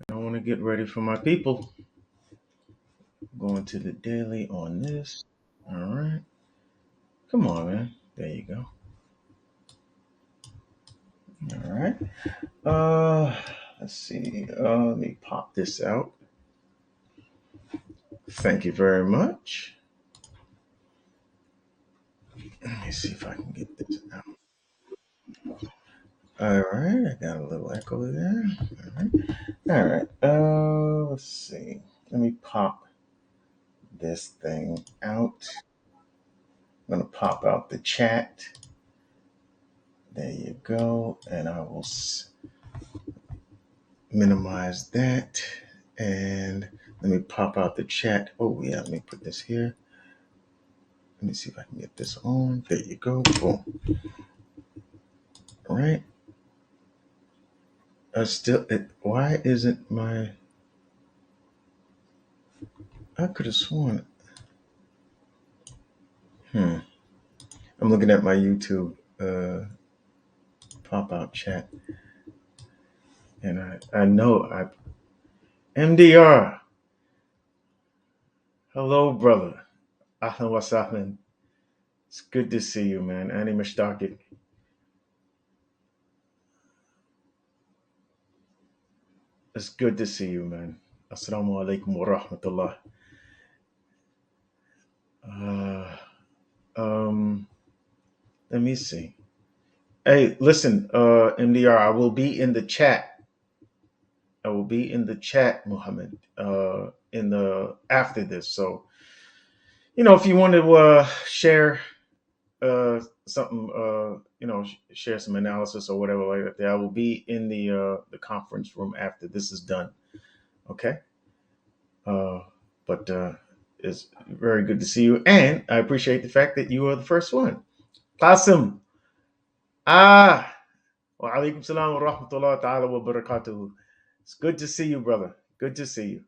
I want to get ready for my people. Going to the daily on this. All right. Come on, man. There you go. All right. Let's see. Let me pop this out. Thank you very much. Let me see if I can get this out. All right. I got a little echo there. All right. All right. Let's see. Let me pop this thing out. I'm gonna pop out the chat. There you go. And I will minimize that. And let me pop out the chat. Oh yeah, let me put this here. Let me see if I can get this on. There you go. Boom. All right. Why isn't my? I could have sworn. Hmm. I'm looking at my YouTube pop out chat, and I know I MDR. Hello, brother. Ahlan wa sahlan. It's good to see you, man. Ani Mushtaqik. It's good to see you, man. Assalamu alaikum wa rahmatullah. Uh, um, let me see. Hey, listen, MDR, I will be in the chat. I will be in the chat, Muhammad, in the after this. So, if you want to share something, share some analysis or whatever like that, I will be in the conference room after this is done. Okay. Uh, but it's very good to see you, and I appreciate the fact that you are the first one. Qasim. Ah, wa alaikum salam wa rahmatullah ta'ala wa barakatuhu. It's good to see you, brother. Good to see you.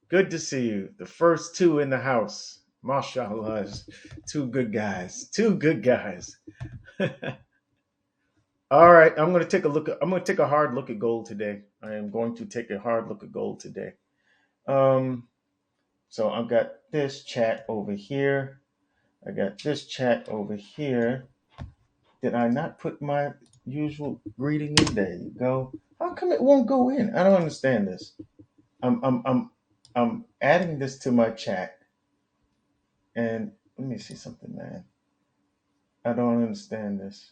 Good to see you. The first two in the house. MashaAllah. Two good guys. Two good guys. All right. I'm gonna take a hard look at gold today. I am going to take a hard look at gold today. Um, so I've got this chat over here. I got this chat over here. Did I not put my usual greeting in? There you go. How come it won't go in? I don't understand this. I'm adding this to my chat, and let me see something, man. I don't understand this.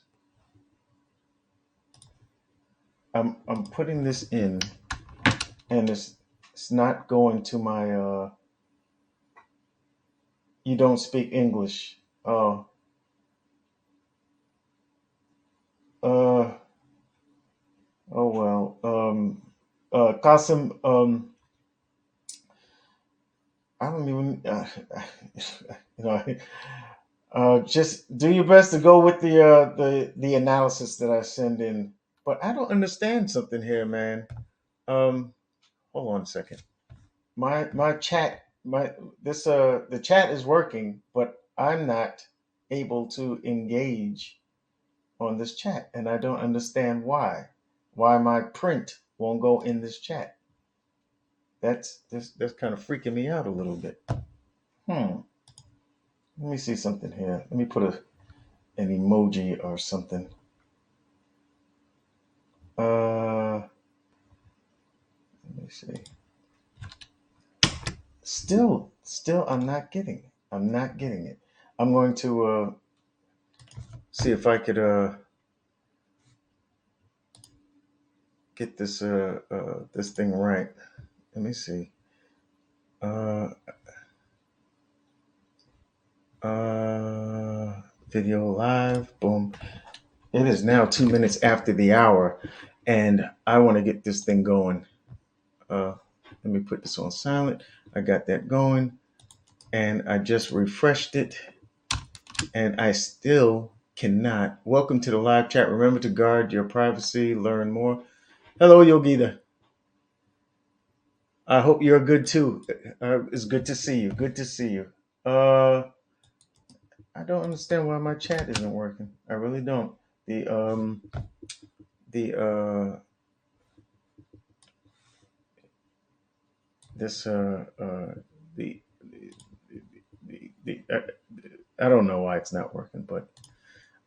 I'm putting this in, and it's not going to my. You don't speak English. Oh. Uh. Oh well. Qasim. I don't even. You know. Just do your best to go with the analysis that I send in. But I don't understand something here, man. Um, hold on a second. My chat my this the chat is working, but I'm not able to engage on this chat, and I don't understand why. Why my print won't go in this chat? That's kind of freaking me out a little bit. Hmm. Let me see something here. Let me put an emoji or something. Let me see. Still, I'm not getting it. I'm not getting it. I'm going to see if I could get this thing right. Let me see. Uh, Video live. Boom. It is now 2 minutes after the hour, and I want to get this thing going. Uh, Let me put this on silent. I got that going, and I just refreshed it, and I still cannot. Welcome to the live chat. Remember to guard your privacy. Learn more. Hello, Yogita. I hope you're good too. It's good to see you. Good to see you. Uh, I don't understand why my chat isn't working. I really don't. The this the I don't know why it's not working, but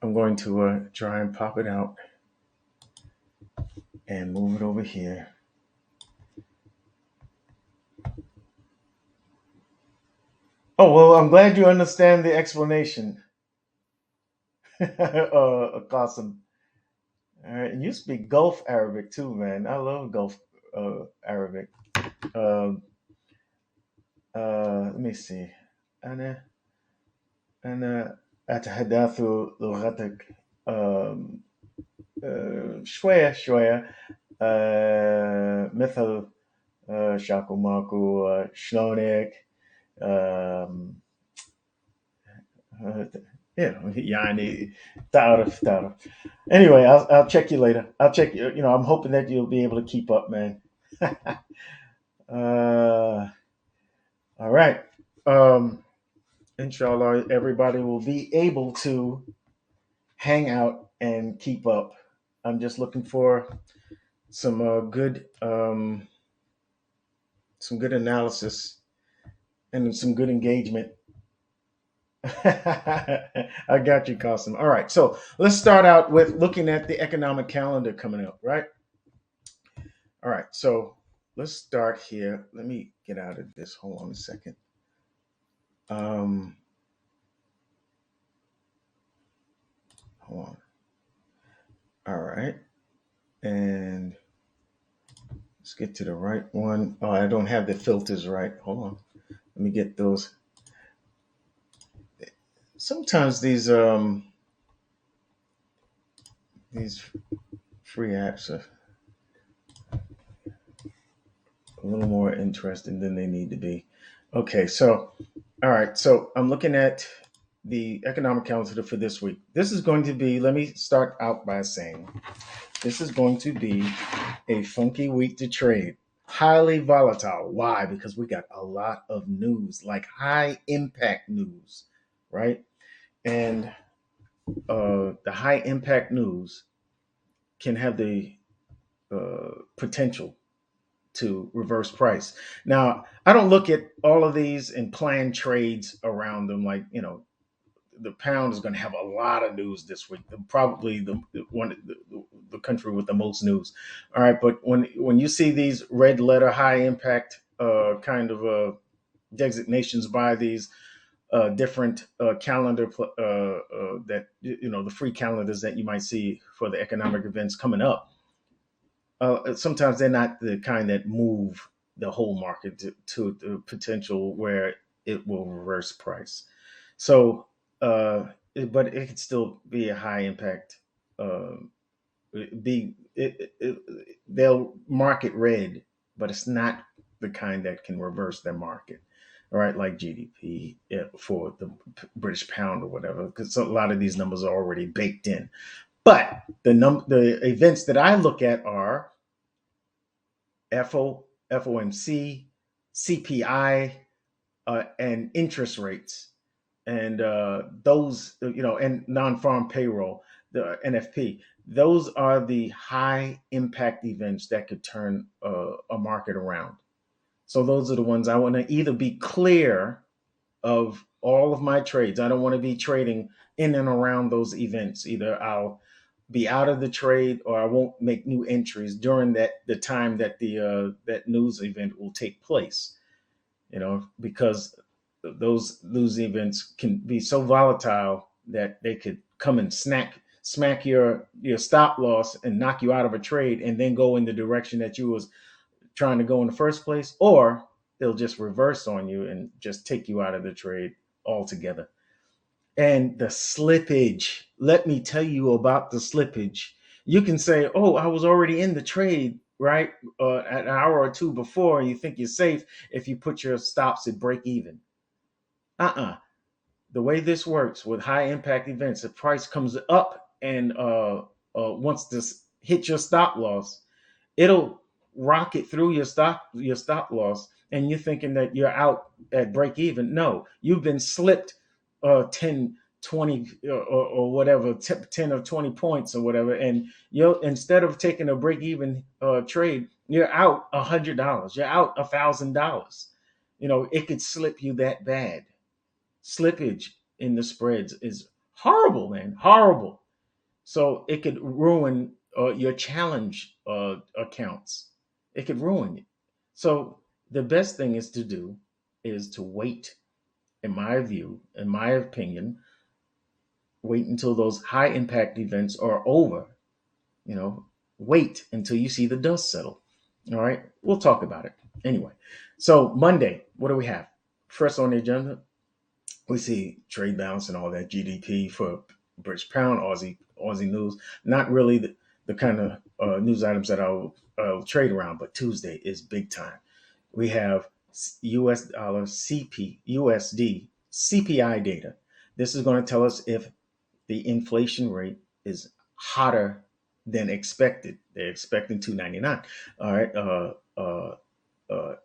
I'm going to try and pop it out and move it over here. Oh well, I'm glad you understand the explanation, Qasim. All right, and you speak Gulf Arabic too, man. I love Gulf Arabic. Um let me see. أنا أنا أتحدث لغتك شوية شوية مثل شاكو ماكو شلونك آم، يعني تعرف. Anyway, I'll check you later. I'll check you. You know, I'm hoping that you'll be able to keep up, man. uh, all right. Um, inshallah, everybody will be able to hang out and keep up. I'm just looking for some some good analysis and some good engagement. I got you, Costin. All right, so let's start out with looking at the economic calendar coming up, right? All right, so let's start here. Let me get out of this. Hold on a second. Um, hold on. All right, and let's get to the right one. Oh, I don't have the filters right. Hold on. Let me get those. Sometimes these free apps are a little more interesting than they need to be. Okay, so all right, so I'm looking at the economic calendar for this week. This is going to be, let me start out by saying, this is going to be a funky week to trade. Highly volatile. Why? Because we got a lot of news, like high impact news, right? And the high impact news can have the potential to reverse price. Now, I don't look at all of these and plan trades around them. Like, you know, the pound is going to have a lot of news this week. Probably the country with the most news. All right, but when you see these red letter high impact kind of designations by these different calendar that you know, the free calendars that you might see for the economic events coming up, sometimes they're not the kind that move the whole market to the potential where it will reverse price. So, but it could still be a high impact. Uh, they'll market red, but it's not the kind that can reverse their market. All right, like GDP for the British pound or whatever, because a lot of these numbers are already baked in. But the events that I look at are FOMC, CPI, and interest rates, and those, you know, and non-farm payroll, the NFP. Those are the high impact events that could turn a market around. So those are the ones I want to either be clear of all of my trades. I don't want to be trading in and around those events. Either I'll be out of the trade or I won't make new entries during the time that the that news event will take place. You know, because those news events can be so volatile that they could come and smack your stop loss and knock you out of a trade and then go in the direction that you was trying to go in the first place, or they'll just reverse on you and just take you out of the trade altogether. And the slippage, let me tell you about the slippage. You can say, oh, I was already in the trade, right? An hour or two before, you think you're safe if you put your stops at break even. Uh-uh. The way this works with high impact events, the price comes up and once this hits your stop loss, it'll rocket through your stop loss, and you're thinking that you're out at break even. No, you've been slipped 10, 20 or whatever, 10 or 20 points or whatever, and you'll, instead of taking a break even trade, You're out $100. You're out $1,000. It could slip you that bad. Slippage in the spreads is horrible, man. Horrible. So it could ruin your challenge accounts. It could ruin it. So the best thing is to do is to wait, in my view, in my opinion, wait until those high impact events are over. You know, wait until you see the dust settle. All right, we'll talk about it anyway. So Monday, what do we have? First on the agenda, we see trade balance and all that, GDP for British pound, Aussie news. Not really the kind of news items that I'll trade around, but Tuesday is big time. We have US dollar CP USD CPI data. This is going to tell us if the inflation rate is hotter than expected. They're expecting 299. All right.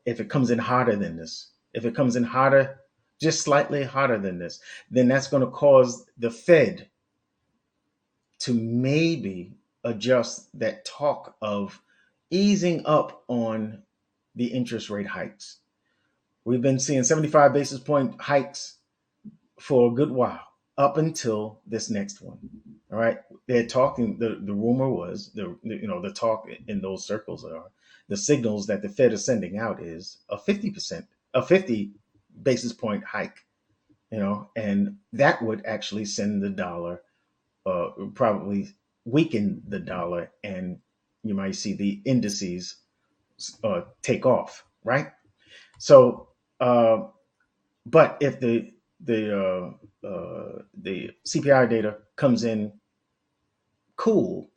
If it comes in hotter than this, if it comes in hotter, just slightly hotter than this, then that's going to cause the Fed to maybe adjust that talk of easing up on the interest rate hikes. We've been seeing 75 basis point hikes for a good while, up until this next one. All right. They're talking, the rumor was, the talk in those circles are the signals that the Fed is sending out is a 50%, a 50 basis point hike, and that would actually send the dollar, probably weaken the dollar, and you might see the indices take off, right? So, but if the CPI data comes in cool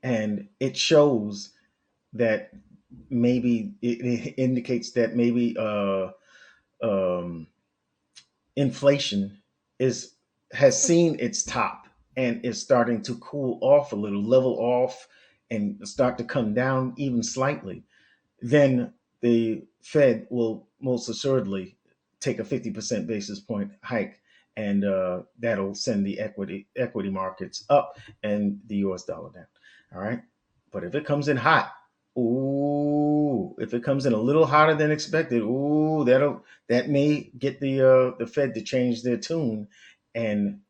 and it shows that maybe it indicates that maybe um, inflation is has seen its top and is starting to cool off a little, level off, and start to come down even slightly, then the Fed will most assuredly take a 50% basis point hike, and that'll send the equity markets up and the US dollar down. All right. But if it comes in hot, ooh, if it comes in a little hotter than expected, ooh, that may get the Fed to change their tune and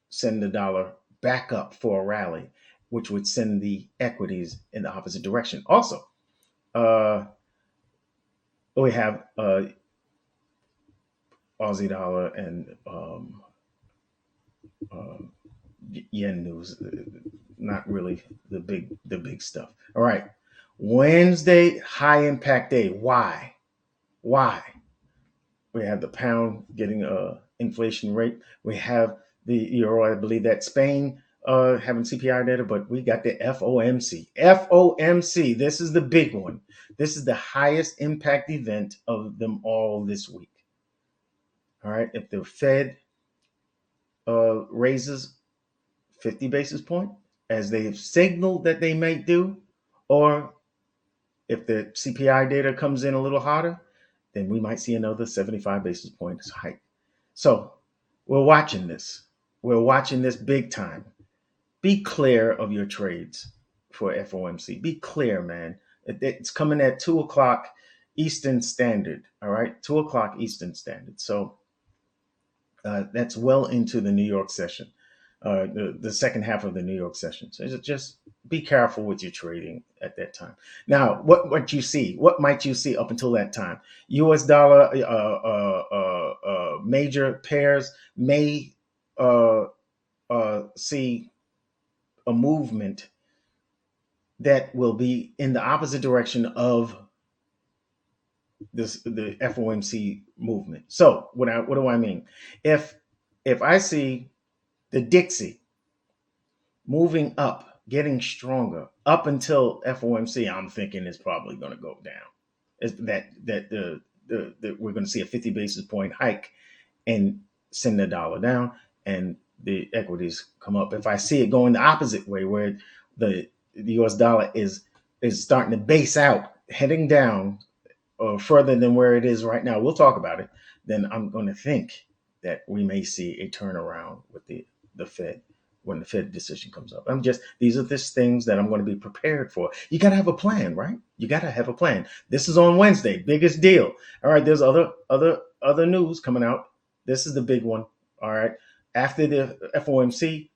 send the dollar back up for a rally, which would send the equities in the opposite direction. Also, uh, we have Aussie dollar and uh, yen news. Not really the big stuff. All right, Wednesday high impact day. Why? Why? We have the pound getting a inflation rate. We have the euro. I believe that Spain having CPI data, but we got the FOMC. FOMC. This is the big one. This is the highest impact event of them all this week. All right. If the Fed raises 50 basis point, as they have signaled that they might do, or if the CPI data comes in a little hotter, then we might see another 75 basis points hike. So we're watching this. We're watching this big time. Be clear of your trades for FOMC. Be clear, man. It's coming at 2 o'clock Eastern Standard. All right, 2 o'clock Eastern Standard. So that's well into the New York session, the second half of the New York session. So just be careful with your trading at that time. Now, what you see, what might you see up until that time? U.S. dollar major pairs may see a movement that will be in the opposite direction of the FOMC movement. So what do I mean? If I see the Dixie moving up, getting stronger up until FOMC, I'm thinking it's probably going to go down. Is that we're going to see a 50 basis point hike and send the dollar down, and the equities come up. If I see it going the opposite way, where the US dollar is starting to base out, heading down further than where it is right now, we'll talk about it. Then I'm going to think that we may see a turnaround with the Fed when the Fed decision comes up. These are just things that I'm going to be prepared for. You got to have a plan, right? You got to have a plan. This is on Wednesday, biggest deal. All right, there's other news coming out. This is the big one. All right, after the FOMC,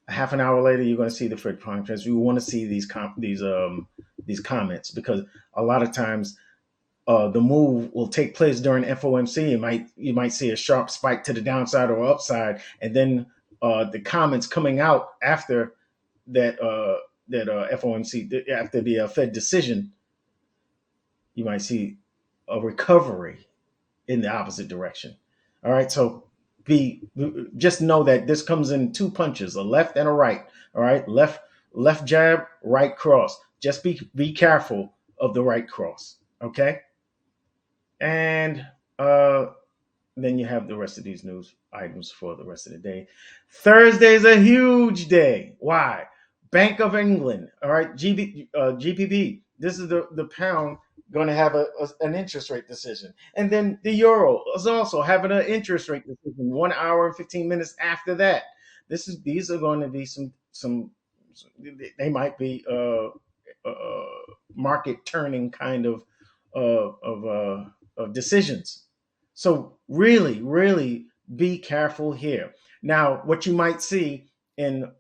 a half an hour later, you're going to see the Fed conference. You want to see these comments because a lot of times the move will take place during FOMC. You might see a sharp spike to the downside or upside, and then the comments coming out after that FOMC after the Fed decision, you might see a recovery in the opposite direction. All right, so be just know that this comes in two punches, a left and a right. All right, left jab, right cross. Just be careful of the right cross. Okay, and then you have the rest of these news items for the rest of the day. Thursday's a huge day. Why? Bank of England. All right, GBP. This is the pound going to have an interest rate decision, and then the euro is also having an interest rate decision 1 hour and 15 minutes after that. These are going to be some they might be uh, market turning kind of decisions. So really, really be careful here. Now, what you might see in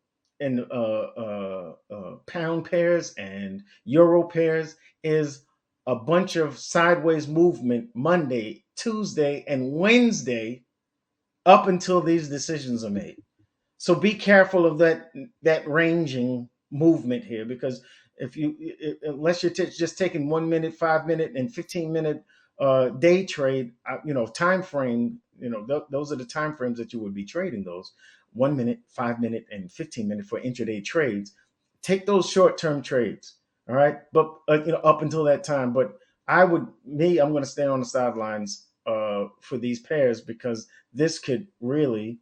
pound pairs and euro pairs is a bunch of sideways movement Monday, Tuesday, and Wednesday up until these decisions are made. So be careful of that ranging movement here because unless you're just taking 1 minute, 5 minute, and 15 minute day trade, time frame, those are the time frames that you would be trading those 1 minute, 5 minute, and 15 minute for intraday trades. Take those short term trades, all right, but up until that time. But I'm going to stay on the sidelines for these pairs because this could really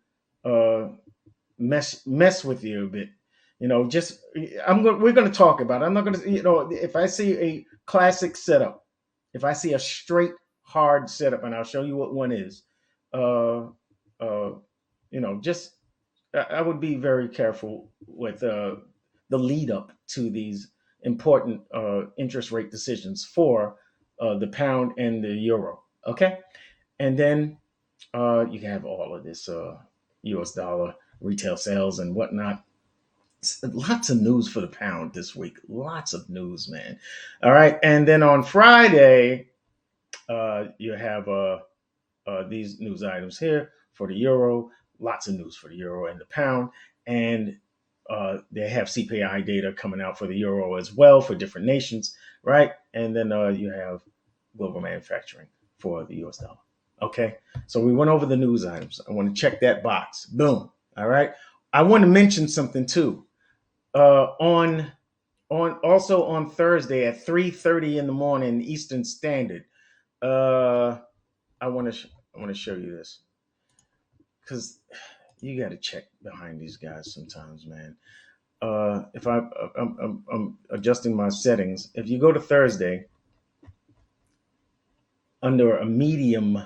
mess with you a bit. Just we're going to talk about it. I'm not going to, if I see a classic setup, if I see a straight hard setup, and I'll show you what one is, uh, uh, just I would be very careful with the lead up to these important interest rate decisions for the pound and the euro. Okay, and then you can have all of this U.S. dollar retail sales and whatnot. Lots of news for the pound this week. Lots of news, man. All right, and then on Friday, you have these news items here for the euro. Lots of news for the euro and the pound, and they have CPI data coming out for the euro as well for different nations, right? And then you have global manufacturing for the U.S. dollar. Okay, so we went over the news items. I want to check that box. Boom. All right. I want to mention something too. On also on Thursday at 3:30 in the morning Eastern Standard. Uh, I want to show you this because you got to check behind these guys sometimes, man. If I'm adjusting my settings, if you go to Thursday under a medium,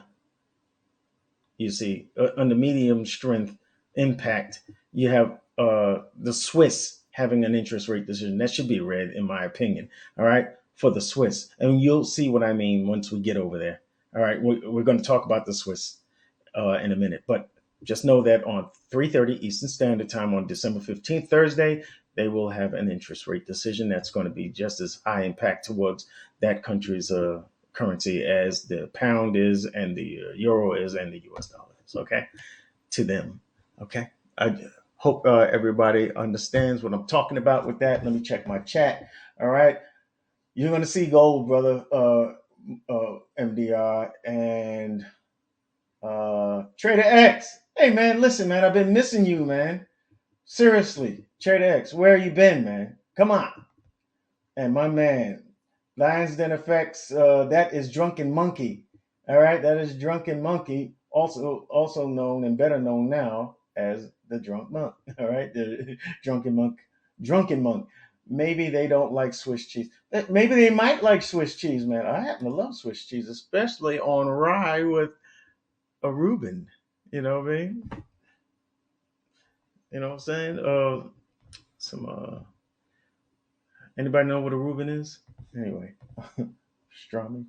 you see under medium strength impact, you have the Swiss having an interest rate decision. That should be red, in my opinion. All right, for the Swiss, and you'll see what I mean once we get over there. All right, we're going to talk about the Swiss in a minute, but just know that on 3:30 Eastern Standard Time on December 15th, Thursday, they will have an interest rate decision that's going to be just as high impact towards that country's currency as the pound is and the euro is and the US dollar is. Okay, to them. Okay, I hope everybody understands what I'm talking about with that. Let me check my chat. All right, you're gonna see gold, brother, MDR and Trader X. Hey man, listen, man, I've been missing you, man. Seriously, Trader X, where you been, man? Come on. And my man, Lions Den Effects, that is Drunken Monkey. All right, that is Drunken Monkey, also known and better known now as the Drunk Monk. All right, the Drunken Monk. Maybe they don't like Swiss cheese. Maybe they might like Swiss cheese, man. I happen to love Swiss cheese, especially on rye with a Reuben. You know what I mean? You know what I'm saying? Some anybody know what a Reuben is? Anyway, Strami.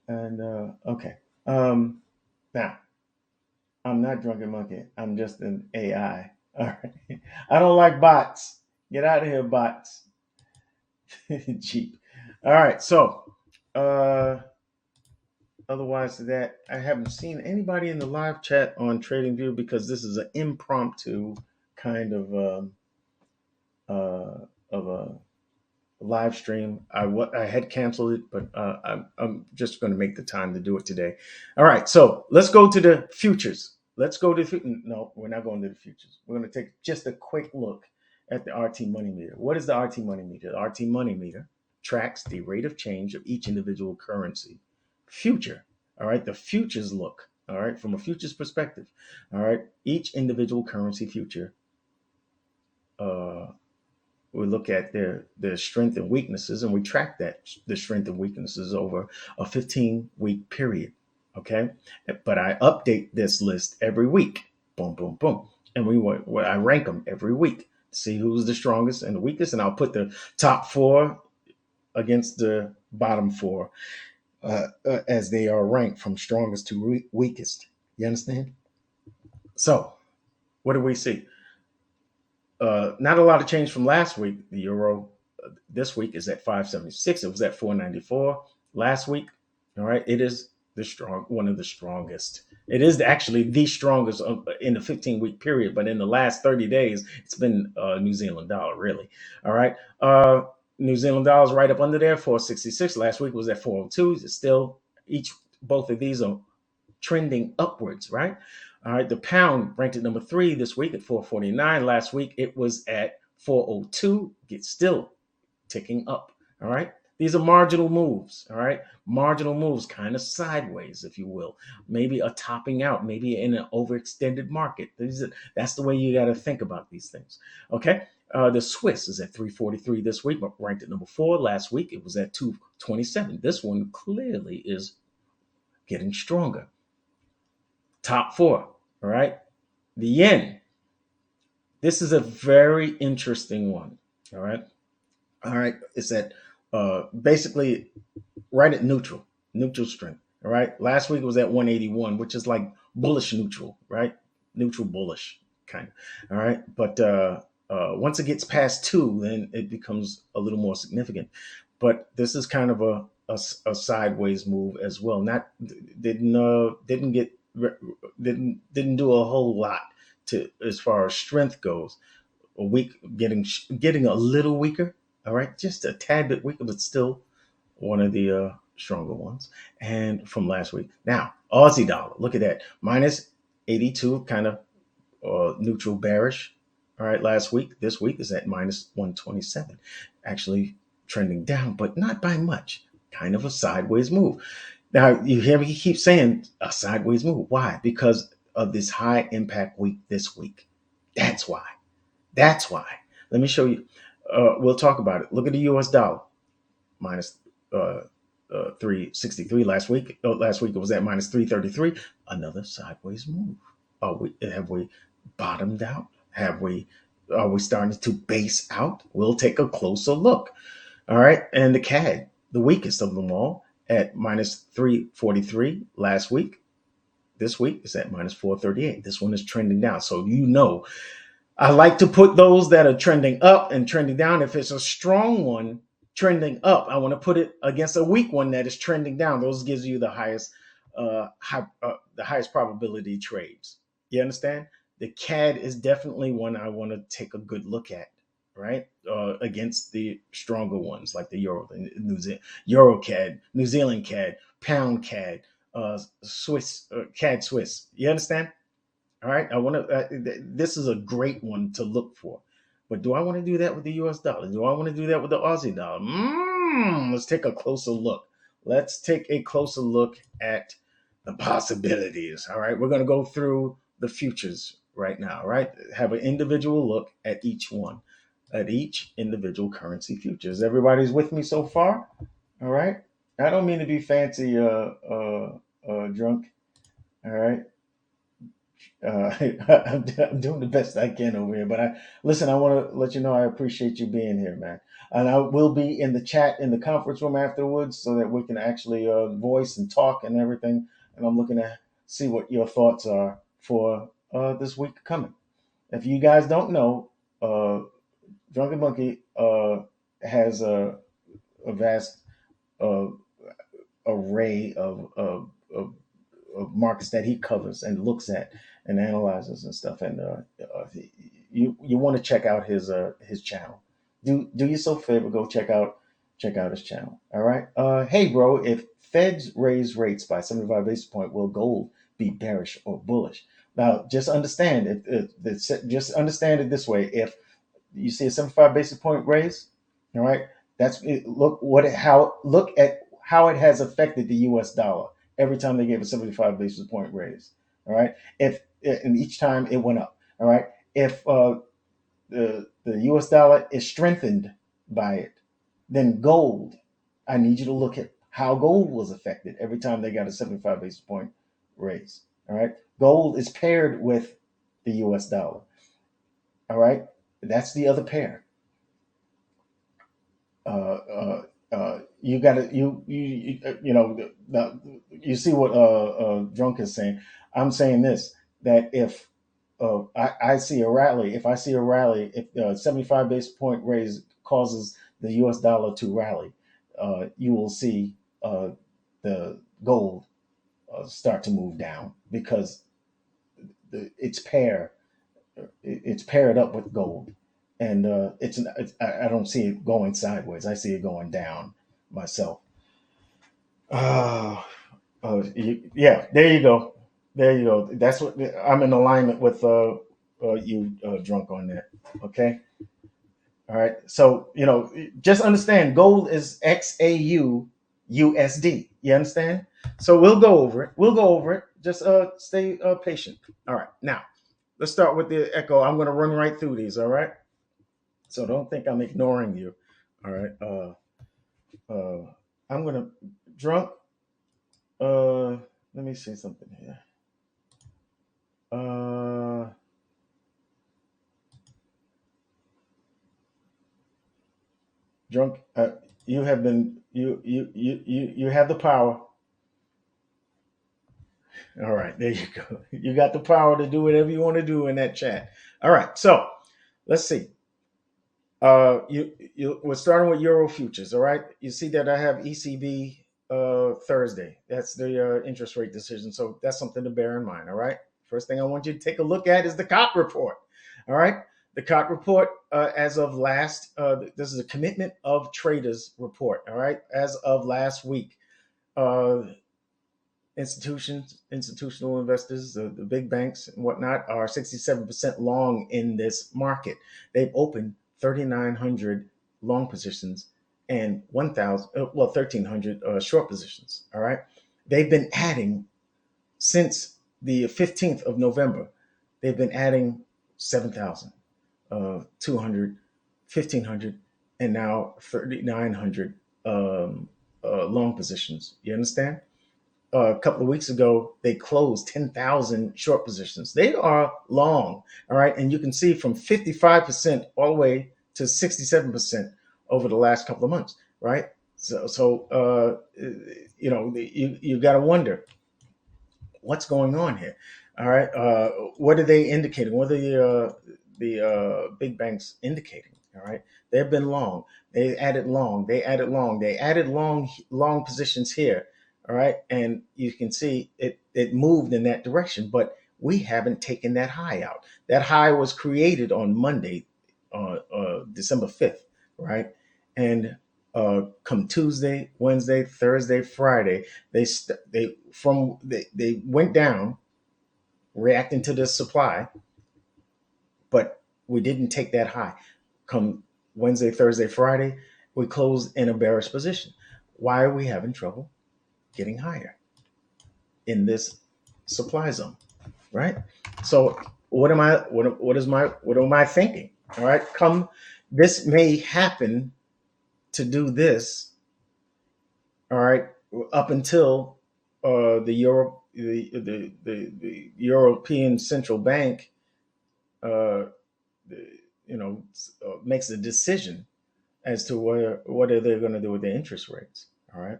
And okay. Um, Now I'm not drunken monkey. I'm just an AI. All right. I don't like bots. Get out of here, bots. Cheap. All right. So, uh, otherwise to that, I haven't seen anybody in the live chat on TradingView because this is an impromptu kind of a live stream. I had canceled it, but I'm just going to make the time to do it today. All right, so let's go to the futures. Let's go to no, we're not going to the futures. We're going to take just a quick look at the RT money meter. What is the RT money meter? The RT money meter tracks the rate of change of each individual currency future. All right, the futures look. All right, from a futures perspective. All right, each individual currency future. Uh, we look at their strength and weaknesses, and we track that the strength and weaknesses over a 15-week period. Okay, but I update this list every week. Boom, boom, boom, and I rank them every week. See who's the strongest and the weakest, and I'll put the top four against the bottom four as they are ranked from strongest to weakest. You understand? So, what do we see? Not a lot of change from last week. The euro this week is at 576. It was at 494 last week. All right, it is one of the strongest. It is actually the strongest in the 15-week period, but in the last 30 days, it's been New Zealand dollar really. All right, New Zealand dollar is right up under there, 466. Last week was at 402. It's still both of these are trending upwards, right? All right, the pound ranked at number 3 this week at 449. Last week it was at 402. It's still ticking up. All right, these are marginal moves. All right, marginal moves, kind of sideways, if you will. Maybe a topping out, maybe in an overextended market. That's the way you got to think about these things. Okay. The Swiss is at 343 this week, ranked at number 4. Last week it was at 227. This one clearly is getting stronger. Top 4. All right. The yen. This is a very interesting one. All right. All right. It's at basically right at neutral strength. All right. Last week it was at 181, which is like bullish neutral, right? Neutral bullish kind of. All right. But once it gets past 2, then it becomes a little more significant. But this is kind of a sideways move as well. Not didn't get didn't do a whole lot to as far as strength goes. A weak getting a little weaker. All right, just a tad bit weaker, but still one of the stronger ones. And from last week, now Aussie dollar. Look at that, minus 82, kind of neutral bearish. All right, last week. This week is at minus 127, actually trending down, but not by much. Kind of a sideways move. Now, you hear me keep saying a sideways move. Why? Because of this high impact week this week. That's why. That's why. Let me show you. We'll talk about it. Look at the US dollar, minus 363 last week. Last week it was at minus 333. Another sideways move. Have we bottomed out? Are we starting to base out? We'll take a closer look. All right. And the CAD, the weakest of them all, at minus 343 last week. This week is at minus 438. This one is trending down. So I like to put those that are trending up and trending down. If it's a strong one trending up, I want to put it against a weak one that is trending down. Those gives you the highest probability trades. You understand? The CAD is definitely one I want to take a good look at, right? Against the stronger ones like the Euro, Euro CAD, New Zealand CAD, Pound CAD, Swiss CAD Swiss. You understand? All right. I want to. This is a great one to look for. But do I want to do that with the U.S. dollar? Do I want to do that with the Aussie dollar? Let's take a closer look. Let's take a closer look at the possibilities. All right. We're going to go through the futures right now. All right. Have an individual look at each one, at each individual currency futures. Everybody's with me so far? All right. I don't mean to be fancy, drunk. All right. I'm doing the best I can over here. But listen. I want to let you know I appreciate you being here, man. And I will be in the chat in the conference room afterwards, so that we can actually voice and talk and everything. And I'm looking to see what your thoughts are for this week coming. If you guys don't know, Drunken Monkey has a vast uh, array of markets that he covers and looks at and analyzes and stuff. And you want to check out his channel. Do yourself a favor, go check out his channel. All right. Hey, bro, if Feds raise rates by 75 basis point, will gold be bearish or bullish? Now, just understand just understand it this way: if you see a 75 basis point raise, all right, that's it. Look at how it has affected the US dollar every time they gave a 75 basis point raise. All right. If and each time it went up. All right. If the US dollar is strengthened by it, then gold, I need you to look at how gold was affected every time they got a 75 basis point raise. All right. Gold is paired with the US dollar. All right. That's the other pair. You got to you know you see what drunk is saying. I'm saying this, that if I see a rally, if I see a rally, if 75 basis point raise causes the US dollar to rally, you will see the gold start to move down, because its it's paired up with gold, and I don't see it going sideways. I see it going down myself. Uh, yeah, there you go. There you go. That's what I'm in alignment with. You drunk on that. Okay. All right. So just understand, gold is XAU USD. You understand? So we'll go over it. We'll go over it. Just stay patient. All right. Now let's start with the echo. I'm going to run right through these. All right. So don't think I'm ignoring you. All right. I'm going to drunk. Let me see something here. Drunk. You have been. You have the power. All right, there you go. You got the power to do whatever you want to do in that chat. All right, so let's see. We're starting with Euro futures. All right, you see that I have ECB Thursday. That's the interest rate decision. So that's something to bear in mind. All right. First thing I want you to take a look at is the COT report. All right. The COT report, as of last, this is a commitment of traders report. All right. As of last week, uh, institutional investors, the big banks and whatnot, are 67% long in this market. They've opened 3,900 long positions and 1,300 short positions. All right. They've been adding since the 15th of November. They've been adding 7,000, 200, 1,500, and now 3,900 long positions. You understand? A couple of weeks ago, they closed 10,000 short positions. They are long, all right? And you can see from 55% all the way to 67% over the last couple of months, right? You got to wonder what's going on here, all right? What are they indicating? What are the big banks indicating? All right, they've been long. They added long. They added long. They added long positions here. All right, and you can see it moved in that direction, but we haven't taken that high out. That high was created on Monday, December 5th, right? And come Tuesday, Wednesday, Thursday, Friday, they went down, reacting to the supply, but we didn't take that high. Come Wednesday, Thursday, Friday, we closed in a bearish position. Why are we having trouble getting higher in this supply zone, right? So what am I thinking? All right, this may happen to do this, all right, up until the European Central Bank, uh, you know, makes a decision as to what are they going to do with their interest rates. All right,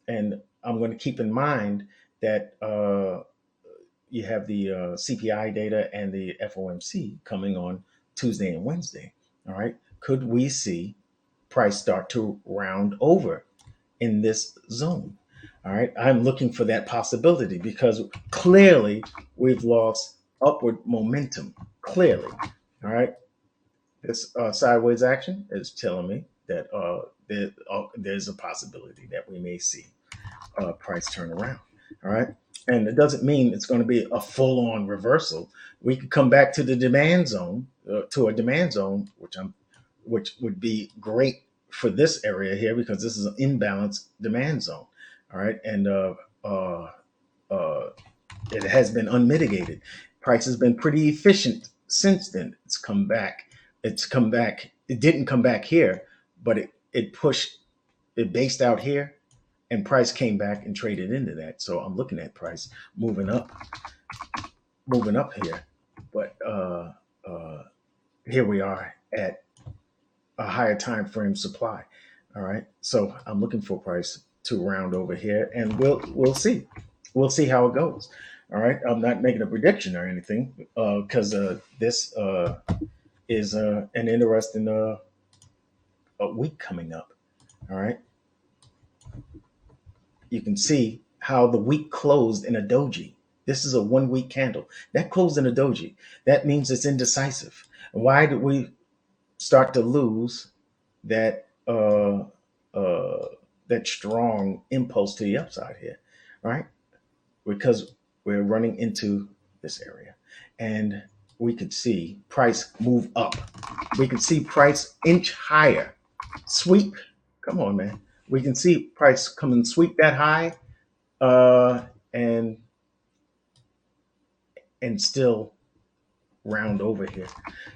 and I'm going to keep in mind that you have the CPI data and the FOMC coming on Tuesday and Wednesday. All right, could we see price start to round over in this zone? All right, I'm looking for that possibility because clearly we've lost upward momentum. Clearly, all right. This sideways action is telling me that there's a possibility that we may see price turn around. All right. And it doesn't mean it's going to be a full on reversal. We could come back to the demand zone, to a demand zone, which would be great for this area here because this is an imbalanced demand zone. All right. And uh, uh, it has been unmitigated. Price has been pretty efficient since then. It's come back. It's come back. It didn't come back here, but it pushed, it based out here, and price came back and traded into that. So I'm looking at price moving up, moving up here. But here we are at a higher time frame supply. All right. So I'm looking for price to round over here, and we'll see. We'll see how it goes. All right. I'm not making a prediction or anything because this is an interesting week coming up. All right. You can see how the week closed in a doji. This is a 1 week candle that closed in a doji. That means it's indecisive. Why did we start to lose that that strong impulse to the upside here, right? Because we're running into this area, and we could see price move up. We could see price inch higher, sweep. Come on, man. We can see price come and sweep that high, uh, and still round over here.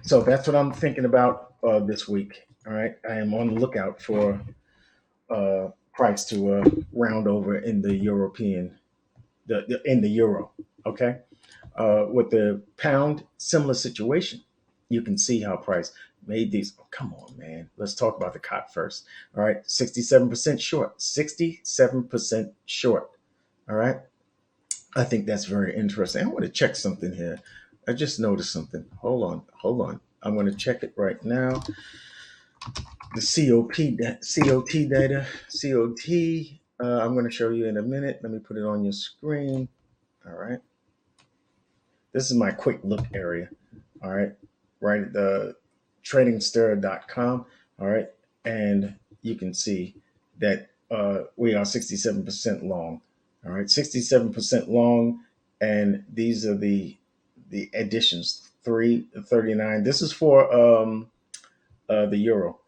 So that's what I'm thinking about this week. All right, I am on the lookout for price to round over in the European, in the euro. Okay, with the pound, similar situation. You can see how price made these. Oh, come on, man. Let's talk about the cot first. All right, 67% short. 67% short. All right. I think that's very interesting. I want to check something here. I just noticed something. Hold on, hold on. I'm going to check it right now. The COT data, COT. I'm going to show you in a minute. Let me put it on your screen. All right. This is my quick look area. All right. Right at the tradingstir.com. All right. And you can see that we are 67% long. All right. 67% long. And these are the additions 339. This is for the euro.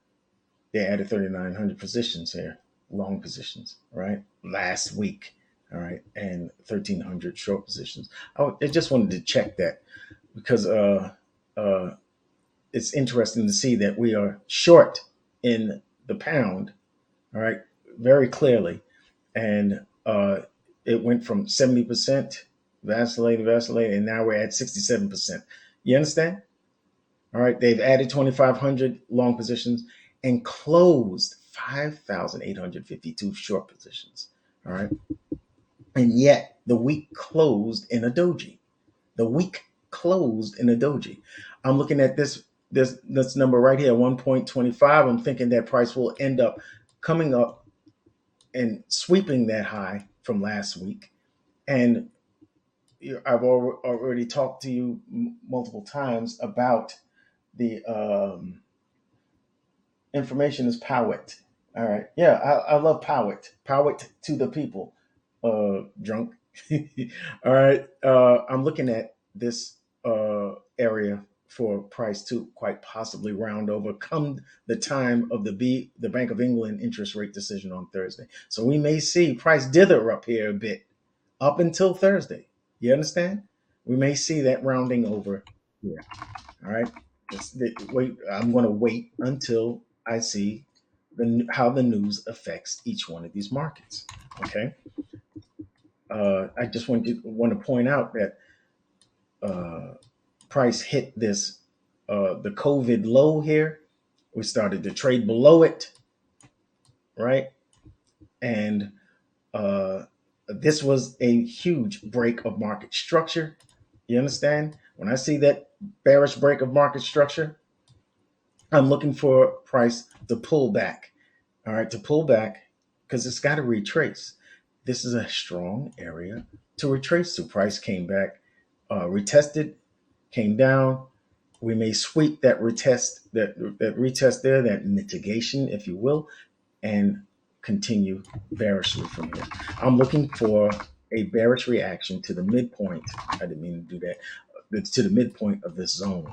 They added 3,900 positions here, long positions, right? Last week, all right, and 1,300 short positions. I just wanted to check that because uh, it's interesting to see that we are short in the pound, all right, very clearly, and it went from 70% vacillating, and now we're at 67%. You understand? All right, they've added 2,500 long positions and closed 5,852 short positions. All right, and yet the week closed in a doji. The week closed in a doji. I'm looking at this number right here, 1.25. I'm thinking that price will end up coming up and sweeping that high from last week. And I've already talked to you multiple times about the information is power it. All right. Yeah, I love power it. Power it to the people. Drunk. All right. I'm looking at this area for price to quite possibly round over come the time of the Bank of England interest rate decision on Thursday. So we may see price dither up here a bit up until Thursday. You understand? We may see that rounding over here. All right. Wait. I'm going to wait until I see how the news affects each one of these markets. Okay. I just want to point out that uh, price hit this the COVID low here. We started to trade below it, right? And uh, this was a huge break of market structure. You understand? When I see that bearish break of market structure, I'm looking for price to pull back. All right, to pull back because it's got to retrace. This is a strong area to retrace to. Price came back, retested, came down. We may sweep that retest there, that mitigation, if you will, and continue bearishly from here. I'm looking for a bearish reaction to the midpoint. I didn't mean to do that. To the midpoint of this zone.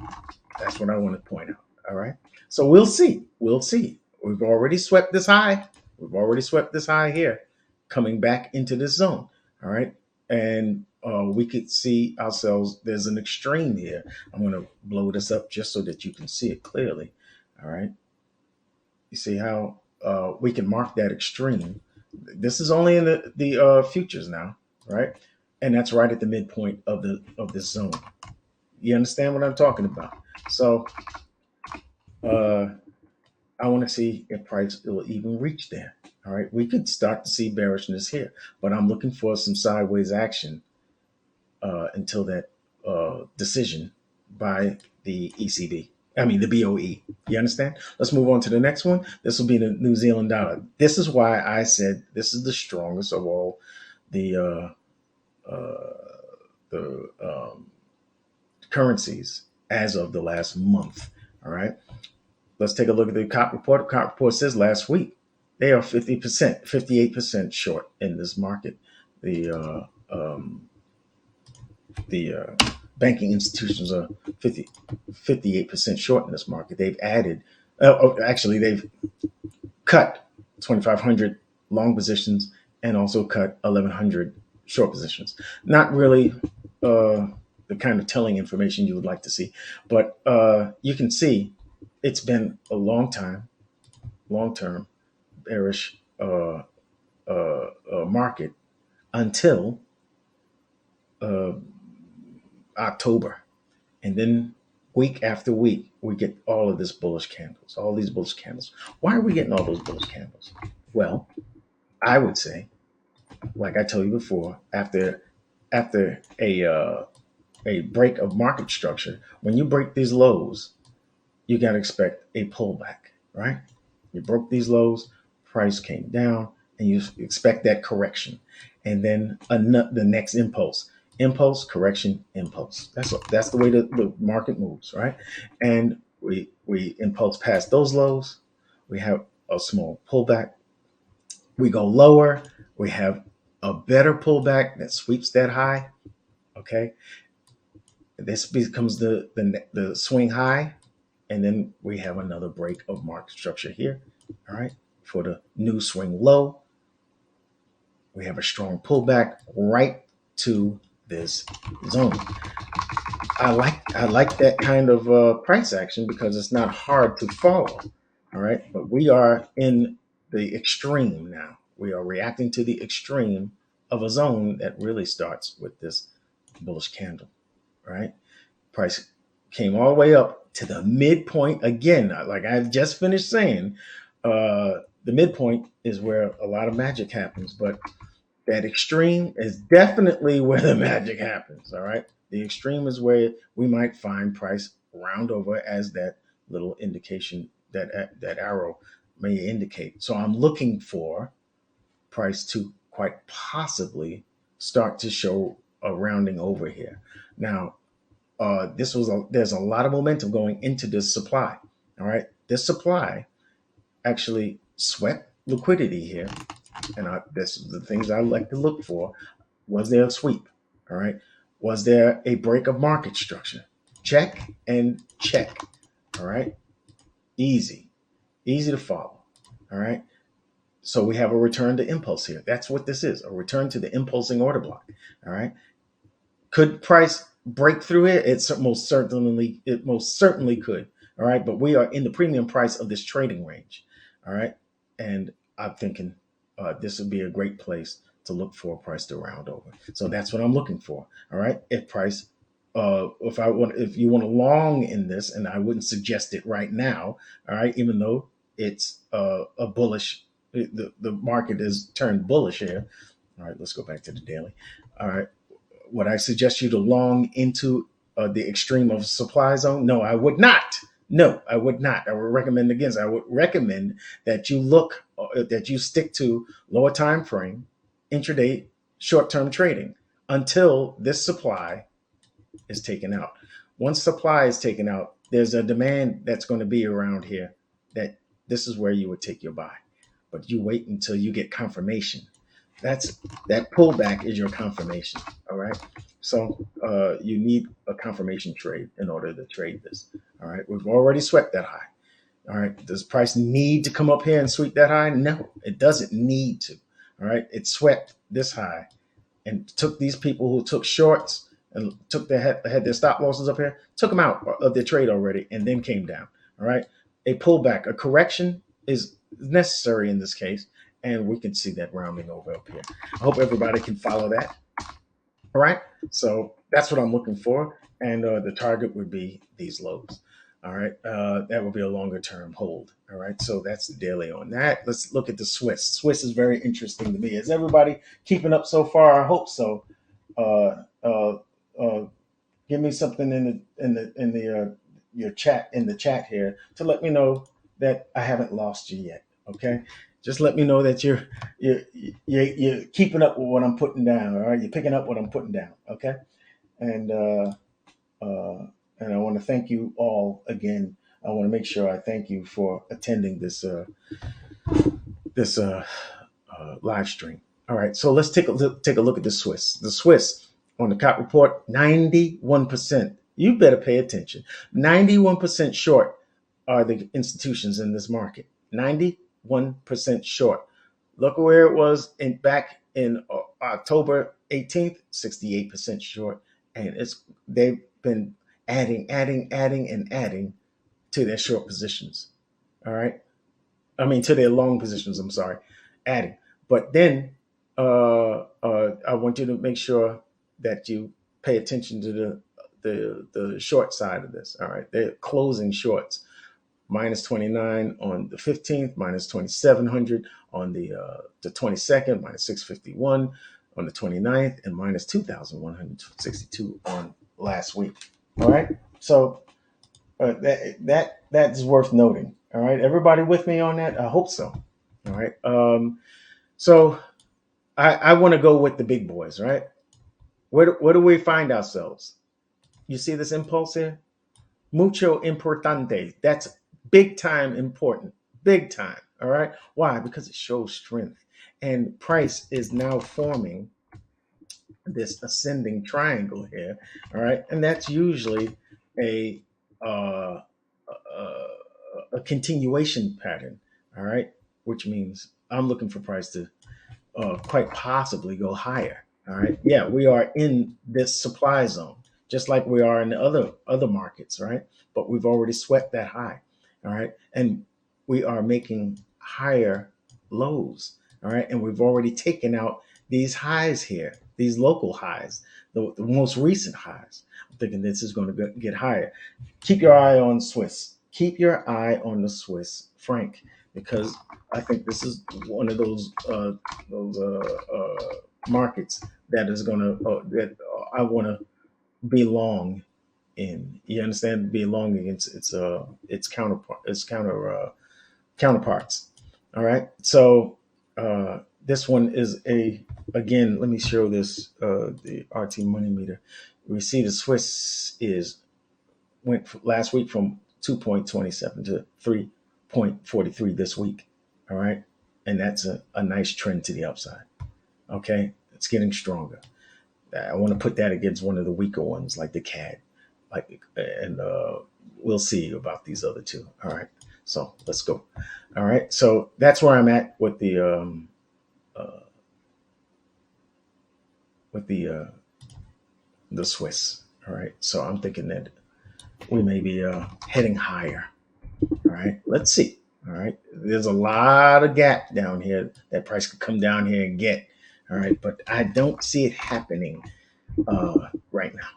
That's what I want to point out. All right. So we'll see. We'll see. We've already swept this high. We've already swept this high here, coming back into this zone. All right. And we could see ourselves. There's an extreme here. I'm going to blow this up just so that you can see it clearly. All right. You see how we can mark that extreme. This is only in the futures now, right? And that's right at the midpoint of this zone. You understand what I'm talking about? So uh, I want to see if price will even reach there. All right, we could start to see bearishness here, but I'm looking for some sideways action until that decision by the ECB. I mean the BOE. You understand? Let's move on to the next one. This will be the New Zealand dollar. This is why I said this is the strongest of all the the currencies as of the last month. All right. Let's take a look at the COP report. COP report says last week they are 50%, 58% short in this market. The the banking institutions are 58% short in this market. They've added, actually, they've cut 2,500 long positions and also cut 1,100 short positions. Not really the kind of telling information you would like to see, but you can see it's been a long term bearish market until uh, October. And then week after week, we get all of this bullish candles, all these bullish candles. Why are we getting all those bullish candles? Well, I would say, like I told you before, after a break of market structure, when you break these lows, you got to expect a pullback, right? You broke these lows, price came down, and you expect that correction, and then the next impulse, correction, impulse. That's the way the market moves, right? And we impulse past those lows, we have a small pullback, we go lower, we have a better pullback that sweeps that high. Okay, this becomes the swing high, and then we have another break of market structure here. All right, for the new swing low, we have a strong pullback right to this zone. I like that kind of price action because it's not hard to follow. All right, but we are in the extreme now. We are reacting to the extreme of a zone that really starts with this bullish candle. Right, price came all the way up to the midpoint again. Like I've just finished saying, the midpoint is where a lot of magic happens, but that extreme is definitely where the magic happens. All right. The extreme is where we might find price round over as that little indication that arrow may indicate. So I'm looking for price to quite possibly start to show a rounding over here. Now, there's a lot of momentum going into this supply. All right. This supply actually swept liquidity here, and this is the things I like to look for. Was there a sweep? All right. Was there a break of market structure? Check and check. All right. Easy, easy to follow. All right. So we have a return to impulse here. That's what this is, a return to the impulsing order block. All right. Could price break through it? It most certainly could. All right. But we are in the premium price of this trading range. All right. And I'm thinking this would be a great place to look for a price to round over. So that's what I'm looking for. All right. If price, if you want to long in this, and I wouldn't suggest it right now. All right. Even though it's a bullish, the market is turned bullish here. All right. Let's go back to the daily. All right. Would I suggest you to long into the extreme of supply zone? No, I would not. No, I would not. I would recommend against. I would recommend that you that you stick to lower time frame, intraday, short term trading until this supply is taken out. Once supply is taken out, there's a demand that's going to be around here that this is where you would take your buy. But you wait until you get confirmation. That's that pullback is your confirmation. All right. So you need a confirmation trade in order to trade this. All right. We've already swept that high. All right. Does price need to come up here and sweep that high? No, it doesn't need to. All right. It swept this high and took these people who took shorts and took had their stop losses up here, took them out of their trade already, and then came down. All right. A pullback, a correction is necessary in this case, and we can see that rounding over up here. I hope everybody can follow that. All right. So that's what I'm looking for. And the target would be these lows. All right. That would be a longer term hold. All right. So that's the daily on that. Let's look at the Swiss. Swiss is very interesting to me. Is everybody keeping up so far? I hope so. Uh, uh, uh, Give me something in the your chat in the chat here to let me know that I haven't lost you yet. Okay, just let me know that you're keeping up with what I'm putting down. All right, you're picking up what I'm putting down. Okay, and uh, and I want to thank you all again. I want to make sure I thank you for attending this live stream. All right, so let's take a look at the Swiss. The Swiss on the COP report, 91%. You better pay attention. 91% short are the institutions in this market. 91% short. Look where it was back in October 18th, 68% short, and they've been adding, and adding to their short positions. All right, I mean to their long positions. I'm sorry, adding. But then I want you to make sure that you pay attention to the short side of this. All right, they're closing shorts. Minus 29 on the 15th, minus 2700 on the 22nd, minus 651 on the 29th, and minus 2162 on last week. All right, so that's worth noting. All right, everybody with me on that? I hope so. All right. So I want to go with the big boys, right? Where do we find ourselves? You see this impulse here? Mucho importante. That's big time important. Big time. All right. Why? Because it shows strength. And price is now forming this ascending triangle here. All right. And that's usually a uh, a, a continuation pattern. All right. Which means I'm looking for price to quite possibly go higher. All right. Yeah, we are in this supply zone, just like we are in the other markets, right? But we've already swept that high. All right. And we are making higher lows. All right. And we've already taken out these highs here, these local highs, the most recent highs. I'm thinking this is going to get higher. Keep your eye on Swiss. Keep your eye on the Swiss franc, because I think this is one of those markets that is going to that I want to be long in. You understand? Be long against its counterparts. All right. So this one is again. Let me show this the RT money meter. We see the Swiss is went last week from 2.27 to 3.43 this week. All right. And that's a nice trend to the upside. Okay. It's getting stronger. I want to put that against one of the weaker ones like the CAD. And we'll see about these other two. All right. So let's go. All right. So that's where I'm at with uh, the Swiss. All right. So I'm thinking that we may be heading higher. All right. Let's see. All right. There's a lot of gap down here that price could come down here and get. All right. But I don't see it happening right now.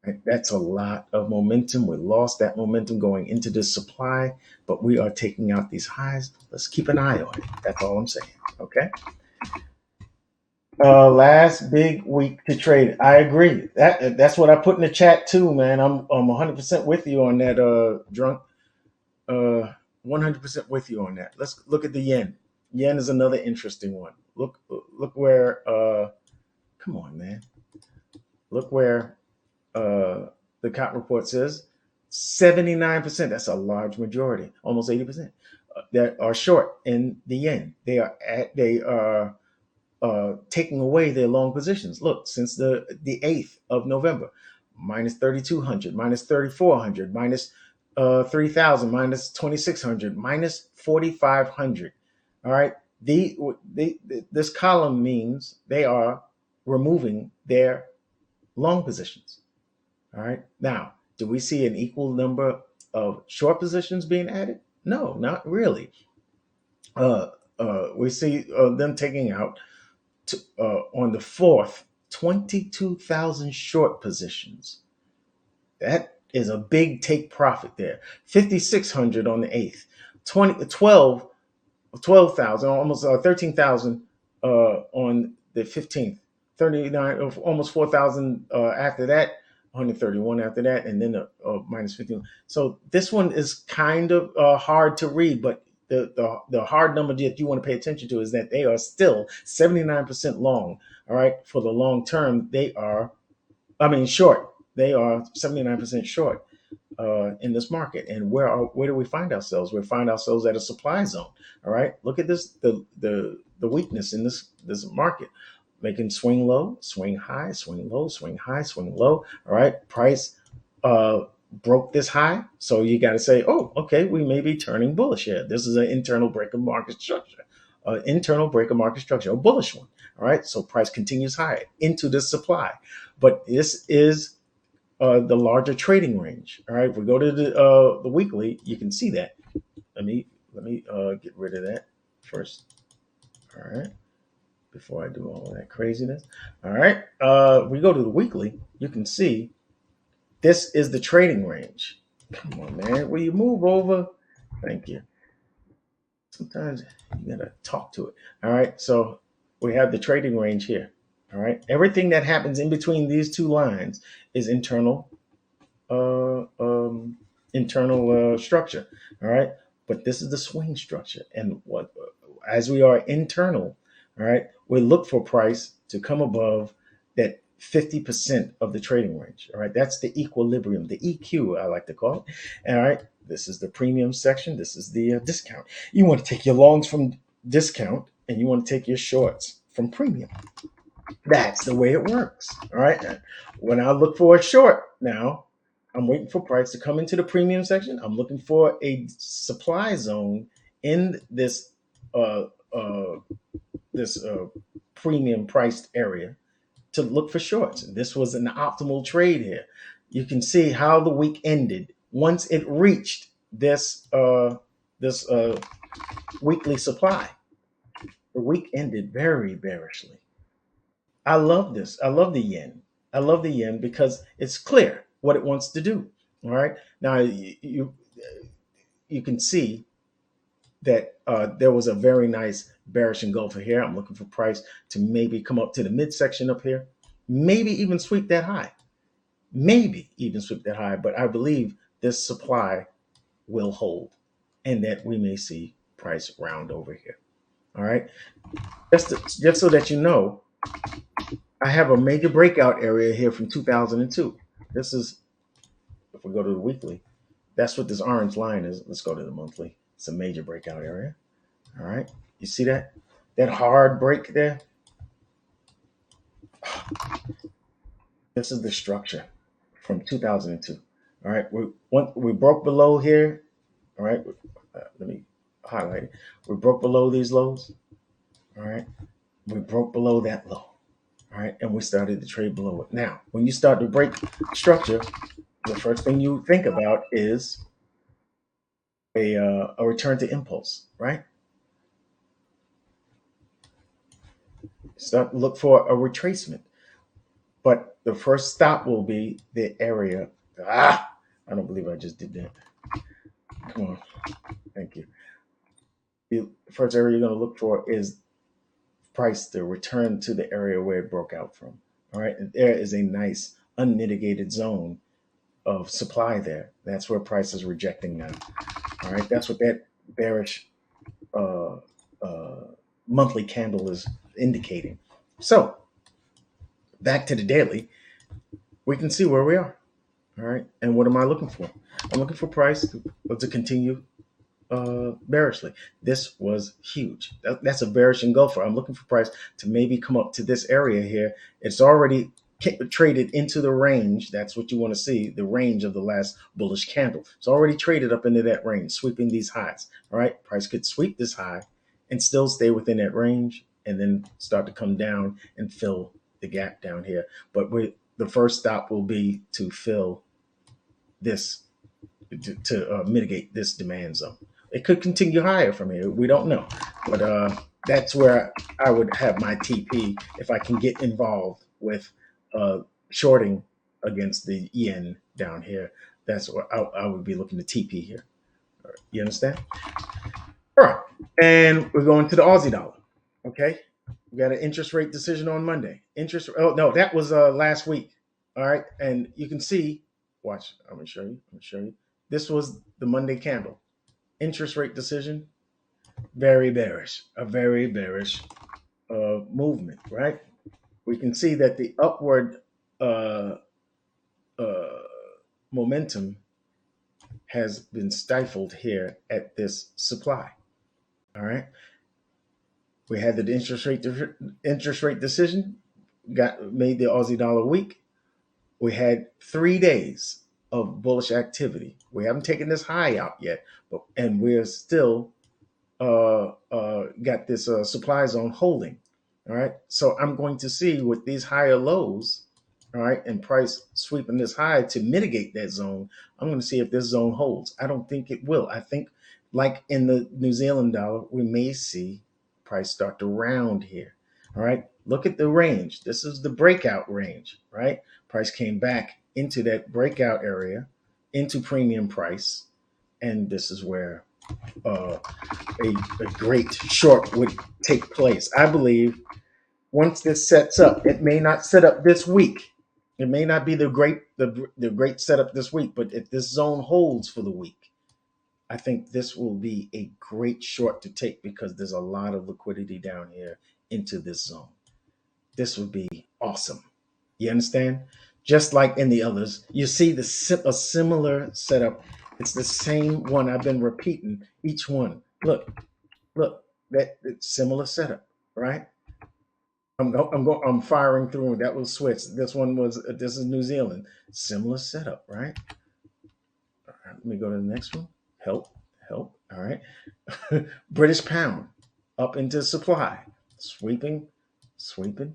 Right? That's a lot of momentum. We lost that momentum going into this supply, but we are taking out these highs. Let's keep an eye on it. That's all I'm saying. Okay. Last big week to trade. I agree. That's what I put in the chat too, man. I'm 100% with you on that, drunk. 100% with you on that. Let's look at the yen. Yen is another interesting one. Look where. Come on, man. Look where the COT report says 79%. That's a large majority, almost 80%, that are short in the yen. They are taking away their long positions. Look, since the 8th of November, minus 3,200, minus 3,400, minus 3,000, minus 2,600, minus 4,500. All right. This column means they are removing their long positions. All right. Now, do we see an equal number of short positions being added? No, not really. Uh, we see them taking out on the 4th, 22,000 short positions. That is a big take profit there. 5,600 on the 8th, 12,000, almost 13,000 on the 15th, 39, almost 4,000 after that, 131 after that, and then minus 15. So this one is kind of hard to read, but the hard number that you want to pay attention to is that they are still 79% long. All right, for the long term, they are, I mean, short. They are 79% short in this market. And where do we find ourselves? We find ourselves at a supply zone. All right. Look at this the weakness in this market. Making swing low, swing high, swing low, swing high, swing low. All right. Price uh broke this high. So you got to say, oh, okay, we may be turning bullish here. This is an internal break of market structure. Internal break of market structure, a bullish one. All right. So price continues high into this supply. But this is the larger trading range. All right, if we go to the weekly, you can see that. Let me get rid of that first. All right, before I do all of that craziness. All right, we go to the weekly. You can see this is the trading range. Come on, man. Will you move over? Thank you. Sometimes you gotta talk to it. All right, so we have the trading range here. All right, everything that happens in between these two lines is uh, um, internal structure. All right, but this is the swing structure, and what as we are internal, all right, we look for price to come above that 50% of the trading range. All right, that's the equilibrium, the EQ, I like to call it. All right, this is the premium section. This is the discount. You want to take your longs from discount, and you want to take your shorts from premium. That's the way it works. All right. When I look for a short now, I'm waiting for price to come into the premium section. I'm looking for a supply zone in uh, uh, this premium priced area to look for shorts. This was an optimal trade here. You can see how the week ended once it reached this weekly supply. The week ended very bearishly. I love this. I love the yen. I love the yen because it's clear what it wants to do. All right. Now you can see that there was a very nice bearish engulfer here. I'm looking for price to maybe come up to the midsection up here, maybe even sweep that high, maybe even sweep that high. But I believe this supply will hold, and that we may see price round over here. All right. Just so that you know, I have a major breakout area here from 2002. This is, if we go to the weekly, that's what this orange line is. Let's go to the monthly. It's a major breakout area. All right. You see that? That hard break there? This is the structure from 2002. All right. We broke below here. All right. Let me highlight it. We broke below these lows. All right. We broke below that low. All right. And we started to trade below it. Now, when you start to break structure, the first thing you think about is a return to impulse, right? Start look for a retracement, but the first stop will be the area. Ah, I don't believe I just did that. Come on, thank you. The first area you're going to look for is price to return to the area where it broke out from. All right, and there is a nice unmitigated zone of supply there. That's where price is rejecting now. All right, that's what that bearish uh, uh, monthly candle is indicating. So back to the daily, we can see where we are. All right, and what am I looking for? I'm looking for price to continue bearishly. This was huge. That's a bearish engulfer. I'm looking for price to maybe come up to this area here. It's already traded into the range. That's what you want to see, the range of the last bullish candle. It's already traded up into that range, sweeping these highs. All right, price could sweep this high and still stay within that range and then start to come down and fill the gap down here. But the first stop will be to fill this to mitigate this demand zone. It could continue higher from here. We don't know, but that's where I would have my TP if I can get involved with uh, shorting against the yen down here. That's what I would be looking to TP here. You understand? All right, and we're going to the Aussie dollar. Okay, we got an interest rate decision on Monday. Interest. Oh no, that was last week. All right, and you can see. Watch. I'm gonna show you. I'm gonna show you. This was the Monday candle. Interest rate decision. Very bearish. A very bearish movement. Right. We can see that the upward uh, uh, momentum has been stifled here at this supply. All right. We had the interest rate decision, got made the Aussie dollar weak. We had 3 days of bullish activity. We haven't taken this high out yet, but and we're still got this supply zone holding. All right, so I'm going to see with these higher lows, all right, and price sweeping this high to mitigate that zone. I'm going to see if this zone holds. I don't think it will. I think, like in the New Zealand dollar, we may see price start to round here. All right, look at the range. This is the breakout range, right? Price came back into that breakout area, into premium price, and this is where uh, a great short would take place. I believe once this sets up, it may not set up this week. It may not be the great setup this week, but if this zone holds for the week, I think this will be a great short to take because there's a lot of liquidity down here into this zone. This would be awesome. You understand? Just like in the others, you see a similar setup. It's the same one I've been repeating each one. Look, that it's similar setup, right? I'm firing through. That was Swiss. This is New Zealand. Similar setup, right? All right, let me go to the next one. Help, help. All right. British pound up into supply, sweeping, sweeping.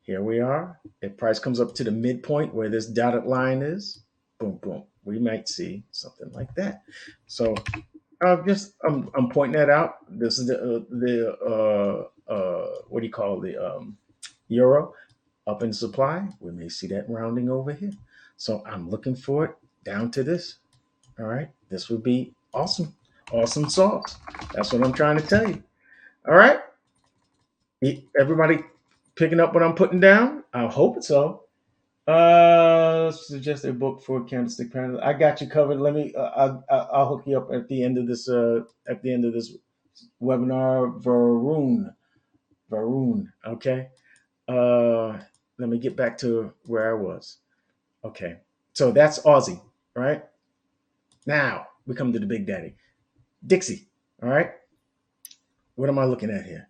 Here we are. If price comes up to the midpoint where this dotted line is, boom, boom, we might see something like that. So I'm pointing that out. This is the what do you call the euro up in supply. We may see that rounding over here. So I'm looking for it down to this. All right, this would be awesome, awesome sauce. That's what I'm trying to tell you. All right, everybody picking up what I'm putting down. I hope so. Suggest a book for candlestick panel. I got you covered. Let me. I'll hook you up at the end of this. At the end of this webinar, Varun. Varun. Okay. Let me get back to where I was. Okay. So that's Aussie, right? Now we come to the Big Daddy, Dixie. All right. What am I looking at here?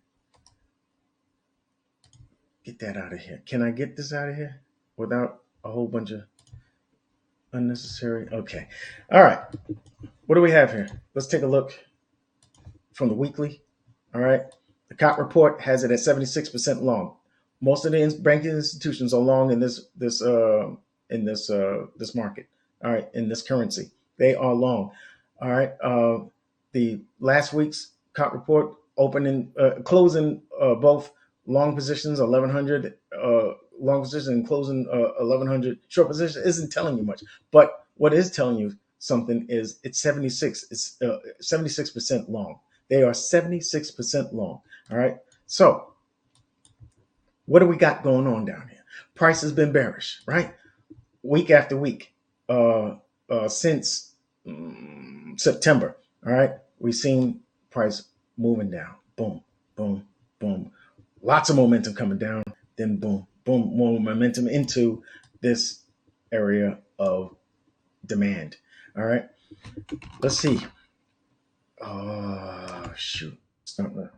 Get that out of here. Can I get this out of here without a whole bunch of unnecessary? Okay. All right. What do we have here? Let's take a look from the weekly. All right. The COT report has it at 76% long. Most of the banking institutions are long in this market. All right, in this currency, they are long. All right. the last week's comp report, opening, closing both long positions, 1100 long position, and closing 1100 short position isn't telling you much. But what is telling you something is it's 76. It's 76% long. They are 76% long. All right. So what do we got going on down here? Price has been bearish, right? Week after week, since September. All right, we've seen price moving down. Boom, boom, boom. Lots of momentum coming down. Then boom, boom, more momentum into this area of demand. All right, let's see. Oh shoot, starting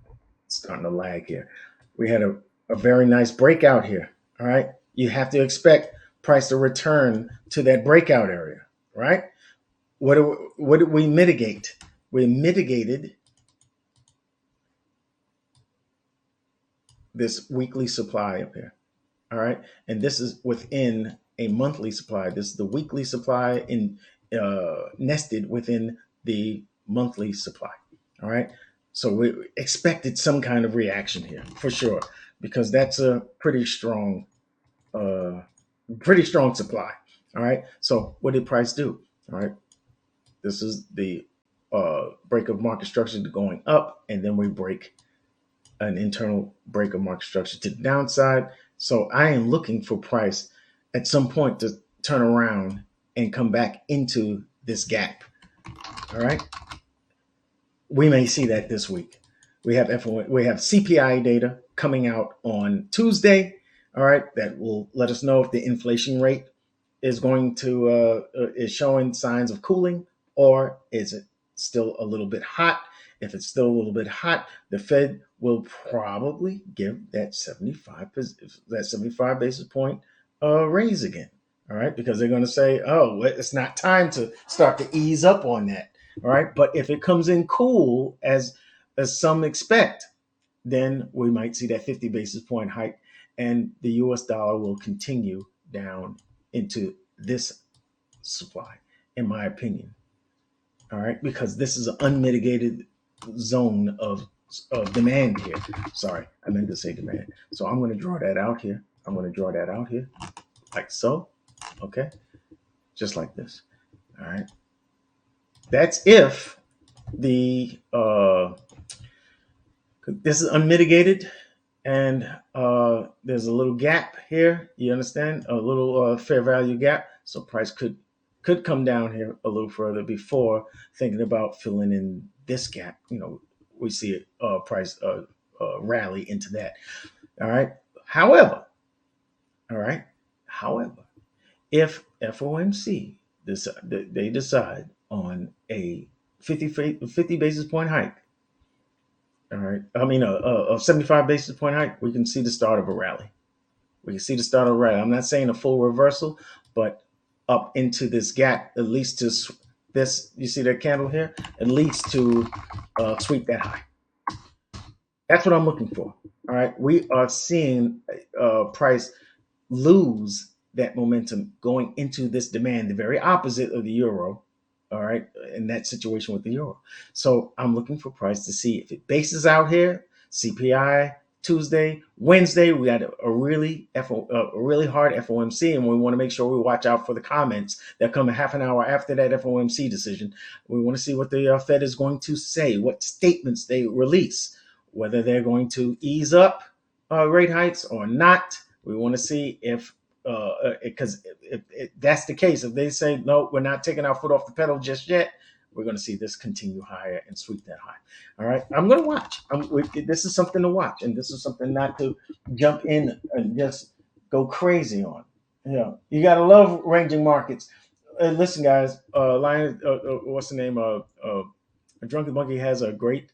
to lag here. We had a very nice breakout here. All right. You have to expect price to return to that breakout area, right? What did we mitigate? We mitigated this weekly supply up here. All right. And this is within a monthly supply. This is the weekly supply in nested within the monthly supply. All right. So we expected some kind of reaction here for sure, because that's a uh, pretty strong supply. All right. So what did price do? All right. This is the break of market structure going up, and then we break an internal break of market structure to the downside. So I am looking for price at some point to turn around and come back into this gap. All right. We may see that this week. We have CPI data coming out on Tuesday. All right, that will let us know if the inflation rate is going to is showing signs of cooling, or is it still a little bit hot. If it's still a little bit hot, the Fed will probably give that 75 basis point raise again. All right, because they're going to say, oh, it's not time to start to ease up on that. All right, but if it comes in cool as some expect, then we might see that 50 basis point hike, and the US dollar will continue down into this supply, in my opinion. All right, because this is an unmitigated zone of demand here. Sorry, I meant to say demand. So I'm going to draw that out here. I'm going to draw that out here like so. Okay, just like this. All right. That's if the this is unmitigated, and there's a little gap here. You understand? A little fair value gap. So price could come down here a little further before thinking about filling in this gap. We see a price rally into that. All right. However, all right. However, if FOMC they decide on a 50 basis point hike, all right, I mean a 75 basis point hike, we can see the start of a rally. We can see the start of a rally. I'm not saying a full reversal, but up into this gap, at least to this, you see that candle here, at least to sweep that high. That's what I'm looking for. All right, we are seeing price lose that momentum going into this demand, the very opposite of the euro. All right, in that situation with the euro. So I'm looking for price to see if it bases out here. CPI Tuesday, Wednesday, we had a really hard FOMC, and we want to make sure we watch out for the comments that come a half an hour after that FOMC decision. We want to see what the Fed is going to say, what statements they release, whether they're going to ease up rate hikes or not. We want to see if, because if that's the case, if they say, no, we're not taking our foot off the pedal just yet, we're going to see this continue higher and sweep that high. All right. I'm going to watch. This is something to watch, and this is something not to jump in and just go crazy on. You got to love ranging markets. Listen, guys, Lion, what's the name? Drunken Monkey has a great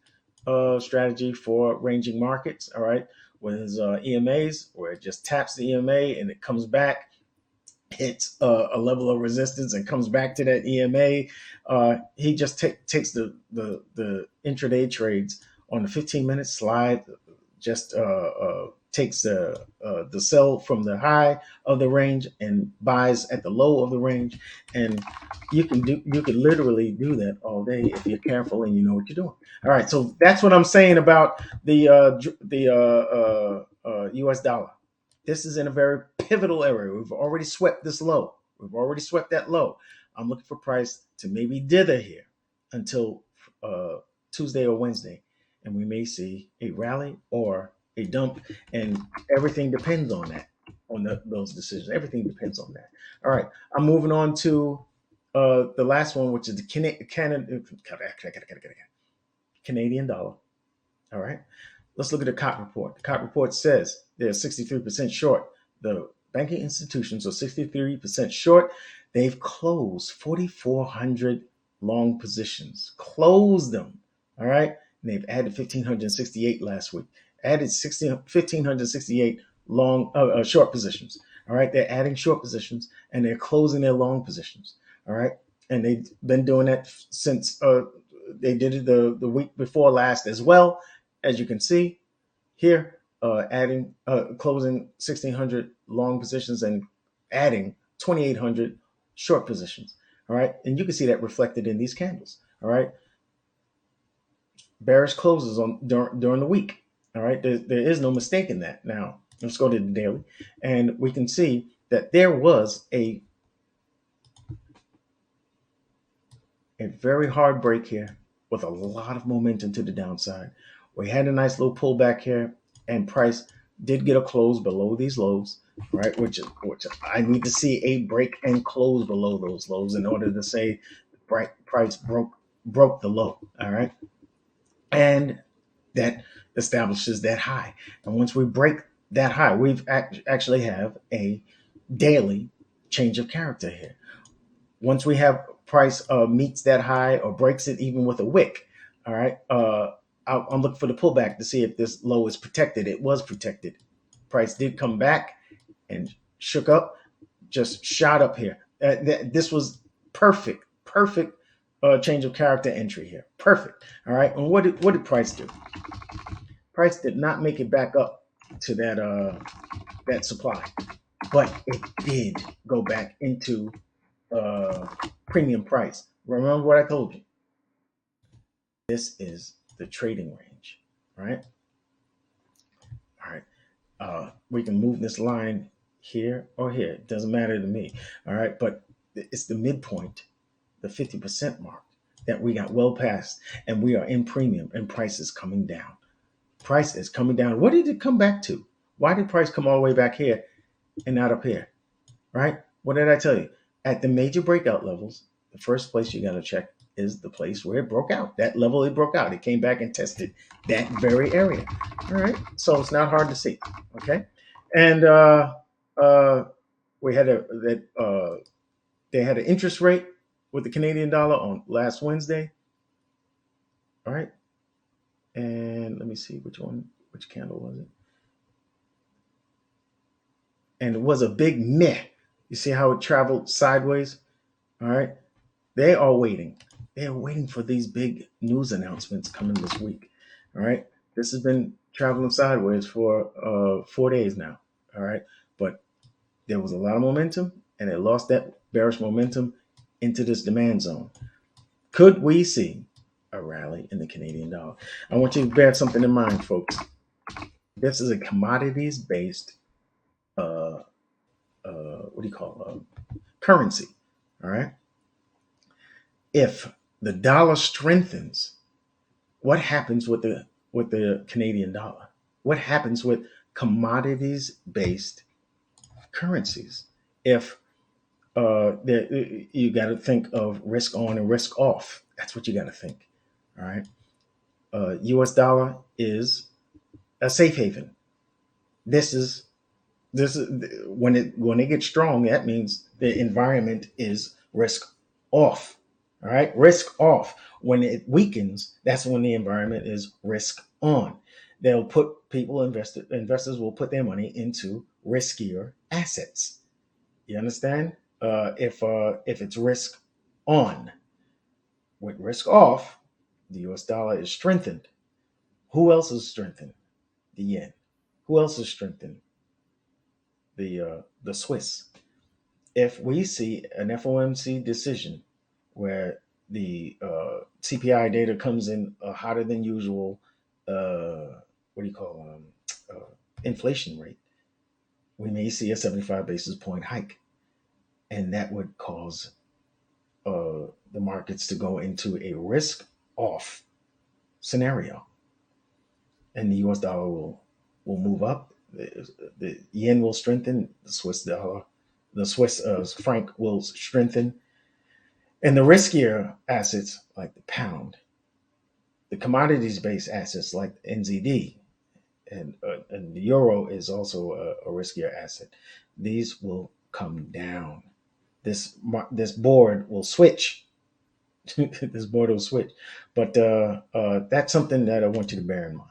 strategy for ranging markets. All right. With his EMAs, where it just taps the EMA and it comes back, hits a level of resistance and comes back to that EMA. He just takes the intraday trades on the 15-minute slide, just takes the the sell from the high of the range and buys at the low of the range, and you can literally do that all day if you're careful and you know what you're doing. All right, so that's what I'm saying about the U.S. dollar. This is in a very pivotal area. We've already swept this low. We've already swept that low. I'm looking for price to maybe dither here until uh, Tuesday or Wednesday, and we may see a rally or a dump, and everything depends on that, on those decisions. Everything depends on that. All right, I'm moving on to the last one, which is the Canadian dollar. All right. Let's look at the COT report. The COT report says they're 63% short. The banking institutions are 63% short. They've closed 4,400 long positions. Closed them. All right. And they've added 1,568 last week. Added 1,568 long short positions. All right. They're adding short positions and they're closing their long positions. All right. And they've been doing that since they did it the week before last as well. As you can see here, adding closing 1,600 long positions and adding 2,800 short positions. All right, and you can see that reflected in these candles. All right, bearish closes on during the week. All right, there is no mistake in that. Now let's go to the daily, and we can see that there was a very hard break here with a lot of momentum to the downside. We had a nice little pullback here, and price did get a close below these lows, right? Which I need to see a break and close below those lows in order to say price broke the low. All right, and that establishes that high. And once we break that high, we've actually have a daily change of character here. Once we have price meets that high or breaks it even with a wick, all right, I'm looking for the pullback to see if this low is protected. It was protected. Price did come back and shook up, just shot up here. This was perfect change of character entry here. Perfect. All right. And what did price do? Price did not make it back up to that supply, but it did go back into uh, premium price. Remember what I told you. This is the trading range, right? All right. We can move this line here or here. It doesn't matter to me. All right. But it's the midpoint, the 50% mark that we got well past, and we are in premium, and price is coming down. Price is coming down. What did it come back to? Why did price come all the way back here and not up here? Right? What did I tell you? At the major breakout levels, the first place you got to check is the place where it broke out. That level it broke out. It came back and tested that very area. All right. So it's not hard to see. Okay. And uh, we had they had an interest rate with the Canadian dollar on last Wednesday. All right. And let me see which candle was it? And it was a big meh. You see how it traveled sideways? All right. They are waiting. They are waiting for these big news announcements coming this week. All right. This has been traveling sideways for 4 days now. All right. But there was a lot of momentum and it lost that bearish momentum into this demand zone. Could we see a rally in the Canadian dollar? I want you to bear something in mind, folks. This is a commodities based, what do you call currency. All right. If the dollar strengthens, what happens with the Canadian dollar? What happens with commodities based currencies? If you got to think of risk on and risk off. That's what you got to think. All right. U.S. dollar is a safe haven. This is when it gets strong. That means the environment is risk off. All right, risk off. When it weakens, that's when the environment is risk on. They'll put investors will put their money into riskier assets. You understand? If it's risk on, with risk off, the U.S. dollar is strengthened. Who else is strengthened? The yen. Who else is strengthened? the Swiss. If we see an FOMC decision where the CPI data comes in hotter than usual, what do you call inflation rate, we may see a 75 basis point hike, and that would cause the markets to go into a risk off scenario, and the U.S. dollar will move up. The yen will strengthen. The Swiss dollar, the Swiss franc will strengthen, and the riskier assets like the pound, the commodities based assets like NZD, and the euro is also a riskier asset. These will come down. This board will switch. This board will switch, but that's something that I want you to bear in mind.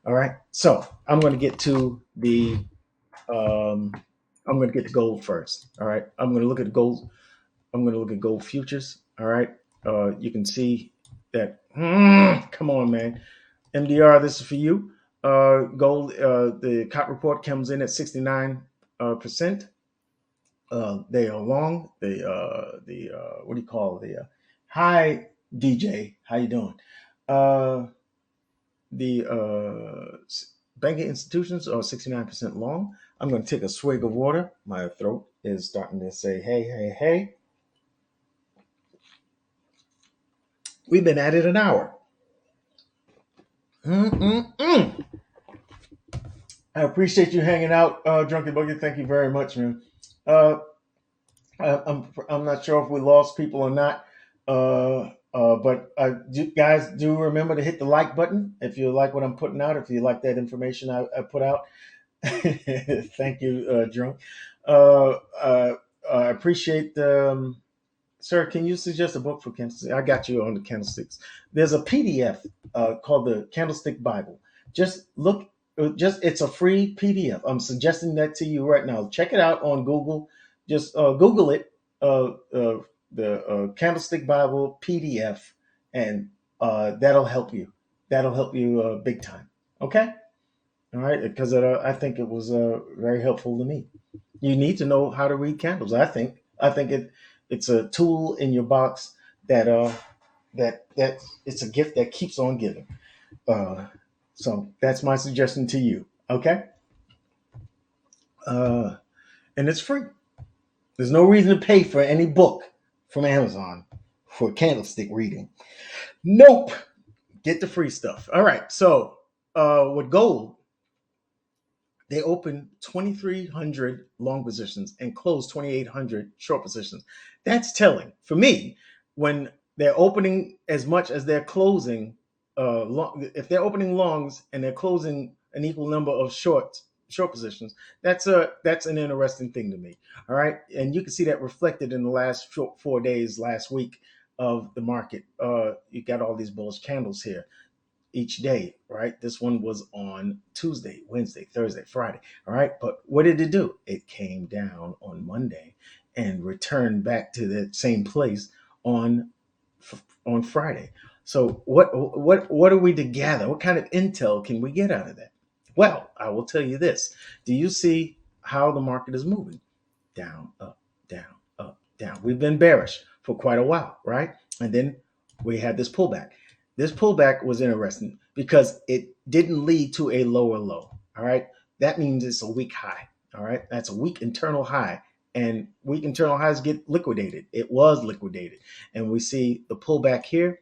All right, so I'm going to get to the um, I'm going to get to gold first. All right, I'm going to look at gold. I'm going to look at gold futures. All right, you can see that. Come on, man. MDR, this is for you. Gold, the COP report comes in at 69%. They are long. What do you call it? Hi DJ, how you doing? Uh, the banking institutions are 69% long. I'm going to take a swig of water. My throat is starting to say, hey, hey, hey. We've been at it an hour. Mm-mm-mm. I appreciate you hanging out, Drunken Boogie. Thank you very much, man. Uh, I'm not sure if we lost people or not. But guys, do remember to hit the like button if you like what I'm putting out. If you like that information I put out. Thank you, Drunk. Uh, uh, I appreciate Sir, can you suggest a book for candlesticks? I got you on the candlesticks. There's a PDF called the Candlestick Bible. Just look, just it's a free PDF. I'm suggesting that to you right now. Check it out on Google. Just Google it, the Candlestick Bible PDF, and that'll help you. That'll help you big time. Okay, all right, because I think it was very helpful to me. You need to know how to read candles. I think it's a tool in your box that that it's a gift that keeps on giving. Uh, so that's my suggestion to you. Okay, uh, and it's free. There's no reason to pay for any book from Amazon for candlestick reading. Nope. Get the free stuff. All right. So with gold, they opened 2,300 long positions and closed 2,800 short positions. That's telling for me when they're opening as much as they're closing. If they're opening longs and they're closing an equal number of short positions, that's an interesting thing to me. All right, and you can see that reflected in the last 4 days last week of the market. You got all these bullish candles here each day, right? This one was on Tuesday, Wednesday, Thursday, Friday, all right? But what did it do? It came down on Monday and returned back to the same place on on Friday. So what are we to gather? What kind of intel can we get out of that? Well, I will tell you this. Do you see how the market is moving? Down, up, down, up, down. We've been bearish for quite a while, right? And then we had this pullback. This pullback was interesting because it didn't lead to a lower low. All right. That means it's a weak high. All right. That's a weak internal high. And weak internal highs get liquidated. It was liquidated. And we see the pullback here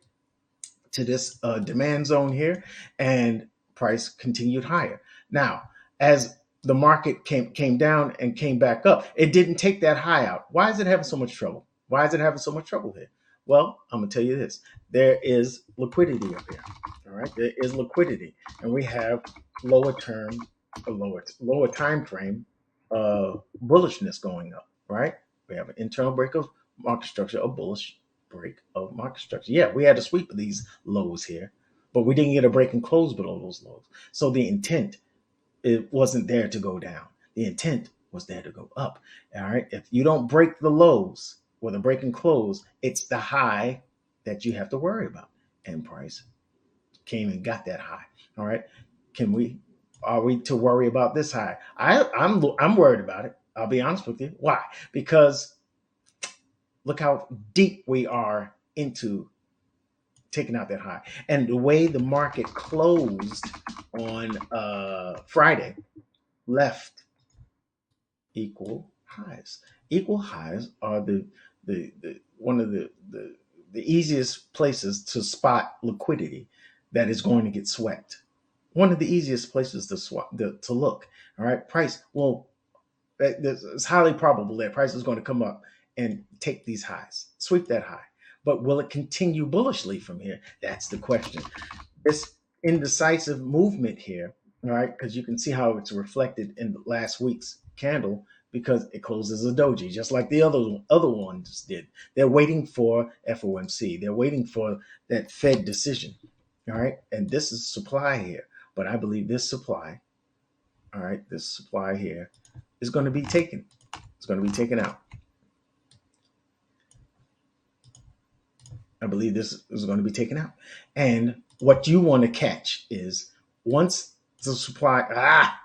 to this demand zone here, and price continued higher. Now, as the market came down and came back up, it didn't take that high out. Why is it having so much trouble? Why is it having so much trouble here? Well, I'm gonna tell you this: there is liquidity up here. All right, there is liquidity, and we have lower term, a lower time frame bullishness going up. Right, we have an internal break of market structure, a bullish break of market structure. Yeah, we had a sweep of these lows here, but we didn't get a break and close below those lows. So the intent, it wasn't there to go down. The intent was there to go up. All right. If you don't break the lows with a break and close, it's the high that you have to worry about. And price came and got that high. All right. Can we? Are we to worry about this high? I'm worried about it. I'll be honest with you. Why? Because look how deep we are into taking out that high. And the way the market closed on Friday left equal highs. Equal highs are the one of the easiest places to spot liquidity that is going to get swept. One of the easiest places to to look. All right, price. Well, it's highly probable that price is going to come up and take these highs, sweep that high. But will it continue bullishly from here? That's the question. This indecisive movement here, all right, because you can see how it's reflected in last week's candle because it closes a doji, just like the other ones did. They're waiting for FOMC. They're waiting for that Fed decision, all right. And this is supply here, but I believe this supply, all right, this supply here is going to be taken. It's going to be taken out. I believe this is going to be taken out. And what you want to catch is once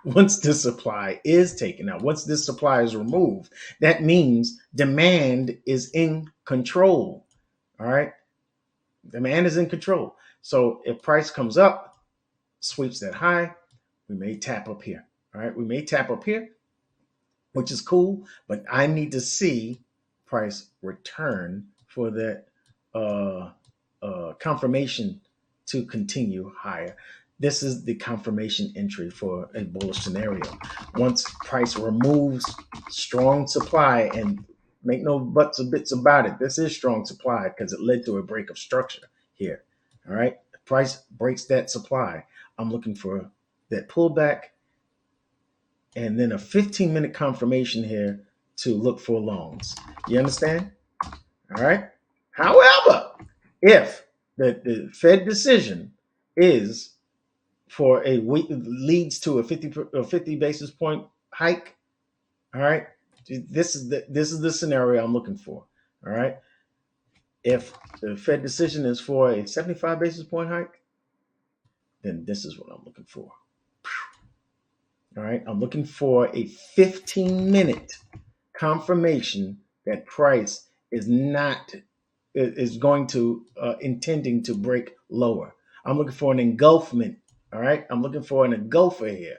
once this supply is taken out, once this supply is removed, that means demand is in control. All right. Demand is in control. So if price comes up, sweeps that high, we may tap up here. All right. We may tap up here, which is cool, but I need to see price return for that confirmation to continue higher. This is the confirmation entry for a bullish scenario. Once price removes strong supply, and make no buts or bits about it, this is strong supply because it led to a break of structure here. All right. If price breaks that supply, I'm looking for that pullback and then a 15-minute confirmation here to look for longs. You understand? All right. However, if the Fed decision is for a week leads to a 50 basis point hike, all right, this is the scenario I'm looking for. All right. If the Fed decision is for a 75 basis point hike, then this is what I'm looking for. All right. I'm looking for a 15-minute confirmation that price is not is going to intending to break lower. I'm looking for an engulfment. All right. I'm looking for an engulfer here.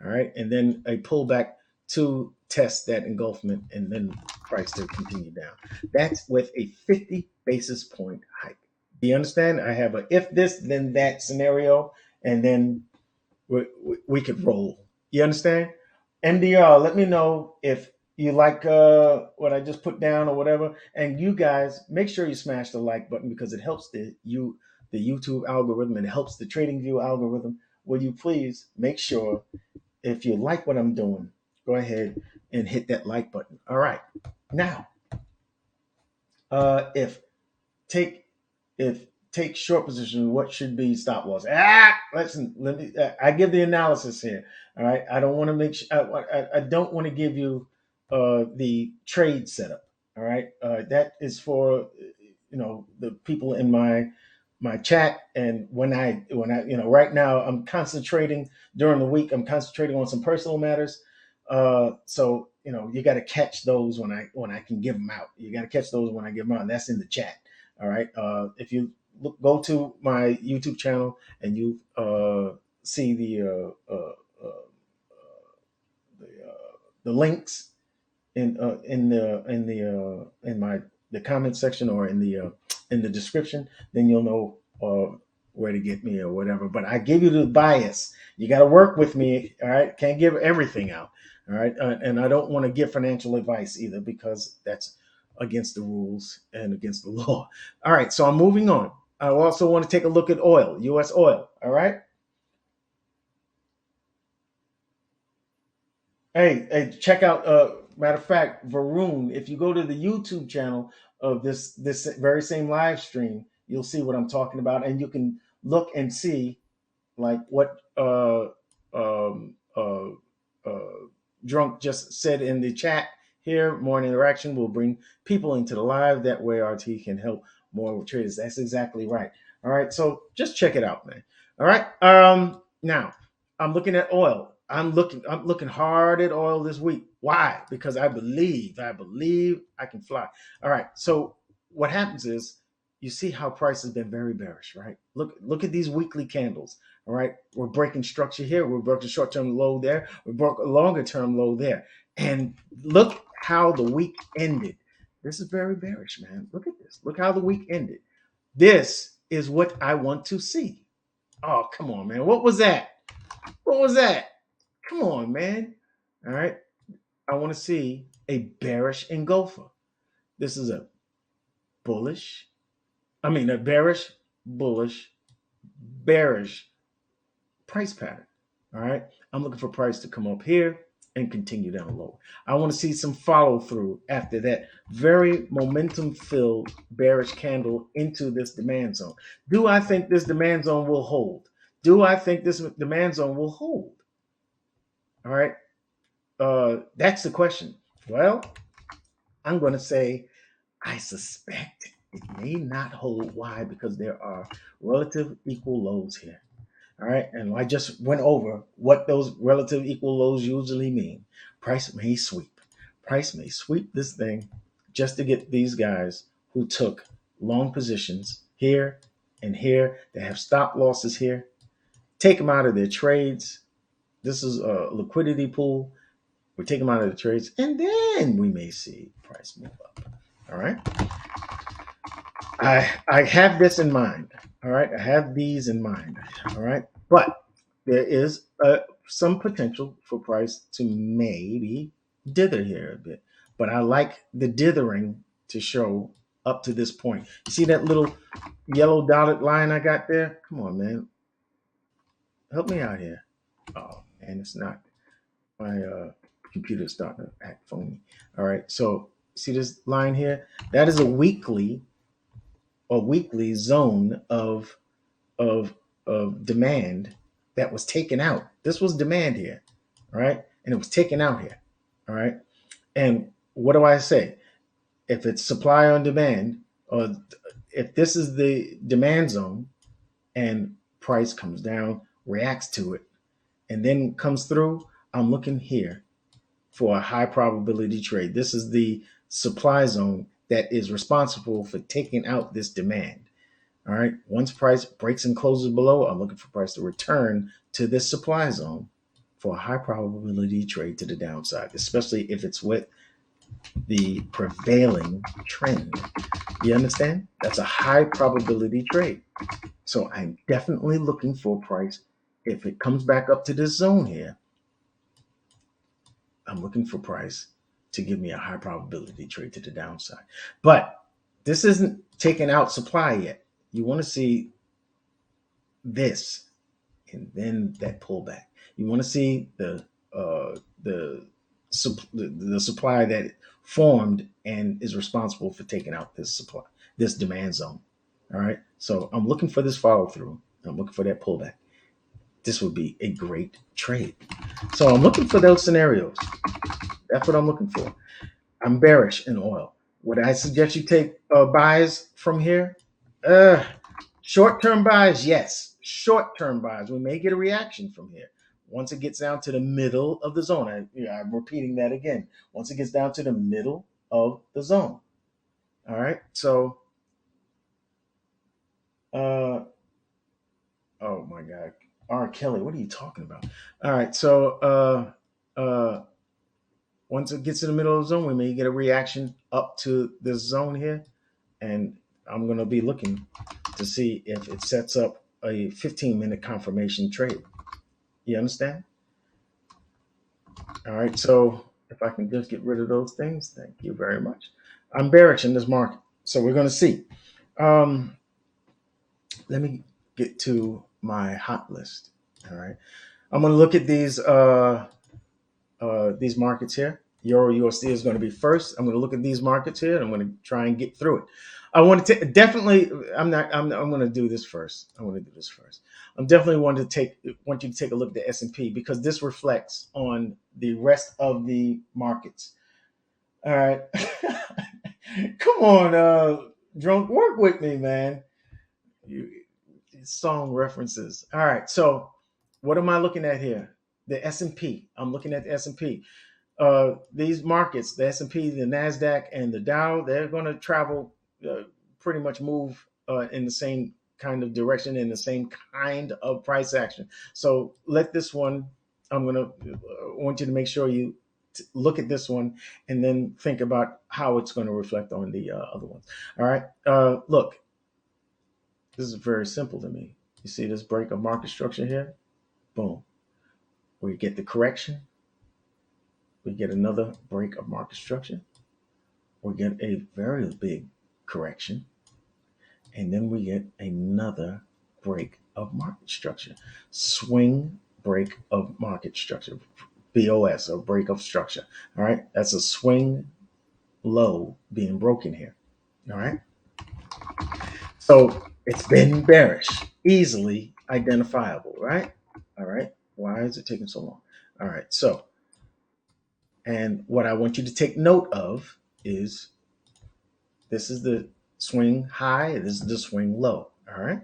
All right. And then a pullback to test that engulfment and then price to continue down. That's with a 50 basis point hike. Do you understand? I have a if this, then that scenario, and then we could roll. You understand? MDR, let me know if you like what I just put down or whatever. And you guys, make sure you smash the like button because it helps the YouTube algorithm and it helps the Trading View algorithm. Will you please make sure if you like what I'm doing, go ahead and hit that like button. All right. Now, if take if take short position, what should be stop loss? Listen, let me. I give the analysis here. All right, I don't want to make. I don't want to give you the trade setup. All right, that is for the people in my chat. And when I right now I'm concentrating during the week. I'm concentrating on some personal matters. So you got to catch those when I can give them out. You got to catch those when I give them out. And that's in the chat. All right. If you go to my YouTube channel and you see the links in my the comment section or in the description, then you'll know where to get me or whatever. But I give you the bias. You got to work with me. All right. Can't give everything out. All right. And I don't want to give financial advice either because that's against the rules and against the law. All right. So I'm moving on. I also want to take a look at oil, U.S. oil. All right. Hey, check out. Matter of fact, Varun, if you go to the YouTube channel of this very same live stream, you'll see what I'm talking about, and you can look and see like what uh, Drunk just said in the chat here. More interaction will bring people into the live. That way, RT can help more traders. That's exactly right. All right, so just check it out, man. All right. Now I'm looking at oil. I'm looking hard at oil this week. Why? Because I believe I can fly. All right. So what happens is you see how price has been very bearish, right? Look at these weekly candles. All right. We're breaking structure here. We're breaking short-term low there. We broke a longer term low there. And look how the week ended. This is very bearish, man. Look at this. Look how the week ended. This is what I want to see. Oh, come on, man. What was that? What was that? Come on, man. All right. I want to see a bearish engulfer. This is a bullish, a bearish, bullish, bearish price pattern. All right. I'm looking for price to come up here and continue down low. I want to see some follow through after that very momentum filled bearish candle into this demand zone. Do I think this demand zone will hold? Do I think this demand zone will hold? All right. That's the question. Well, I'm going to say I suspect it may not hold. Why? Because there are relative equal lows here. All right. And I just went over what those relative equal lows usually mean. Price may sweep. Price may sweep this thing just to get these guys who took long positions here and here. They have stop losses here. Take them out of their trades. This is a liquidity pool. We take them out of the trades, and then we may see price move up. All right. I have this in mind. All right. I have these in mind. All right. But there is some potential for price to maybe dither here a bit. But I like the dithering to show up to this point. You see that little yellow dotted line I got there? Come on, man. Help me out here. Oh, man, it's not. My computer's starting to act phony. All right. So see this line here? That is a weekly zone of of demand that was taken out. This was demand here, all right, and it was taken out here, all right. And what do I say? If it's supply on demand, or if this is the demand zone, and price comes down, reacts to it, and then comes through, I'm looking here for a high probability trade. This is the supply zone that is responsible for taking out this demand. All right. Once price breaks and closes below, I'm looking for price to return to this supply zone for a high probability trade to the downside, especially if it's with the prevailing trend. You understand? That's a high probability trade. So I'm definitely looking for price. If it comes back up to this zone here, I'm looking for price to give me a high probability trade to the downside. But this isn't taking out supply yet. You want to see this and then that pullback. You want to see the supply that formed and is responsible for taking out this supply, this demand zone. All right. So I'm looking for this follow through. I'm looking for that pullback. This would be a great trade. So I'm looking for those scenarios. That's what I'm looking for. I'm bearish in oil. Would I suggest you take buys from here? Uh, Short-term buys, yes. Short-term buys. We may get a reaction from here. Once it gets down to the middle of the zone, I'm repeating that again. Once it gets down to the middle of the zone. All right. So, uh, oh my God, R. Kelly, what are you talking about? All right. So, once it gets to the middle of the zone, we may get a reaction up to this zone here, and I'm going to be looking to see if it sets up a 15-minute confirmation trade. You understand? All right. So if I can just get rid of those things, thank you very much. I'm bearish in this market. So we're going to see. Um, Let me get to my hot list. All right. I'm going to look at these markets here. Euro USD is going to be first. I'm going to look at these markets here, and I'm going to try and get through it. I want to definitely. I'm not. I'm going to do this first. I want to do this first. I'm definitely want you to take a look at the S&P because this reflects on the rest of the markets. All right. Come on, drunk. Work with me, man. You, song references. All right. So, what am I looking at here? the S&P. I'm looking at the S&P. These markets, the S&P, the Nasdaq, and the Dow, they're going to travel, pretty much move in the same kind of direction, in the same kind of price action. So let this one. I'm going to want you to make sure you look at this one and then think about how it's going to reflect on the other ones. All right. Look, this is very simple to me. You see this break of market structure here? Boom. We get the correction. We get another break of market structure. We get a very big correction. And then we get another break of market structure. Swing break of market structure. BOS, or break of structure. All right. That's a swing low being broken here. All right. So it's been bearish, easily identifiable, right? All right. Why is it taking so long? All right. So, and what I want you to take note of is this is the swing high, this is the swing low. All right.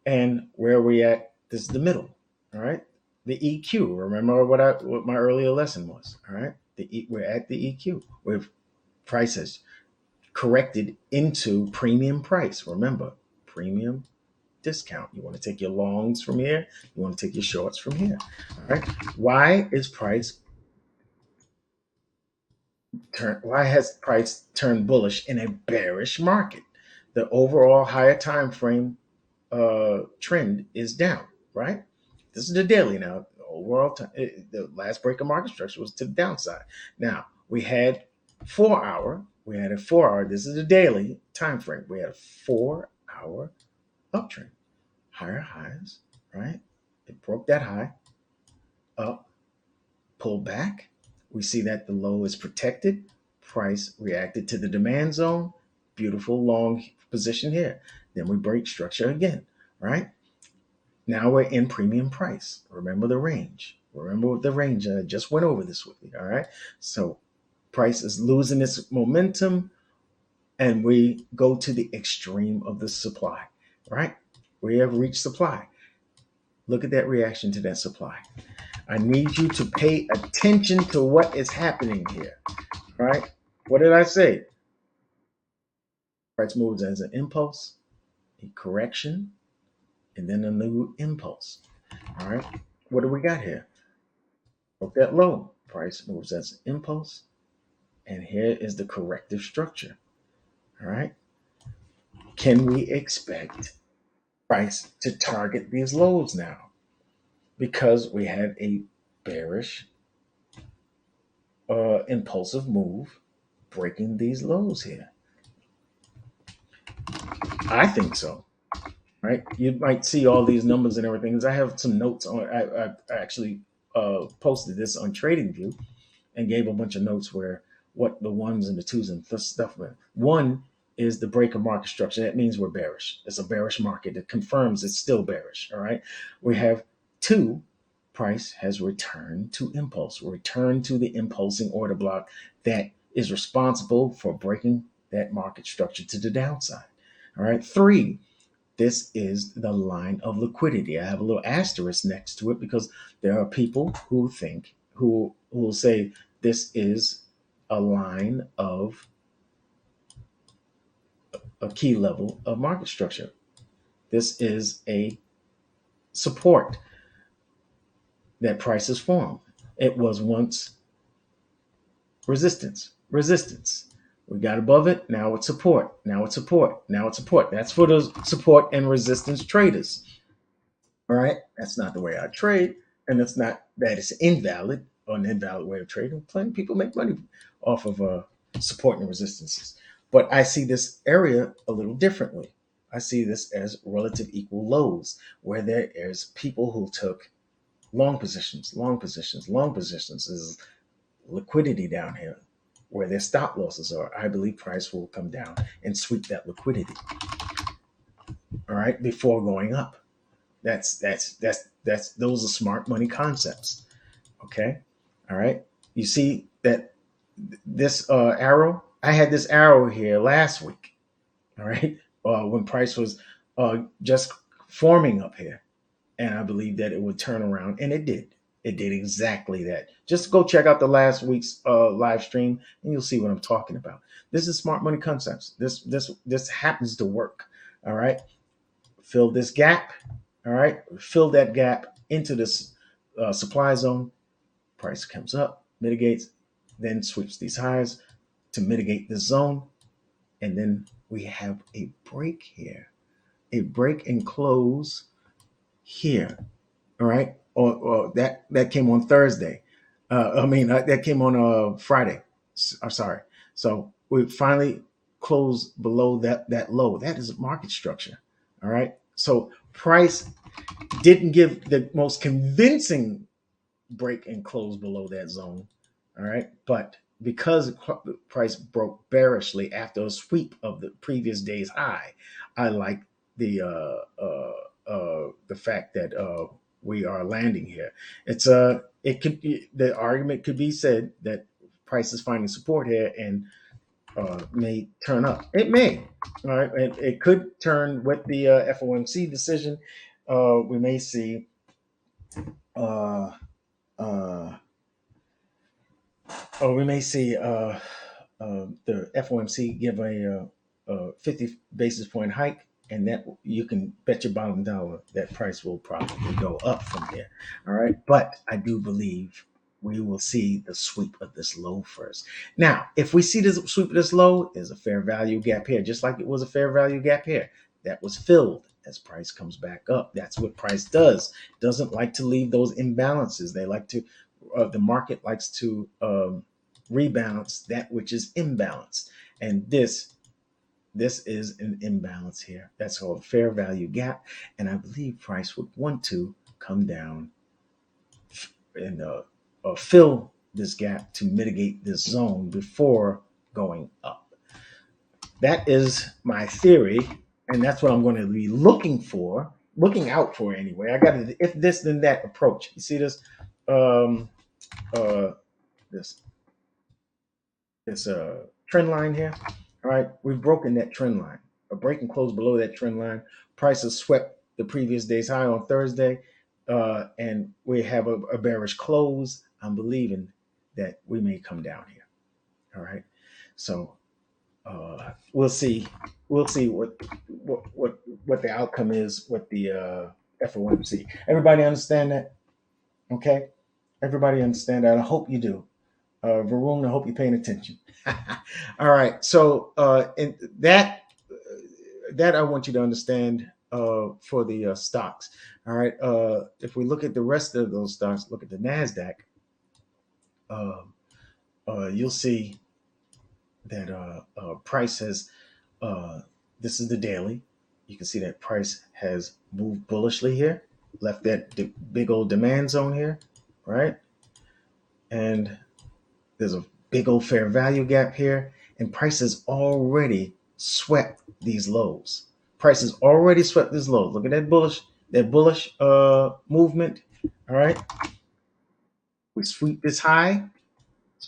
And where are we at? This is the middle. All right. The EQ. Remember what my earlier lesson was. All right. We're at the EQ where prices corrected into premium price. Remember, premium discount. You want to take your longs from here. You want to take your shorts from here. All right. Why is price why has price turned bullish in a bearish market? The overall higher time frame trend is down, right? This is the daily now. Overall, the last break of market structure was to the downside. Now we had 4 hour. We had a 4 hour. This is the daily time frame. We had a 4 hour uptrend, higher highs, right? It broke that high, up, pulled back. We see that the low is protected. Price reacted to the demand zone. Beautiful long position here. Then we break structure again, right? Now we're in premium price. Remember the range. Remember the range. I just went over this with you. All right. So price is losing its momentum, and we go to the extreme of the supply, right? We have reached supply. Look at that reaction to that supply. I need you to pay attention to what is happening here, right? What did I say? Price moves as an impulse, a correction, and then a new impulse. All right. What do we got here? Broke that low. Price moves as an impulse, and here is the corrective structure. All right. Can we expect price to target these lows now? Because we had a bearish, impulsive move breaking these lows here. I think so. Right? You might see all these numbers and everything. Because I have some notes on. I actually posted this on TradingView and gave a bunch of notes where what the ones and the twos and stuff were. One is the break of market structure. That means we're bearish. It's a bearish market. It confirms it's still bearish. All right. We have two. Price has returned to impulse. Returned to the impulsing order block that is responsible for breaking that market structure to the downside. All right. Three, this is the line of liquidity. I have a little asterisk next to it because there are people who think, who will say this is a line of a key level of market structure. This is a support that prices form. It was once resistance, resistance. We got above it. Now it's support. Now it's support. Now it's support. That's for the support and resistance traders. All right. That's not the way I trade. And it's not that it's invalid or an invalid way of trading. Plenty of people make money off of support and resistances. But I see this area a little differently. I see this as relative equal lows, where there is people who took long positions, long positions, long positions. There's liquidity down here where their stop losses are. I believe price will come down and sweep that liquidity. All right, before going up. That's those are smart money concepts. Okay. All right. You see that this arrow, I had this arrow here last week. All right. When price was just forming up here. And I believed that it would turn around, and it did. It did exactly that. Just go check out the last week's live stream, and you'll see what I'm talking about. This is smart money concepts. This happens to work. All right, fill this gap. All right, fill that gap into this supply zone. Price comes up, mitigates, then sweeps these highs to mitigate this zone, and then we have a break here, a break and close here. All right, or that came on Thursday. That came on Friday. I'm sorry. So we finally closed below that low. That is market structure. All right. So price didn't give the most convincing break and close below that zone. All right. But because the price broke bearishly after a sweep of the previous day's high, I like the fact that we are landing here. It could the argument could be said that price is finding support here and may turn up. It may. All right. It could turn with the FOMC decision. We may see uh, uh, or we may see the FOMC give a 50 basis point hike, and that you can bet your bottom dollar that price will probably go up from there. All right, but I do believe we will see the sweep of this low first. Now, if we see this sweep of this low, there's a fair value gap here, just like it was a fair value gap here. That was filled as price comes back up. That's what price does. Doesn't like to leave those imbalances. They like to the market likes to rebalance that which is imbalanced, and this is an imbalance here. That's called fair value gap, and I believe price would want to come down and fill this gap to mitigate this zone before going up. That is my theory, and that's what I'm going to be looking out for anyway. I got to if this then that approach. You see this um, uh, this trend line here. All right, we've broken that trend line. A break and close below that trend line. Prices swept the previous day's high on Thursday, and we have a bearish close. I'm believing that we may come down here. All right, so we'll see. We'll see what the outcome is with the FOMC. Everybody understand that? Okay, everybody understand that. I hope you do. Varun, I hope you're paying attention. All right. So, and that I want you to understand for the stocks. All right. If we look at the rest of those stocks, look at the Nasdaq. Uh, you'll see that price has. Uh, this is the daily. You can see that price has moved bullishly here, left that big old demand zone here, right? And there's a big old fair value gap here, and prices already swept these lows. Prices already swept these lows. Look at that bullish movement. All right, we sweep this high,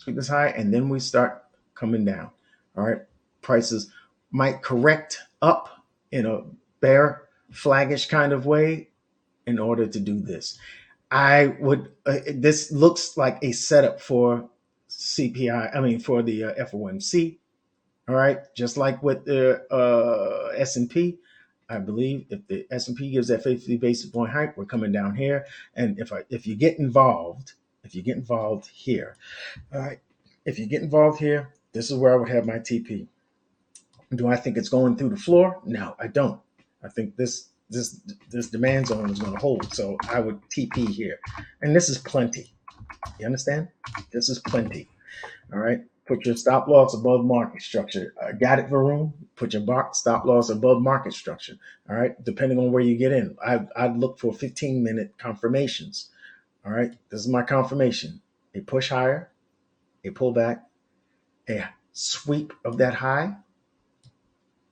and then we start coming down. All right, prices might correct up in a bear flaggish kind of way in order to do this. I would. This looks like a setup for CPI. I mean, for the FOMC. All right, just like with the S&P. I believe if the S&P gives that 50 basis point hike, we're coming down here. And if you get involved, here, all right, if you get involved here, this is where I would have my TP. Do I think it's going through the floor? No, I don't. I think this demand zone is going to hold. So I would TP here, and this is plenty. You understand? This is plenty. All right. Put your stop loss above market structure. Got it, Varun? Put your stop loss above market structure. All right. Depending on where you get in, I'd look for 15-minute confirmations. All right. This is my confirmation. A push higher, a pullback, a sweep of that high,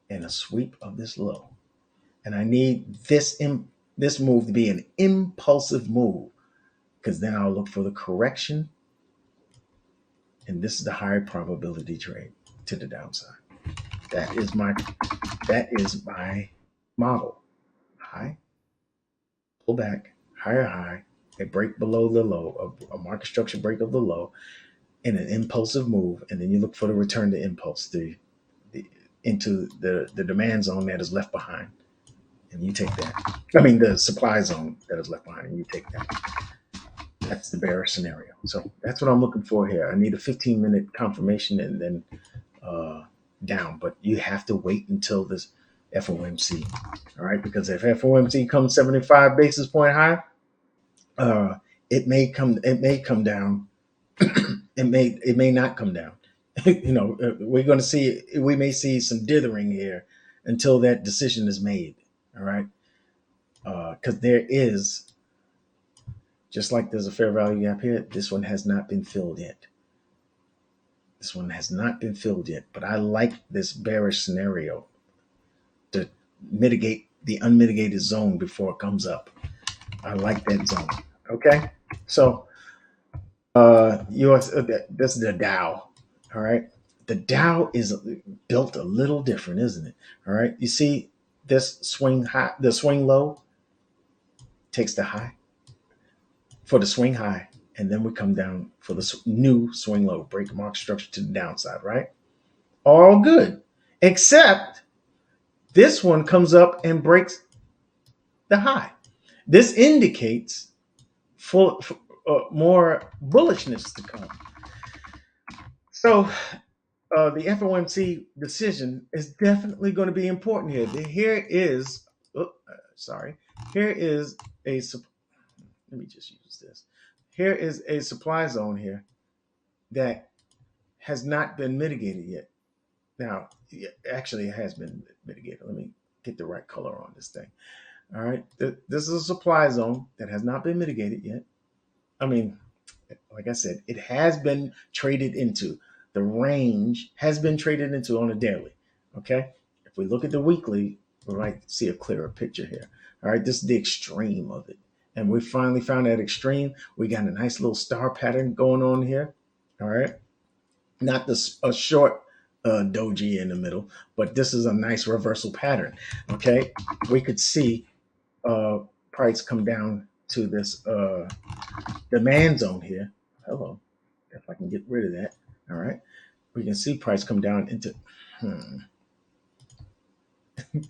and a sweep of this low. And I need this move to be an impulsive move, because then I'll look for the correction, and this is the higher probability trade to the downside. That is my model. High, pull back, higher high, a break below the low, a market structure break of the low, and an impulsive move, and then you look for the return to impulse, the into the demand zone that is left behind, and you take that. I mean, the supply zone that is left behind, and you take that. That's the bearish scenario. So that's what I'm looking for here. I need a 15-minute confirmation and then uh, down, but you have to wait until this FOMC. All right, because if FOMC comes 75 basis point high, uh, it may come down. It may not come down. We're going to see. We may see some dithering here until that decision is made. All right, because there is, just like there's a fair value gap here. This one has not been filled yet. This one has not been filled yet. But I like this bearish scenario to mitigate the unmitigated zone before it comes up. I like that zone. Okay, so US, this is the Dow. All right, the Dow is built a little different, isn't it? All right, you see this swing high, the swing low takes the high for the swing high, and then we come down for the new swing low, break mark structure to the downside. Right, all good, except this one comes up and breaks the high. This indicates full more bullishness to come. So the FOMC decision is definitely going to be important here. Here is, sorry, here is a, let me just use this. Here is a supply zone here that has not been mitigated yet. Now, actually, it has been mitigated. Let me get the right color on this thing. All right. This is a supply zone that has not been mitigated yet. I mean, like I said, it has been traded into. The range has been traded into on a daily. Okay. If we look at the weekly, we might see a clearer picture here. All right. This is the extreme of it. And we finally found that extreme. We got a nice little star pattern going on here. All right. Not this a short doji in the middle, but this is a nice reversal pattern. Okay. We could see uh, price come down to this demand zone here. Hello, if I can get rid of that. All right, we can see price come down into. Hmm,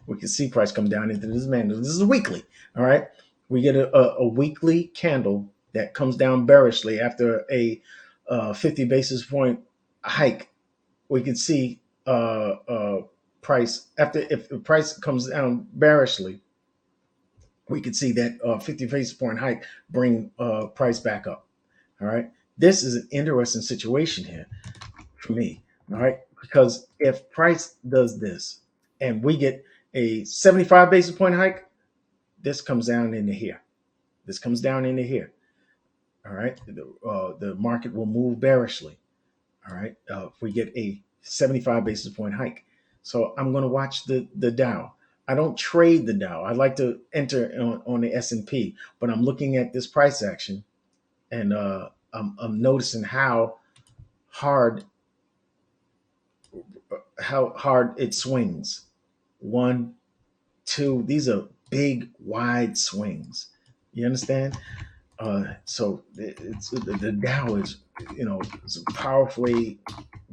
we can see price come down into this demand. This is weekly. All right, we get a weekly candle that comes down bearishly after a 50 basis point hike. We can see price after if the price comes down bearishly, we could see that 50 basis point hike bring price back up. All right. This is an interesting situation here for me. All right. Because if price does this and we get a 75 basis point hike, this comes down into here. This comes down into here. All right. The market will move bearishly. All right. If we get a 75 basis point hike. So I'm going to watch the Dow. I don't trade the Dow. I like to enter on the S&P, but I'm looking at this price action and I'm noticing hard how hard it swings. One, two. These are big, wide swings. You understand? So the Dow is, it's a powerfully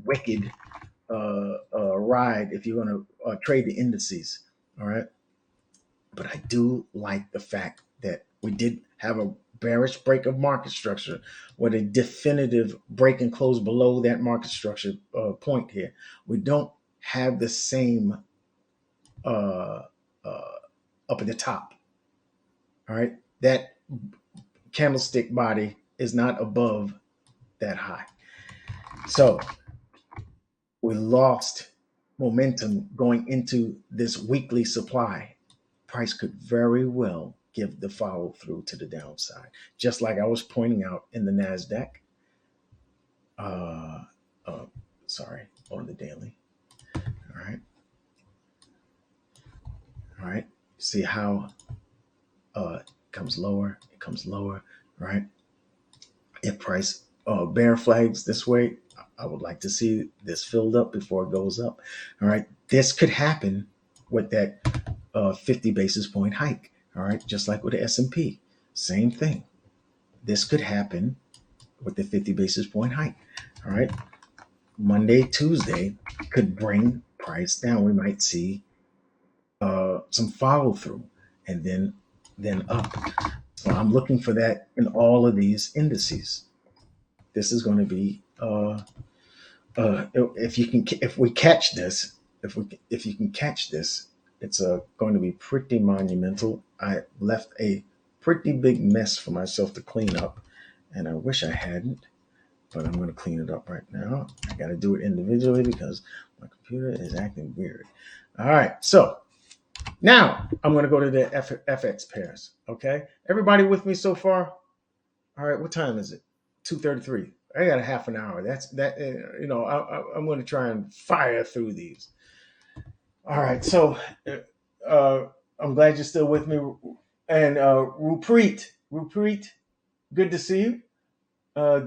wicked ride if you're going to trade the indices. All right. But I do like the fact that we did have a bearish break of market structure with a definitive break and close below that market structure point here. We don't have the same uh, uh, up at the top. All right. That candlestick body is not above that high. So we lost momentum going into this weekly supply. Price could very well give the follow through to the downside, just like I was pointing out in the NASDAQ. Uh, uh, sorry, on the daily. All right. All right. See how it comes lower, it comes lower, right? If price bear flags this way, I would like to see this filled up before it goes up. All right. This could happen with that 50 basis point hike. All right. Just like with the S&P, same thing. this could happen with the 50 basis point hike. All right. Monday, Tuesday could bring price down. We might see some follow through and then up. So I'm looking for that in all of these indices. This is going to be if we catch this, if you can catch this, it's going to be pretty monumental. I left a pretty big mess for myself to clean up, and I wish I hadn't, but I'm going to clean it up right now. I got to do it individually because my computer is acting weird. All right, so now I'm going to go to the FX pairs. Okay, everybody with me so far? All right, what time is it? 2:33. I got a half an hour. That's that. I'm going to try and fire through these. All right, so I'm glad you're still with me. And Rupreet, good to see you.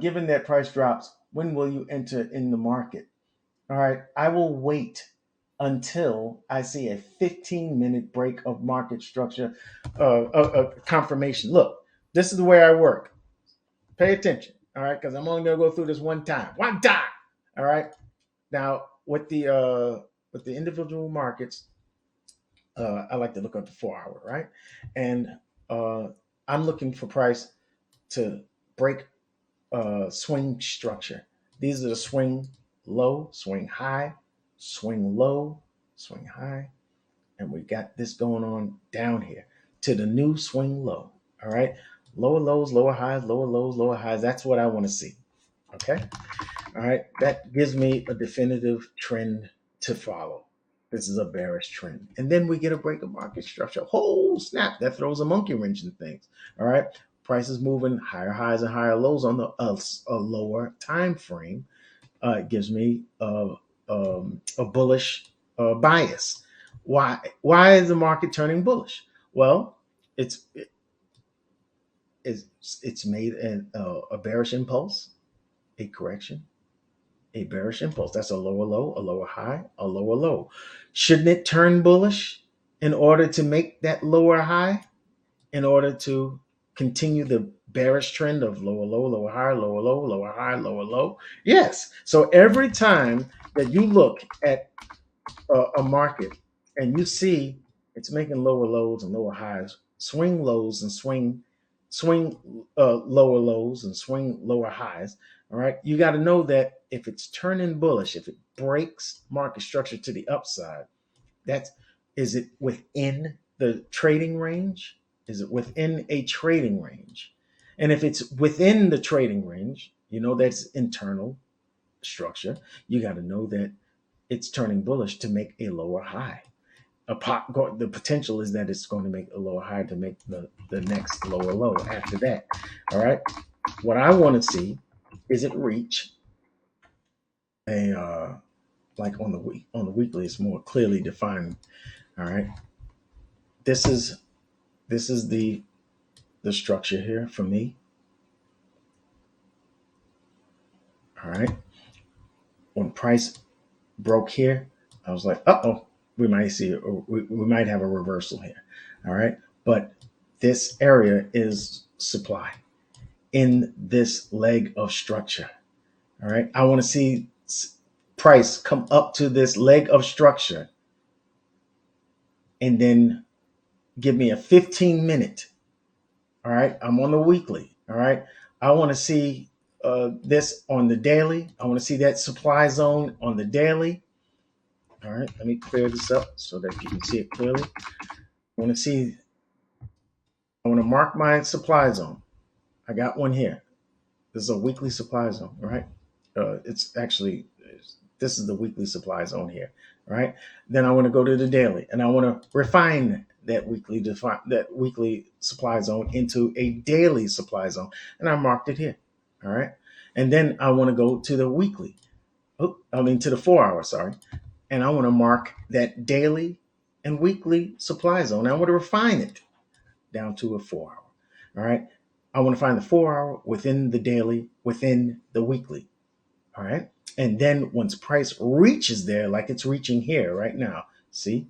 Given that price drops, when will you enter in the market? All right, I will wait until I see a 15-minute break of market structure confirmation. Look, this is the way I work. Pay attention, all right, because I'm only going to go through this one time. One time, all right. Now, with the individual markets, I like to look at the 4 hour, right, and uh, I'm looking for price to break swing structure. These are the swing low, swing high, swing low, swing high, and we got this going on down here to the new swing low. All right, lower lows, lower highs, lower lows, lower highs. That's what I want to see. Okay. All right, that gives me a definitive trend to follow. This is a bearish trend. And then we get a break of market structure. Oh, snap. That throws a monkey wrench in things. All right. Prices moving higher highs and higher lows on a lower time frame. It gives me a bullish bias. Why? Why is the market turning bullish? Well, it's it's made a bearish impulse, a correction, a bearish impulse. That's a lower low, a lower high, a lower low. Shouldn't it turn bullish in order to make that lower high, in order to continue the bearish trend of lower low, lower high, lower low, lower high, lower low? Yes. So every time that you look at a market and you see it's making lower lows and lower highs, swing lows and swing lower lows and swing lower highs. All right, you got to know that if it's turning bullish, if it breaks market structure to the upside, that's is it within the trading range? Is it within a trading range? And if it's within the trading range, you know that's internal structure. You got to know that it's turning bullish to make a lower high. The potential is that it's going to make a lower high to make the next lower low after that. All right. What I want to see is it reach a like on the weekly, it's more clearly defined. All right. This is the structure here for me. All right. When price broke here, I was like, oh, we might see it, or we might have a reversal here. All right. But this area is supply in this leg of structure. All right. I want to see price come up to this leg of structure and then give me a 15-minute. All right. I'm on the weekly. All right. I want to see this on the daily. I want to see that supply zone on the daily. All right. Let me clear this up so that you can see it clearly. I want to mark my supply zone. I got one here. This is a weekly supply zone, all right? It's actually, this is the weekly supply zone here, all right? Then I want to go to the daily, and I want to refine that weekly supply zone into a daily supply zone, and I marked it here, all right? And then I want to go to the weekly, to the 4 hour, sorry, and I want to mark that daily and weekly supply zone. I want to refine it down to a 4 hour, all right? I want to find the 4 hour within the daily, within the weekly. All right. And then once price reaches there, like it's reaching here right now, see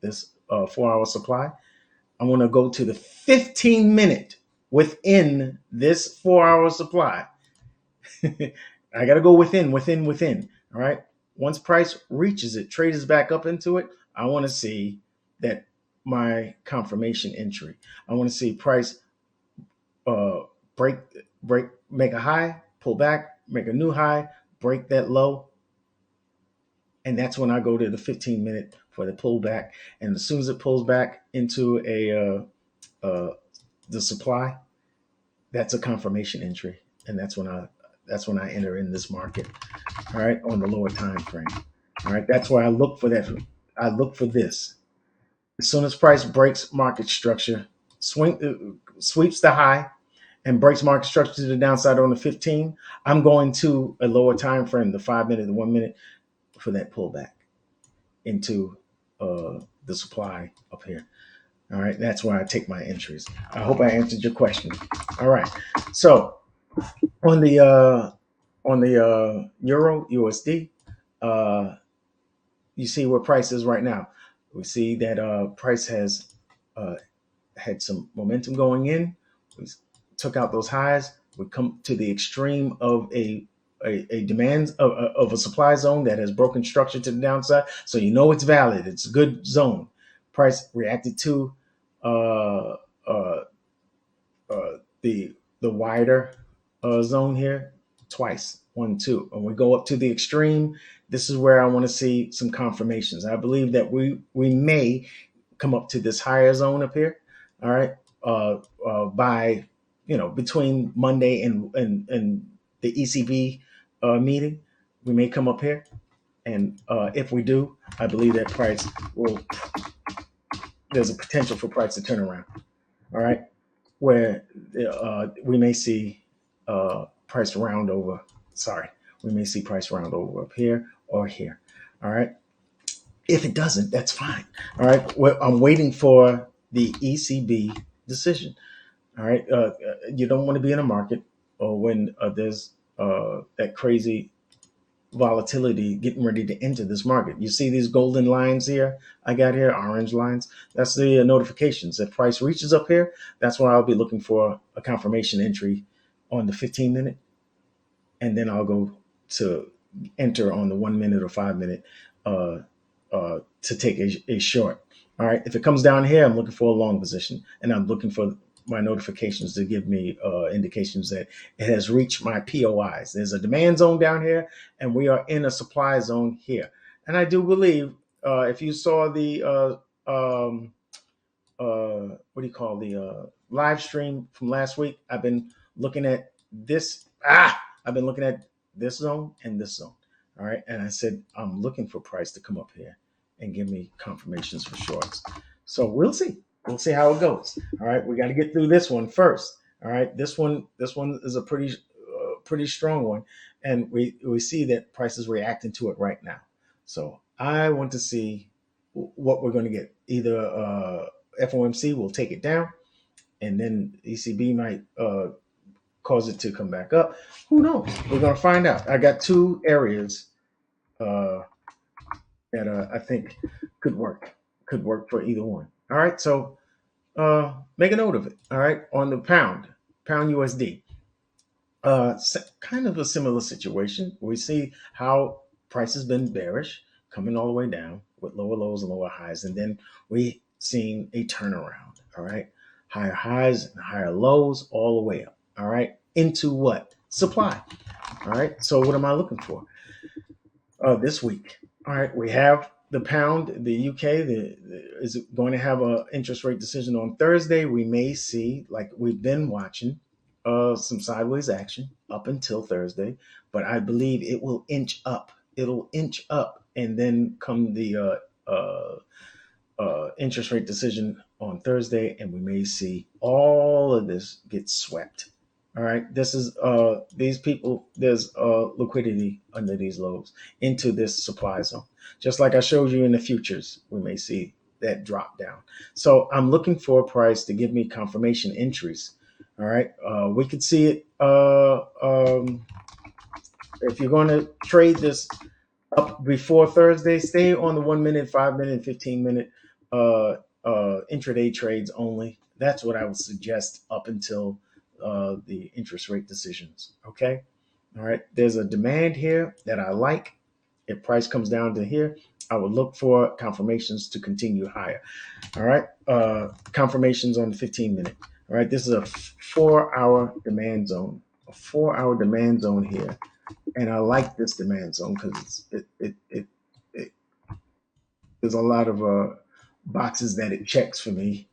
this 4 hour supply, I want to go to the 15-minute within this 4 hour supply. I got to go within. All right. Once price reaches it, trades back up into it. I want to see that my confirmation entry. I want to see price uh, break, make a high, pull back, make a new high, break that low, and that's when I go to the 15-minute for the pullback. And as soon as it pulls back into the supply, that's a confirmation entry, and that's when I enter in this market. All right, on the lower time frame. All right, that's why I look for that. I look for this. As soon as price breaks market structure, sweeps the high, and breaks market structure to the downside on the 15, I'm going to a lower time frame, the 5 minute, the 1 minute, for that pullback into the supply up here. All right, that's where I take my entries. I hope I answered your question. All right, so on the Euro USD, uh, you see where price is right now. We see that price has uh, had some momentum going in. We took out those highs. We come to the extreme of a demand of a supply zone that has broken structure to the downside. So you know it's valid. It's a good zone. Price reacted to uh, uh, the wider zone here twice, 1 2, and we go up to the extreme. This is where I want to see some confirmations. I believe that we may come up to this higher zone up here. All right, by between Monday and the ECB meeting, we may come up here, and if we do, I believe that price will. There's a potential for price to turn around. All right, where we may see price round over. Sorry, we may see price round over up here or here. All right. If it doesn't, that's fine. All right. Well, I'm waiting for the ECB decision. All right. You don't want to be in a market or when there's that crazy volatility getting ready to enter this market. You see these golden lines here? I got here, orange lines. That's the notifications. If price reaches up here, that's where I'll be looking for a confirmation entry on the 15-minute. And then I'll go to enter on the 1 minute or 5 minute to take a short. All right. If it comes down here, I'm looking for a long position, and I'm looking for my notifications to give me indications that it has reached my POIs. There's a demand zone down here, and we are in a supply zone here. And I do believe if you saw the what do you call the live stream from last week, I've been looking at this. I've been looking at this zone and this zone. All right. And I said, I'm looking for price to come up here and give me confirmations for shorts. So we'll see. We'll see how it goes. All right. We got to get through this one first. All right. This one is a pretty strong one. And we see that price is reacting to it right now. So I want to see what we're going to get. Either FOMC will take it down, and then ECB might cause it to come back up. Who knows? We're going to find out. I got two areas uh, that I think could work. Could work for either one. All right. So make a note of it. All right. On the pound USD, kind of a similar situation. We see how price has been bearish, coming all the way down with lower lows and lower highs, and then we seen a turnaround. All right, higher highs and higher lows all the way up. All right, into what? Supply. All right. So what am I looking for this week? All right, we have the pound, the UK, is going to have an interest rate decision on Thursday. We may see, like we've been watching, some sideways action up until Thursday, but I believe it will inch up. It'll inch up, and then come the interest rate decision on Thursday, and we may see all of this get swept. All right, this is these people. There's liquidity under these lows into this supply zone. Just like I showed you in the futures, we may see that drop down. So I'm looking for a price to give me confirmation entries. All right, we could see it. If you're going to trade this up before Thursday, stay on the 1 minute, 5 minute, 15 minute intraday trades only. That's what I would suggest up until the interest rate decisions. Okay. All right. There's a demand here that I like. If price comes down to here, I would look for confirmations to continue higher. All right. Confirmations on the 15 minute. All right. This is a 4 hour demand zone, a 4 hour demand zone here. And I like this demand zone because it there's a lot of boxes that it checks for me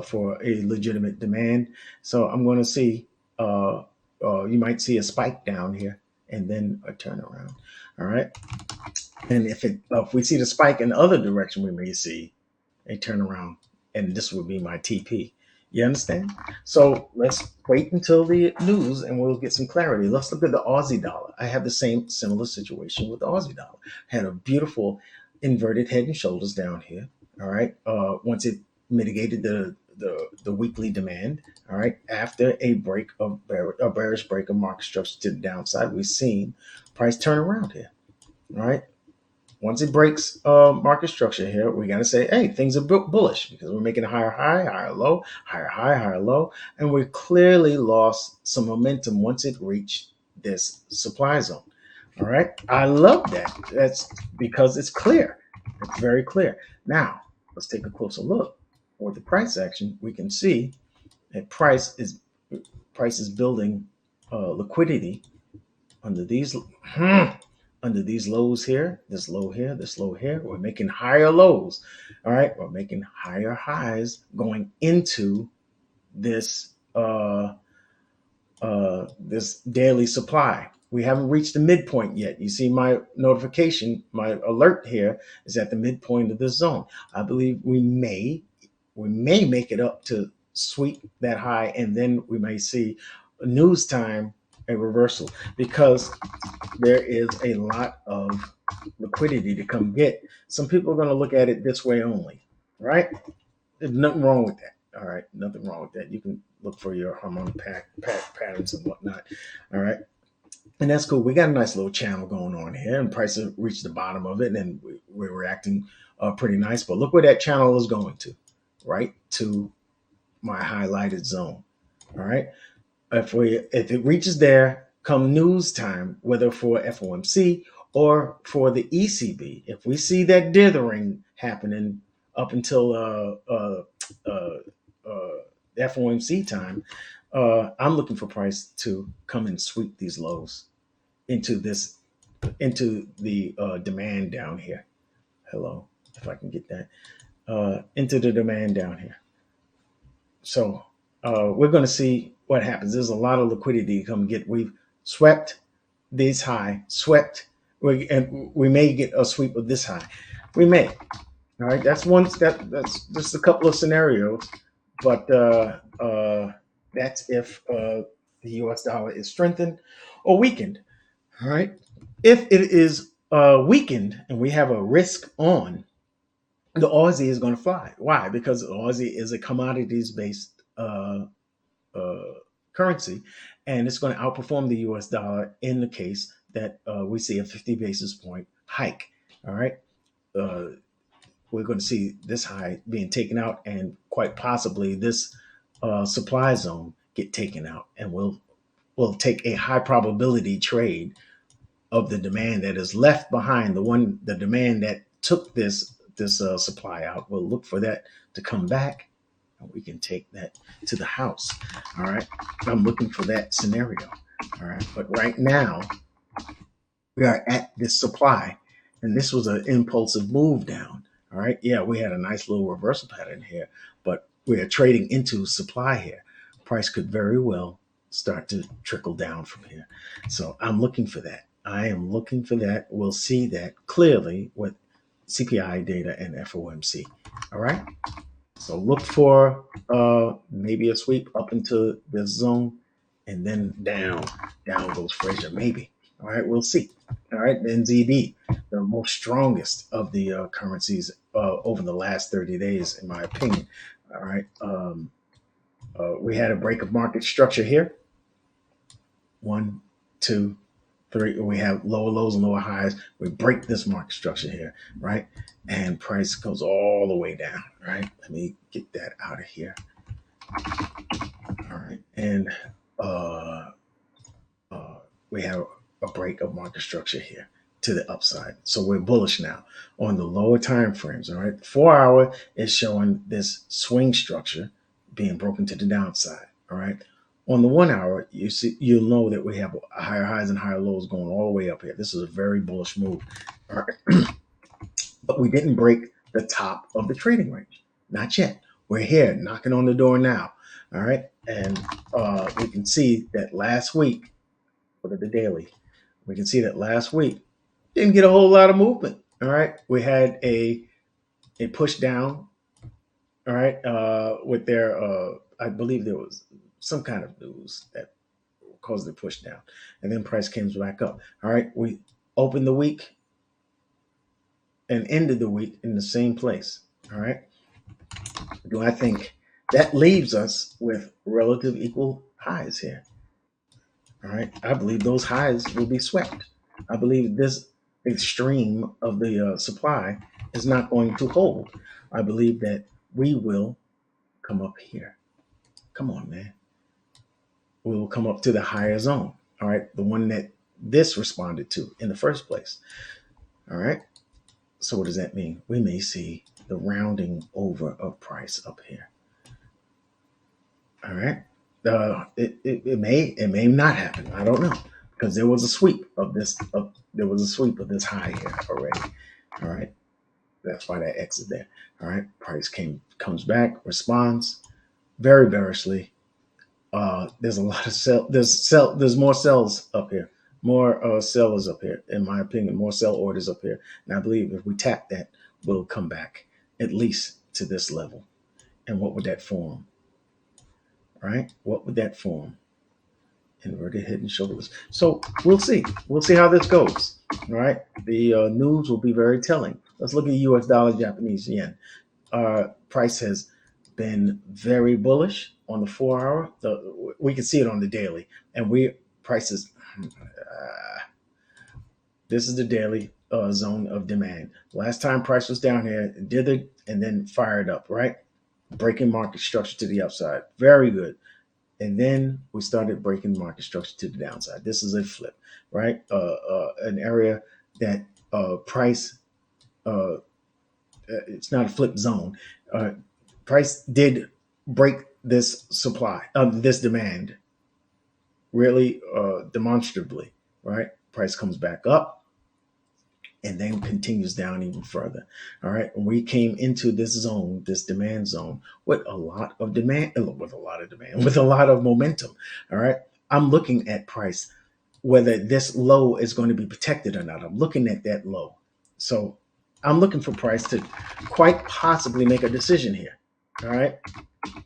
for a legitimate demand. So I'm going to see, you might see a spike down here and then a turnaround. All right. And if we see the spike in the other direction, we may see a turnaround, and this would be my TP. You understand? So let's wait until the news, and we'll get some clarity. Let's look at the Aussie dollar. I have the same similar situation with the Aussie dollar. Had a beautiful inverted head and shoulders down here. All right. Once it mitigated the weekly demand. All right. After a break of a bearish break of market structure to the downside, we've seen price turn around here. All right. Once it breaks market structure here, we got to say, hey, things are bullish because we're making a higher high, higher low, higher high, higher low. And we clearly lost some momentum once it reached this supply zone. All right. I love that. That's because it's clear. It's very clear. Now, let's take a closer look. With the price action, we can see that price is building liquidity under these under these lows here, this low here, this low here. We're making higher lows. All right, we're making higher highs going into this this daily supply. We haven't reached the midpoint yet. You see my notification, my alert here is at the midpoint of this zone. I believe we may make it up to sweep that high, and then we may see news time a reversal because there is a lot of liquidity to come get. Some people are going to look at it this way only, right? There's nothing wrong with that. All right, nothing wrong with that. You can look for your harmonic patterns and whatnot. All right, and that's cool. We got a nice little channel going on here, and price has reached the bottom of it, and we're reacting pretty nice. But look where that channel is going to, right to my highlighted zone. All right, if it reaches there come news time, whether for FOMC or for the ECB, if we see that dithering happening up until FOMC time, I'm looking for price to come and sweep these lows into the demand down here. Hello, if I can get that into the demand down here. So we're going to see what happens. There's a lot of liquidity to come get. We've swept this high, and we may get a sweep of this high. We may. All right, that's just a couple of scenarios, but that's if the U.S. dollar is strengthened or weakened. All right, if it is weakened and we have a risk on, the Aussie is going to fly. Why? Because the Aussie is a commodities based uh, currency, and it's going to outperform the U.S. dollar in the case that we see a 50 basis point hike. All right. Uh, we're going to see this high being taken out, and quite possibly this supply zone get taken out, and we'll take a high probability trade of the demand that is left behind, the demand that took this supply out. We'll look for that to come back, and we can take that to the house. All right, I'm looking for that scenario. All right, but right now we are at this supply, and this was an impulsive move down. All right, yeah, we had a nice little reversal pattern here, but we are trading into supply here. Price could very well start to trickle down from here. So I'm looking for that. I am looking for that. We'll see that clearly with CPI data and FOMC. All right. So look for maybe a sweep up into this zone, and then down goes Fraser, maybe. All right, we'll see. All right, the NZD, the most strongest of the currencies over the last 30 days, in my opinion. All right, we had a break of market structure here. One, two, three. We have lower lows and lower highs. We break this market structure here, right? And price goes all the way down, right? Let me get that out of here. All right. And uh, uh, we have a break of market structure here to the upside. So we're bullish now on the lower time frames. All right. 4 hour is showing this swing structure being broken to the downside. All right. On the 1 hour, you'll know that we have higher highs and higher lows going all the way up here. This is a very bullish move. All right. But we didn't break the top of the trading range. Not yet. We're here knocking on the door now. All right. And we can see that last week, go to the daily, we can see that last week didn't get a whole lot of movement. All right. We had a push down. All right. With their, I believe there was some kind of news that caused the push down. And then price came back up. All right. We opened the week and ended the week in the same place. All right. Do I think that leaves us with relative equal highs here? All right. I believe those highs will be swept. I believe this extreme of the supply is not going to hold. I believe that we will come up here. Come on, man. We will come up to the higher zone. All right. The one that this responded to in the first place. All right. So what does that mean? We may see the rounding over of price up here. All right. It may not happen. I don't know because there was a sweep of this. There was a sweep of this high here already. All right. That's why that X is there. All right. Price comes back, responds very bearishly. There's a lot of sell. There's more sells up here. More sellers up here, in my opinion. More sell orders up here. And I believe if we tap that, we'll come back at least to this level. And what would that form? Right? What would that form? Inverted head and shoulders. So we'll see. We'll see how this goes. All right. The news will be very telling. Let's look at U.S. dollar, Japanese yen. Price has been very bullish on the 4 hour. We can see it on the daily, and prices. This is the daily zone of demand. Last time price was down here, did it, and then fired up. Right, breaking market structure to the upside. Very good. And then we started breaking market structure to the downside. This is a flip, right? An area that price, it's not a flip zone. Price did break this supply, this demand, really demonstrably, right? Price comes back up and then continues down even further. All right. We came into this zone, this demand zone, with a lot of demand, with a lot of momentum. All right. I'm looking at price, whether this low is going to be protected or not. I'm looking at that low. So I'm looking for price to quite possibly make a decision here. All right.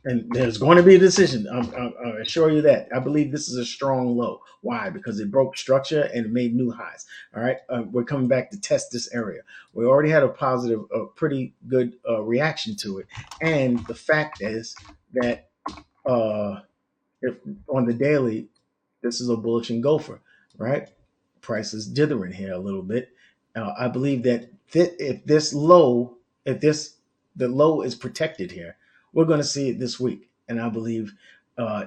And there's going to be a decision. I assure you that. I believe this is a strong low. Why? Because it broke structure and it made new highs. All right. We're coming back to test this area. We already had a positive, a pretty good reaction to it. And the fact is that if on the daily, this is a bullish engulfer, right? Price is dithering here a little bit. I believe that if this low, if this the low is protected here, we're going to see it this week. And I believe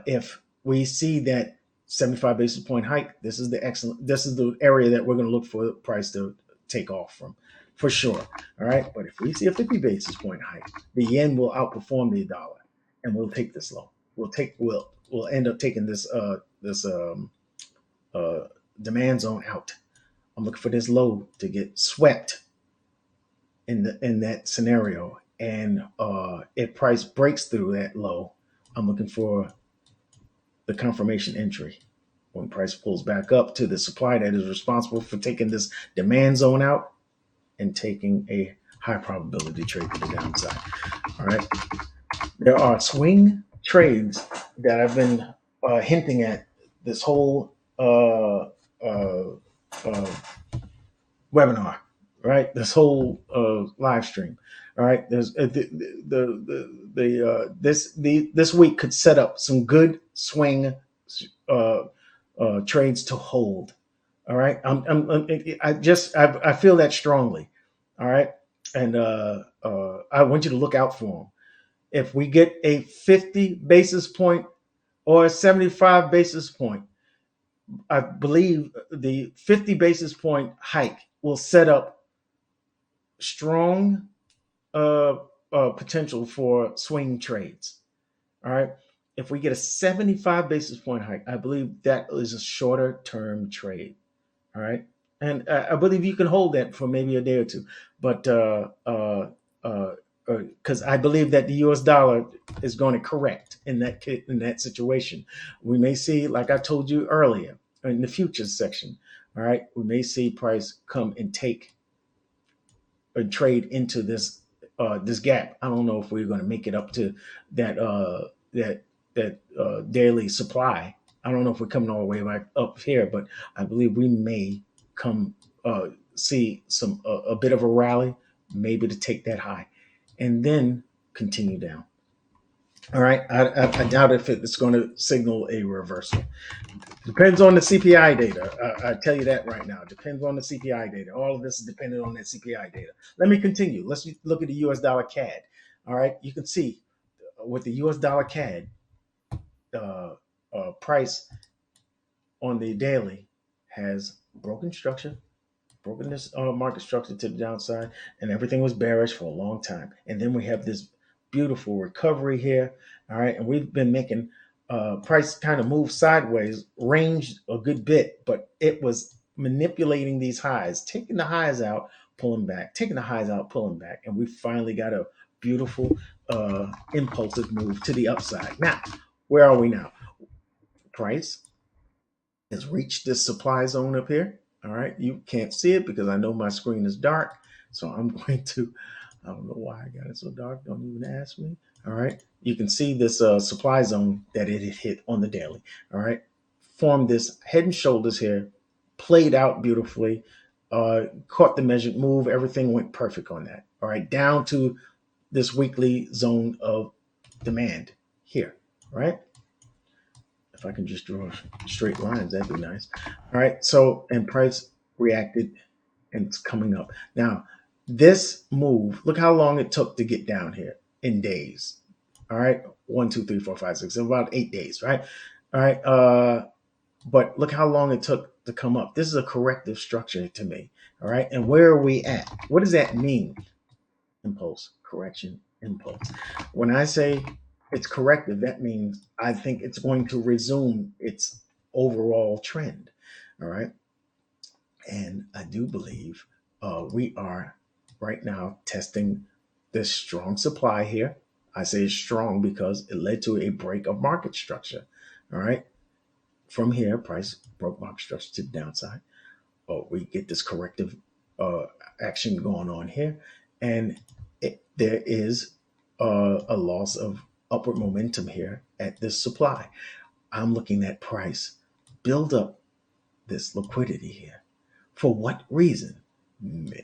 if we see that 75 basis point hike, this is the excellent. This is the area that we're going to look for the price to take off from, for sure. All right. But if we see a 50 basis point hike, the yen will outperform the dollar, and we'll take this low. We'll end up taking this uh, demand zone out. I'm looking for this low to get swept in that scenario. And if price breaks through that low, I'm looking for the confirmation entry. When price pulls back up to the supply that is responsible for taking this demand zone out and taking a high probability trade to the downside. All right. There are swing trades that I've been hinting at this whole uh, webinar, right? This whole live stream. All right. There's this week could set up some good swing uh, trades to hold. All right. I feel that strongly. All right. And I want you to look out for them. If we get a 50 basis point or 75 basis point. I believe the 50 basis point hike will set up strong uh, potential for swing trades. All right. If we get a 75 basis point hike, I believe that is a shorter term trade. All right. And I believe you can hold that for maybe a day or two. But because I believe that the US dollar is going to correct in that situation. We may see, like I told you earlier in the futures section, all right, we may see price come and take a trade into this gap. I don't know if we're going to make it up to that that daily supply. I don't know if we're coming all the way back up here, but I believe we may come see a bit of a rally, maybe to take that high, and then continue down. All right, I doubt if it's going to signal a reversal. Depends on the CPI data. I tell you that right now. Depends on the CPI data. All of this is dependent on that CPI data. Let me continue. Let's look at the US dollar CAD. All right, you can see with the US dollar CAD price on the daily has broken structure, broken this market structure to the downside, and everything was bearish for a long time. And then we have this beautiful recovery here. All right, and we've been making price kind of move sideways, ranged a good bit, but it was manipulating these highs, taking the highs out, pulling back, taking the highs out, pulling back, and we finally got a beautiful impulsive move to the upside. Now, where are we now? Price has reached this supply zone up here. All right, you can't see it because I know my screen is dark, so I'm going to. I don't know why I got it so dark. Don't even ask me. All right, you can see this supply zone that it had hit on the daily. All right, formed this head and shoulders here, played out beautifully, caught the measured move. Everything went perfect on that. All right, down to this weekly zone of demand here. Right. If I can just draw straight lines, that'd be nice. All right. So, and price reacted and it's coming up. Now, this move, look how long it took to get down here in days. All right. 1, 2, 3, 4, 5, 6, about 8 days, right? All right. But look how long it took to come up. This is a corrective structure to me. All right. And where are we at? What does that mean? Impulse, correction, impulse. When I say it's corrective, that means I think it's going to resume its overall trend. All right. And I do believe we are right now testing this strong supply here. I say strong because it led to a break of market structure. All right. From here, price broke market structure to the downside. Oh, we get this corrective uh, action going on here. And there is a loss of upward momentum here at this supply. I'm looking at price build up this liquidity here. For what reason?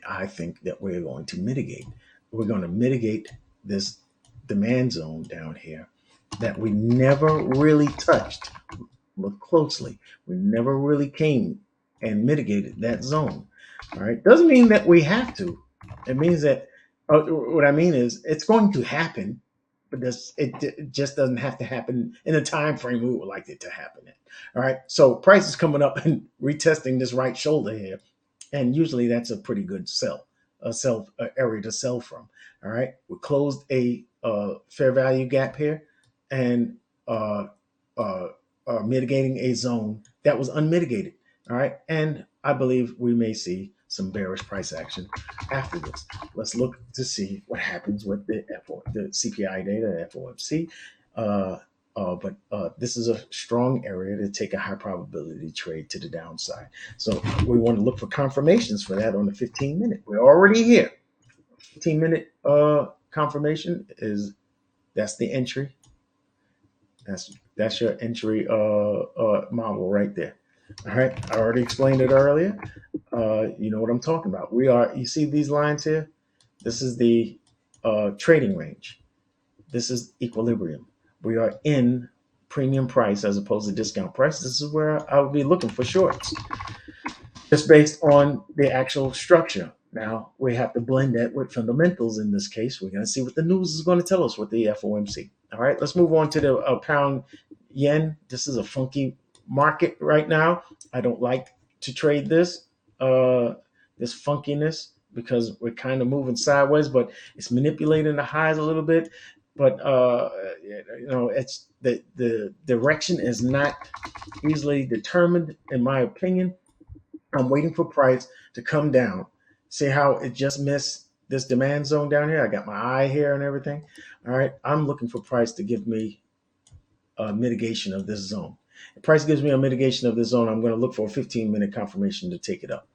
I think that we're going to mitigate. We're going to mitigate this demand zone down here that we never really touched. Look closely. We never really came and mitigated that zone. All right. Doesn't mean that we have to. It means that what I mean is it's going to happen, but it just doesn't have to happen in the time frame we would like it to happen in. All right. So price is coming up and retesting this right shoulder here, and usually that's a pretty good sell area to sell from. All right. We closed a fair value gap here, and uh, uh, mitigating a zone that was unmitigated. All right. And I believe we may see some bearish price action after this. Let's look to see what happens with the CPI data, FOMC. But this is a strong area to take a high probability trade to the downside. So we want to look for confirmations for that on the 15-minute. We're already here. 15-minute confirmation is that's the entry. That's your entry model right there. All right, I already explained it earlier. You know what I'm talking about. You see these lines here? This is the trading range. This is equilibrium. We are in premium price as opposed to discount price. This is where I would be looking for shorts, just based on the actual structure. Now we have to blend that with fundamentals. In this case, we're going to see what the news is going to tell us with the FOMC. All right, let's move on to the pound yen. This is a funky market right now. I don't like to trade uh, this funkiness because we're kind of moving sideways, but it's manipulating the highs a little bit. But it's the direction is not easily determined, in my opinion. I'm waiting for price to come down. See how it just missed this demand zone down here? I got my eye here and everything. All right. I'm looking for price to give me a mitigation of this zone. If price gives me a mitigation of this zone, I'm going to look for a 15-minute confirmation to take it up.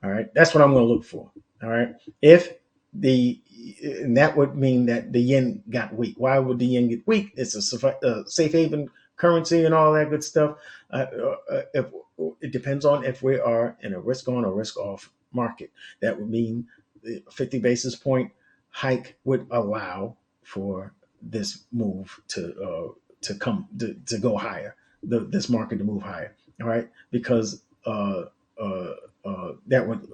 All right. That's what I'm going to look for. All right. If the and that would mean that the yen got weak. Why would the yen get weak? It's a safe haven currency and all that good stuff. If it depends on if we are in a risk on or risk off market, that would mean the 50 basis point hike would allow for this move to come to go higher, this market to move higher. All right, because that would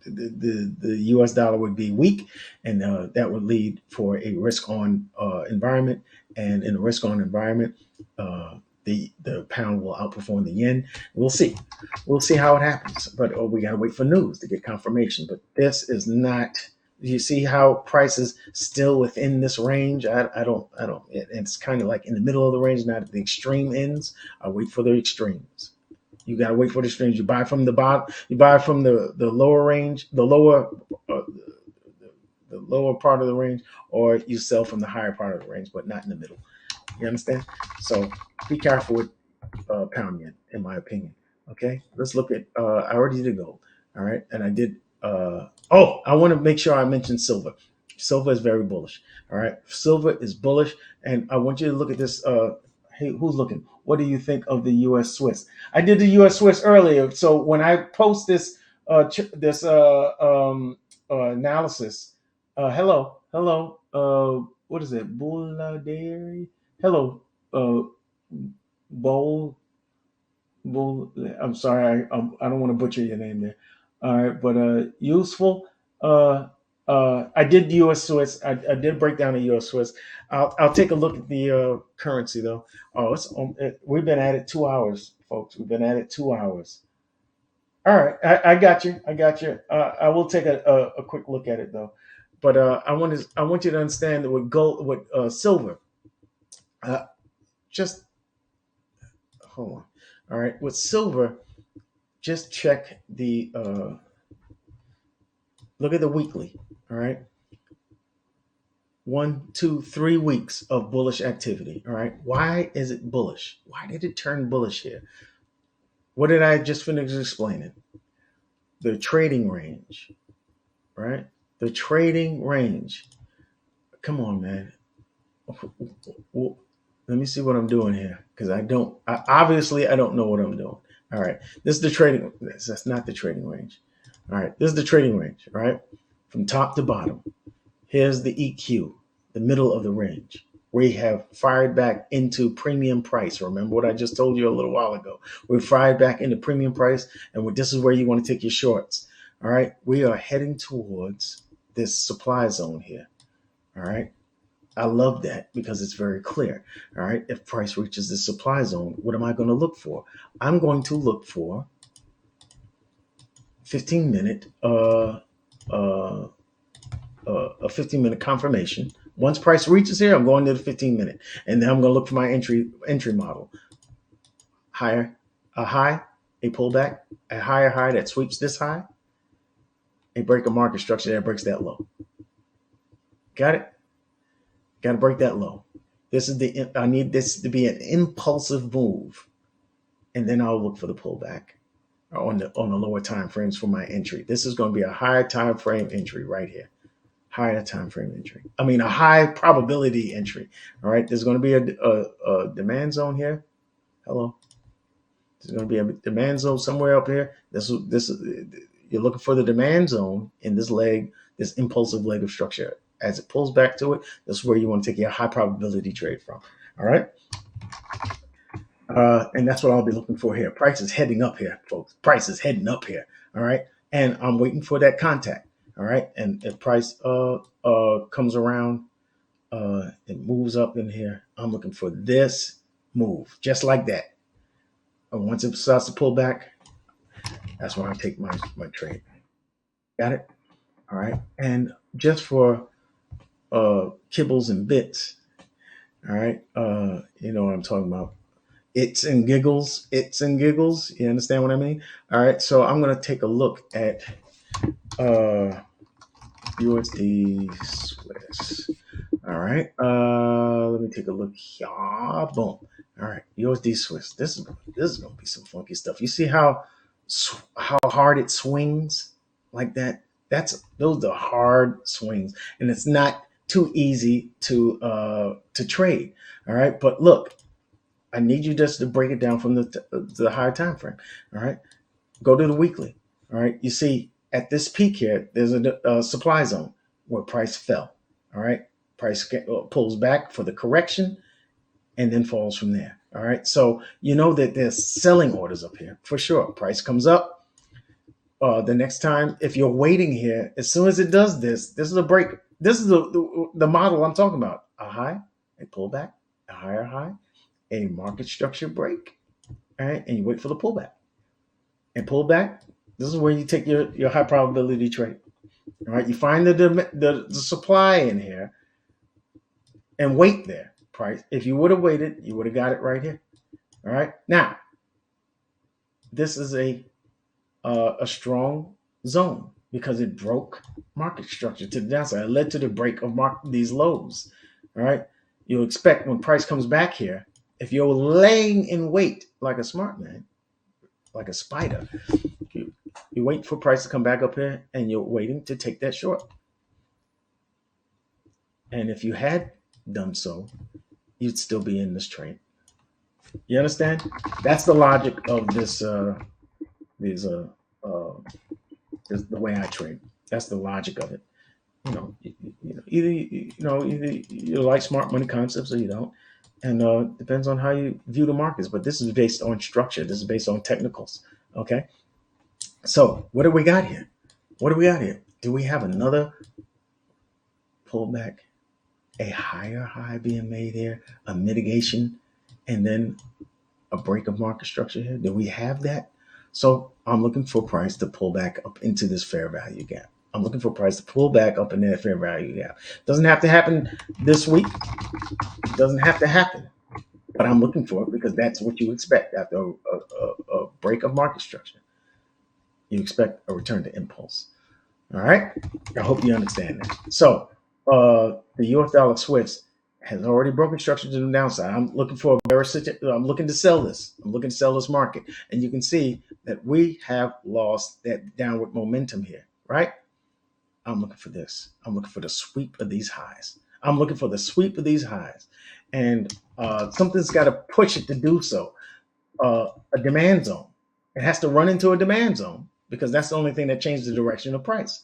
the U.S. dollar would be weak, and that would lead for a risk on environment. And in a risk on environment, the pound will outperform the yen. We'll see how it happens. But we got to wait for news to get confirmation. But this is not. You see how prices still within this range? I don't. It's kind of like in the middle of the range, not at the extreme ends. I wait for the extremes. You got to wait for the extremes. You buy from the bottom. You buy from the lower range, uh, the lower part of the range, or you sell from the higher part of the range, but not in the middle. You understand? So be careful with pound yen, in my opinion. Okay, let's look at. I already did gold. All right, and I did. I want to make sure I mention silver. Silver is very bullish. All right, silver is bullish, and I want you to look at this. Hey, who's looking? What do you think of the U.S. Swiss? I did the U.S. Swiss earlier, so when I post this analysis, hello, what is it? Bulladari? Hello, uh, Bowl Bull. I'm sorry, I don't want to butcher your name there. All right, but useful. Uh, I did U.S. Swiss. I did break down the U.S. Swiss. I'll take a look at the currency though. Oh, we've been at it 2 hours, folks. We've been at it 2 hours. All right, I got you. I got you. I will take a quick look at it though. But I want you to understand that with gold, with silver, uh, just hold on. All right, with silver, just check the look at the weekly. All right, 1, 2, 3 weeks of bullish activity. All right, why is it bullish? Why did it turn bullish here? What did I just finish explaining? The trading range, right? The trading range. Come on, man. Well, let me see what I'm doing here because obviously I don't know what I'm doing. All right, this is the trading. That's not the trading range. All right, this is the trading range. All right, from top to bottom. Here's the EQ, the middle of the range. We have fired back into premium price. Remember what I just told you a little while ago. We fired back into premium price, and this is where you want to take your shorts. All right, we are heading towards this supply zone here. All right, I love that because it's very clear. All right, if price reaches the supply zone, what am I going to look for? I'm going to look for 15-minute uh, a 15-minute confirmation. Once price reaches here, I'm going to the 15-minute, and then I'm going to look for my entry model. Higher, a high, a pullback, a higher high that sweeps this high, a break of market structure that breaks that low. Got it? Got to break that low. I need this to be an impulsive move, and then I'll look for the pullback on the lower time frames for my entry. This is going to be a higher time frame entry right here. Higher time frame entry. I mean, a high probability entry. All right. There's going to be a demand zone here. Hello. There's going to be a demand zone somewhere up here. This you're looking for the demand zone in this leg, this impulsive leg of structure. As it pulls back to it, that's where you want to take your high probability trade from. All right. And that's what I'll be looking for here. Price is heading up here, folks. Price is heading up here. All right. And I'm waiting for that contact. All right. And if price comes around, it moves up in here. I'm looking for this. move, just like that. And once it starts to pull back, that's when I take my trade. Got it? All right. And just for kibbles and bits, all right. You know what I'm talking about. It's and giggles. It's and giggles. You understand what I mean? All right. So I'm gonna take a look at uh USD Swiss. All right. Let me take a look here. Boom. All right. USD Swiss. This is gonna be some funky stuff. You see how hard it swings like that? Those are hard swings, and it's not too easy to trade. All right. But look, I need you just to break it down from the higher time frame. All right. Go to the weekly. All right. You see, at this peak here, there's a supply zone where price fell. All right. Price pulls back for the correction and then falls from there. All right. So you know that there's selling orders up here for sure. Price comes up. The next time, if you're waiting here, as soon as it does this, this is a break. This is the model I'm talking about. A high, a pullback, a higher high, a market structure break. All right. And you wait for the pullback. And pullback, this is where you take your high probability trade. All right, you find the supply in here and wait there. Price. If you would have waited, you would have got it right here. All right. Now, this is a strong zone because it broke market structure to the downside. It led to the break of these lows. All right. You'll expect when price comes back here, if you're laying in wait like a smart man, like a spider, you wait for price to come back up here and you're waiting to take that short. And if you had done so, you'd still be in this trade. You understand? That's the logic of these is the way I trade. That's the logic of it. Either you like smart money concepts or you don't, and depends on how you view the markets. But this is based on structure. This is based on technicals. Okay. So what do we got here? What do we got here? Do we have another pullback, a higher high being made here, a mitigation, and then a break of market structure here? Do we have that? So I'm looking for price to pull back up into this fair value gap. I'm looking for price to pull back up in that fair value gap. Doesn't have to happen this week. It doesn't have to happen. But I'm looking for it because that's what you expect after a break of market structure. You expect a return to impulse. All right. I hope you understand that. So the US dollar Swiss has already broken structure to the downside. I'm looking for a bearish. I'm looking to sell this. I'm looking to sell this market, and you can see that we have lost that downward momentum here. Right. I'm looking for this. I'm looking for the sweep of these highs. I'm looking for the sweep of these highs, and something's got to push it to do so. A demand zone. It has to run into a demand zone because that's the only thing that changes the direction of price.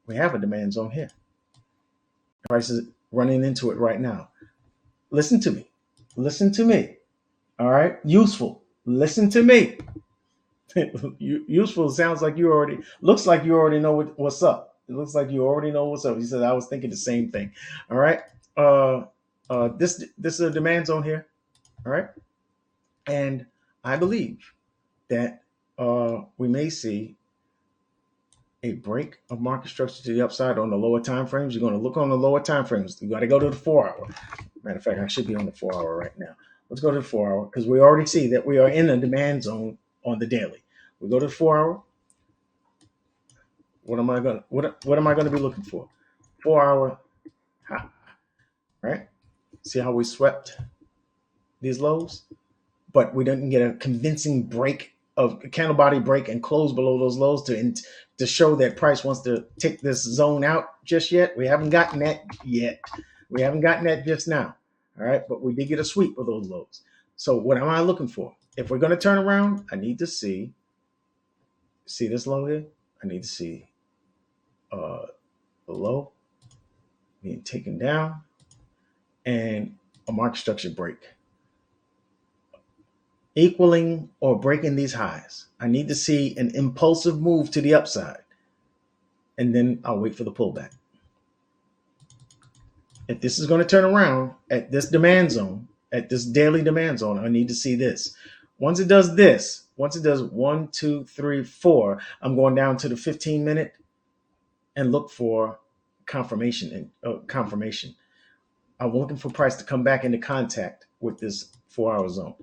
We have a demand zone here. Price is running into it right now. Listen to me. Listen to me. All right. Useful. Listen to me. Useful sounds like you already looks like you already know what's up. It looks like you already know what's up. He said I was thinking the same thing. All right. This is a demand zone here. All right. And I believe that we may see a break of market structure to the upside on the lower time frames. You're going to look on the lower time frames. You got to go to the 4 hour. Matter of fact, I should be on the 4 hour right now. Let's go to the 4 hour because we already see that we are in a demand zone on the daily. We go to the 4 hour. What am I going to be looking for? 4 hour. Right? See how we swept these lows, but we didn't get a convincing break of a candle body break and close below those lows to show that price wants to take this zone out just yet. We haven't gotten that yet. We haven't gotten that just now. All right. But we did get a sweep of those lows. So what am I looking for? If we're going to turn around, I need to see this low here. I need to see the low being taken down and a market structure break equaling or breaking these highs. I need to see an impulsive move to the upside, and then I'll wait for the pullback. If this is going to turn around at this demand zone, at this daily demand zone. I need to see this. Once it does this, once it does 1, 2, 3, 4, I'm going down to the 15 minute and look for confirmation and confirmation. I'm looking for price to come back into contact with this 4 hour zone.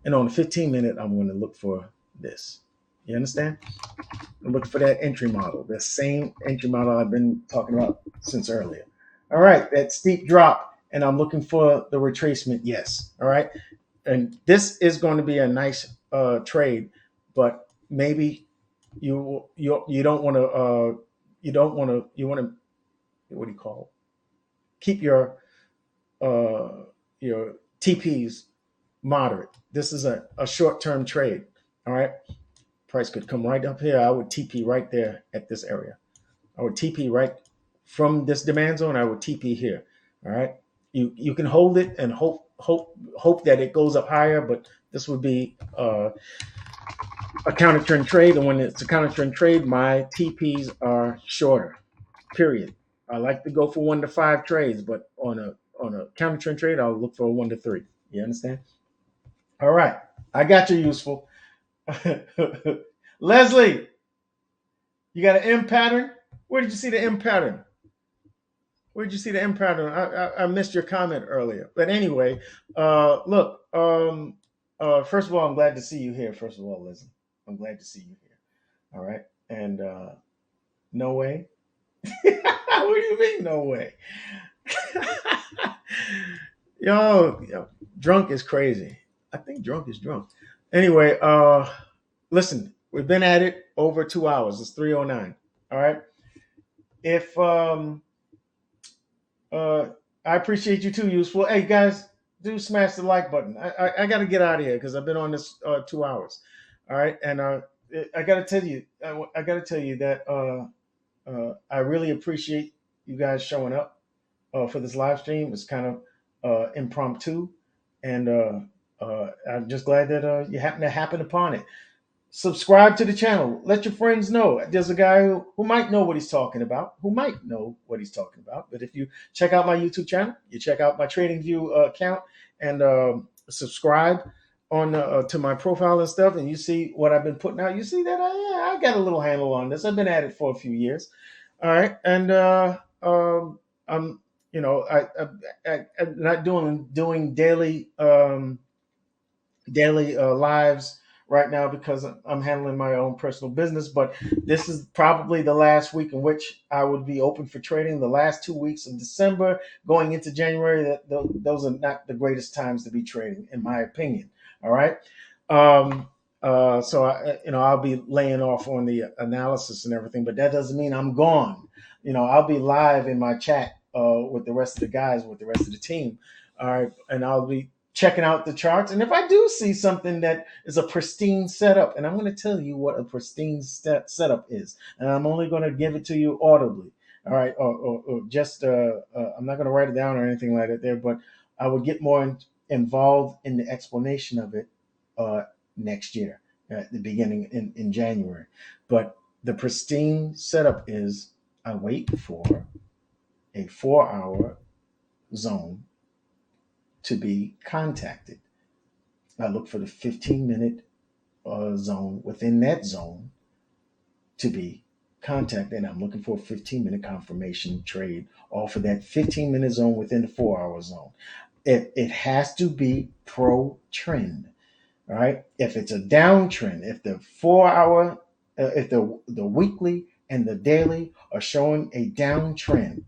And on the 15 minute, I'm going to look for this. You understand? I'm looking for that entry model, the same entry model I've been talking about since earlier. All right, that steep drop, and I'm looking for the retracement. Yes. All right, and this is going to be a nice trade, but maybe you don't want to you want to what do you call keep uh, your TPs moderate. This is a short term trade. All right, price could come right up here. I would TP right there at this area. I would TP right from this demand zone. I would TP here. All right. You can hold it and hope that it goes up higher, but this would be a counter trend trade. And when it's a counter trend trade, my TPs are shorter. Period. I like to go for 1 to 5 trades, but on a counter trend trade, I'll look for a 1 to 3. You understand? All right. I got you, useful. Leslie, you got an M pattern? Where did you see the M pattern? Where did you see the M pattern? I missed your comment earlier. But anyway, look. First of all, I'm glad to see you here. First of all, Leslie, I'm glad to see you here. All right, and no way. What do you mean, no way? Yo, drunk is crazy. I think drunk is drunk. Anyway, listen, we've been at it over 2 hours. It's 3:09. All right. If uh I appreciate you too, useful. Hey guys, do smash the like button. I got to get out of here because I've been on this 2 hours. All right, and I got to tell you, I got to tell you that I really appreciate you guys showing up for this live stream. It's kind of impromptu, and I'm just glad that you happen upon it. Subscribe to the channel. Let your friends know. There's a guy who might know what he's talking about, But if you check out my YouTube channel, you check out my TradingView account, and subscribe on to my profile and stuff, and you see what I've been putting out. You see that I got a little handle on this. I've been at it for a few years. All right, and I'm I'm not doing daily lives right now because I'm handling my own personal business. But this is probably the last week in which I would be open for trading. The last 2 weeks of December going into January, those are not the greatest times to be trading, in my opinion. All right. So I'll be laying off on the analysis and everything, but that doesn't mean I'm gone. I'll be live in my chat with the rest of the guys, with the rest of the team. All right, and I'll be checking out the charts. And if I do see something that is a pristine setup, and I'm going to tell you what a pristine setup is, and I'm only going to give it to you audibly. All right, or just I'm not going to write it down or anything like that there, but I will get more involved in the explanation of it next year at the beginning in January. But the pristine setup is I wait for a 4 hour zone to be contacted. I look for the 15-minute zone within that zone to be contacted. And I'm looking for a 15-minute confirmation trade off of that 15-minute zone within the 4 hour zone. It has to be pro trend. All right. If it's a downtrend, if the 4 hour, if the weekly and the daily are showing a downtrend,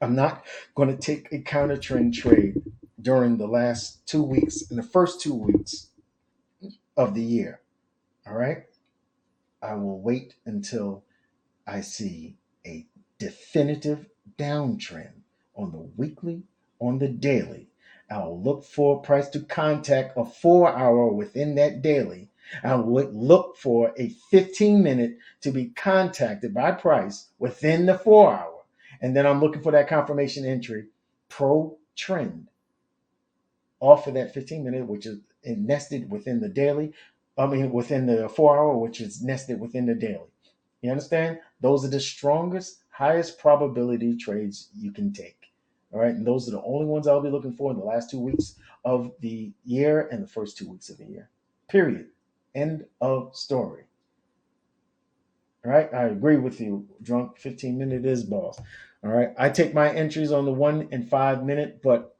I'm not going to take a counter trend trade during the last 2 weeks, in the first 2 weeks of the year. All right. I will wait until I see a definitive downtrend on the weekly, on the daily. I'll look for a price to contact a 4 hour within that daily. I would look for a 15-minute to be contacted by price within the 4 hour. And then I'm looking for that confirmation entry pro trend off of that 15-minute, which is nested within the daily. I mean, within the 4 hour, which is nested within the daily. You understand? Those are the strongest, highest probability trades you can take. All right. And those are the only ones I'll be looking for in the last 2 weeks of the year and the first 2 weeks of the year. Period. End of story. All right. I agree with you. Drunk 15 minute is boss. All right. I take my entries on the 1 and 5 minute, but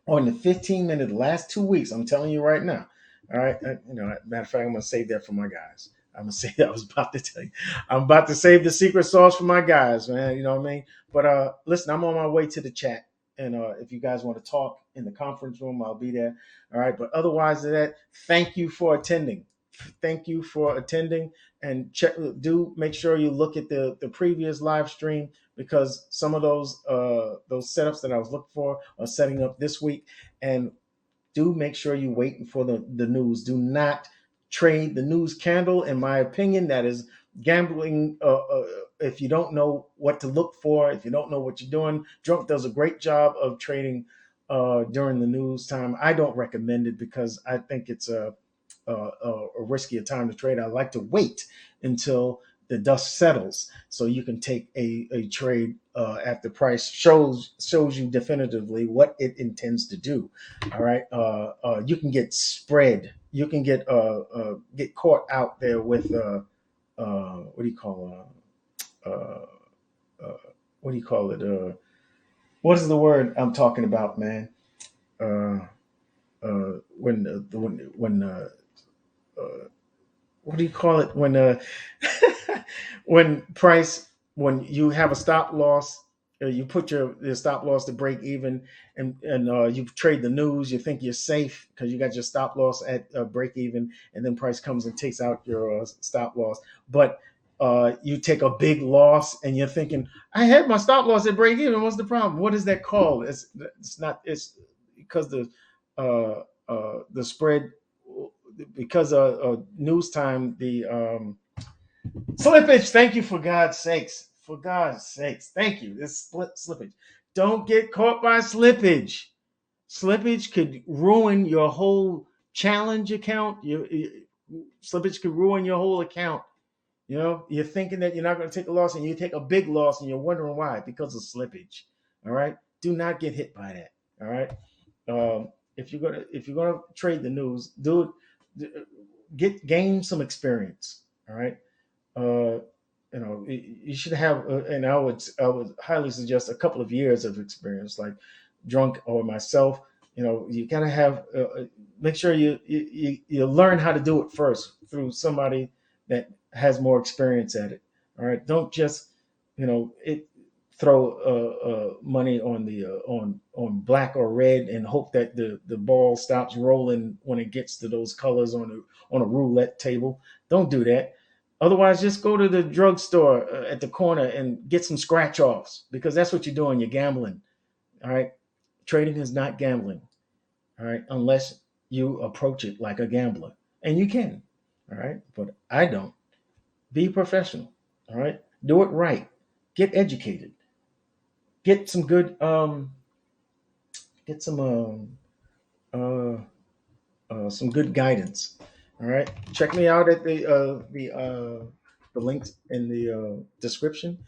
on the 15 minute, the last 2 weeks, I'm telling you right now. All right. Matter of fact, I'm going to save that for my guys. I'm going to say, I was about to tell you, I'm about to save the secret sauce for my guys, man. You know what I mean? But listen, I'm on my way to the chat. And if you guys want to talk in the conference room, I'll be there. All right. But otherwise, that, thank you for attending. Thank you for attending, and check. Do make sure you look at the previous live stream, because some of those setups that I was looking for are setting up this week. And do make sure you wait for the news. Do not trade the news candle. In my opinion, that is gambling. If you don't know what to look for, if you don't know what you're doing, Drunk does a great job of trading during the news time. I don't recommend it because I think it's a riskier time to trade. I like to wait until the dust settles, so you can take a trade after price shows you definitively what it intends to do. All right, you can get spread. You can get caught out there with what do you call uh, what do you call it? What is the word I'm talking about, man? Uh, when uh, what do you call it when price when you have a stop loss, you put your stop loss to break even, and you trade the news. You think you're safe because you got your stop loss at break even, and then price comes and takes out your stop loss. But you take a big loss and you're thinking, I had my stop loss at break even, what's the problem? What is that called? It's not it's because the spread, because news time, the slippage. Thank you, for God's sakes. For God's sakes. Thank you. This slippage. Don't get caught by slippage. Slippage could ruin your whole challenge account. Slippage could ruin your whole account. You're thinking that you're not going to take a loss, and you take a big loss, and you're wondering why, because of slippage. All right. Do not get hit by that. All right. If you're gonna trade the news, do it. Gain some experience. All right. uh, you should have, and I would highly suggest a couple of years of experience, like Drunk or myself. You gotta have, make sure you learn how to do it first through somebody that has more experience at it. All right, don't just it throw money on the on black or red and hope that the ball stops rolling when it gets to those colors on a roulette table. Don't do that. Otherwise, just go to the drugstore at the corner and get some scratch offs, because that's what you're doing. You're gambling. All right. Trading is not gambling. All right. Unless you approach it like a gambler. And you can. All right. But I don't. Be professional. All right. Do it right. Get educated. Get some good, get some good guidance. All right. Check me out at the links in the description.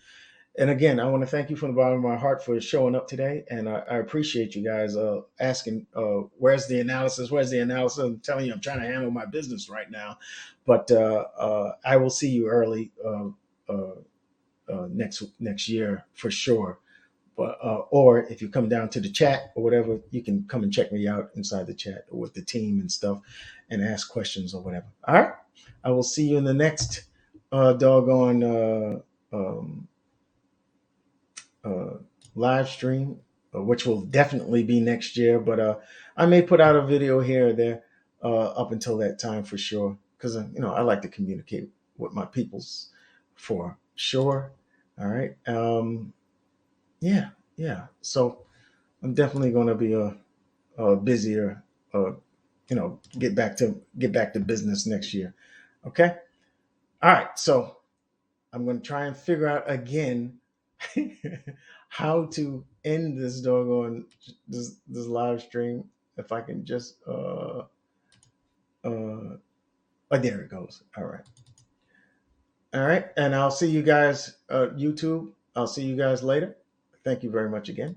And again, I want to thank you from the bottom of my heart for showing up today, and I appreciate you guys asking, "Where's the analysis? Where's the analysis?" I'm telling you, I'm trying to handle my business right now, but I will see you early next year for sure. But or if you come down to the chat or whatever, you can come and check me out inside the chat or with the team and stuff, and ask questions or whatever. All right, I will see you in the next doggone. Uh, Live stream, which will definitely be next year. But I may put out a video here or there up until that time for sure, because I like to communicate with my peoples for sure. All right. Yeah, yeah. So I'm definitely going to be a busier. Get back to business next year. Okay. All right. So I'm going to try and figure out again how to end this doggone this live stream. If I can just oh, there it goes. All right, and I'll see you guys YouTube. I'll see you guys later. Thank you very much again.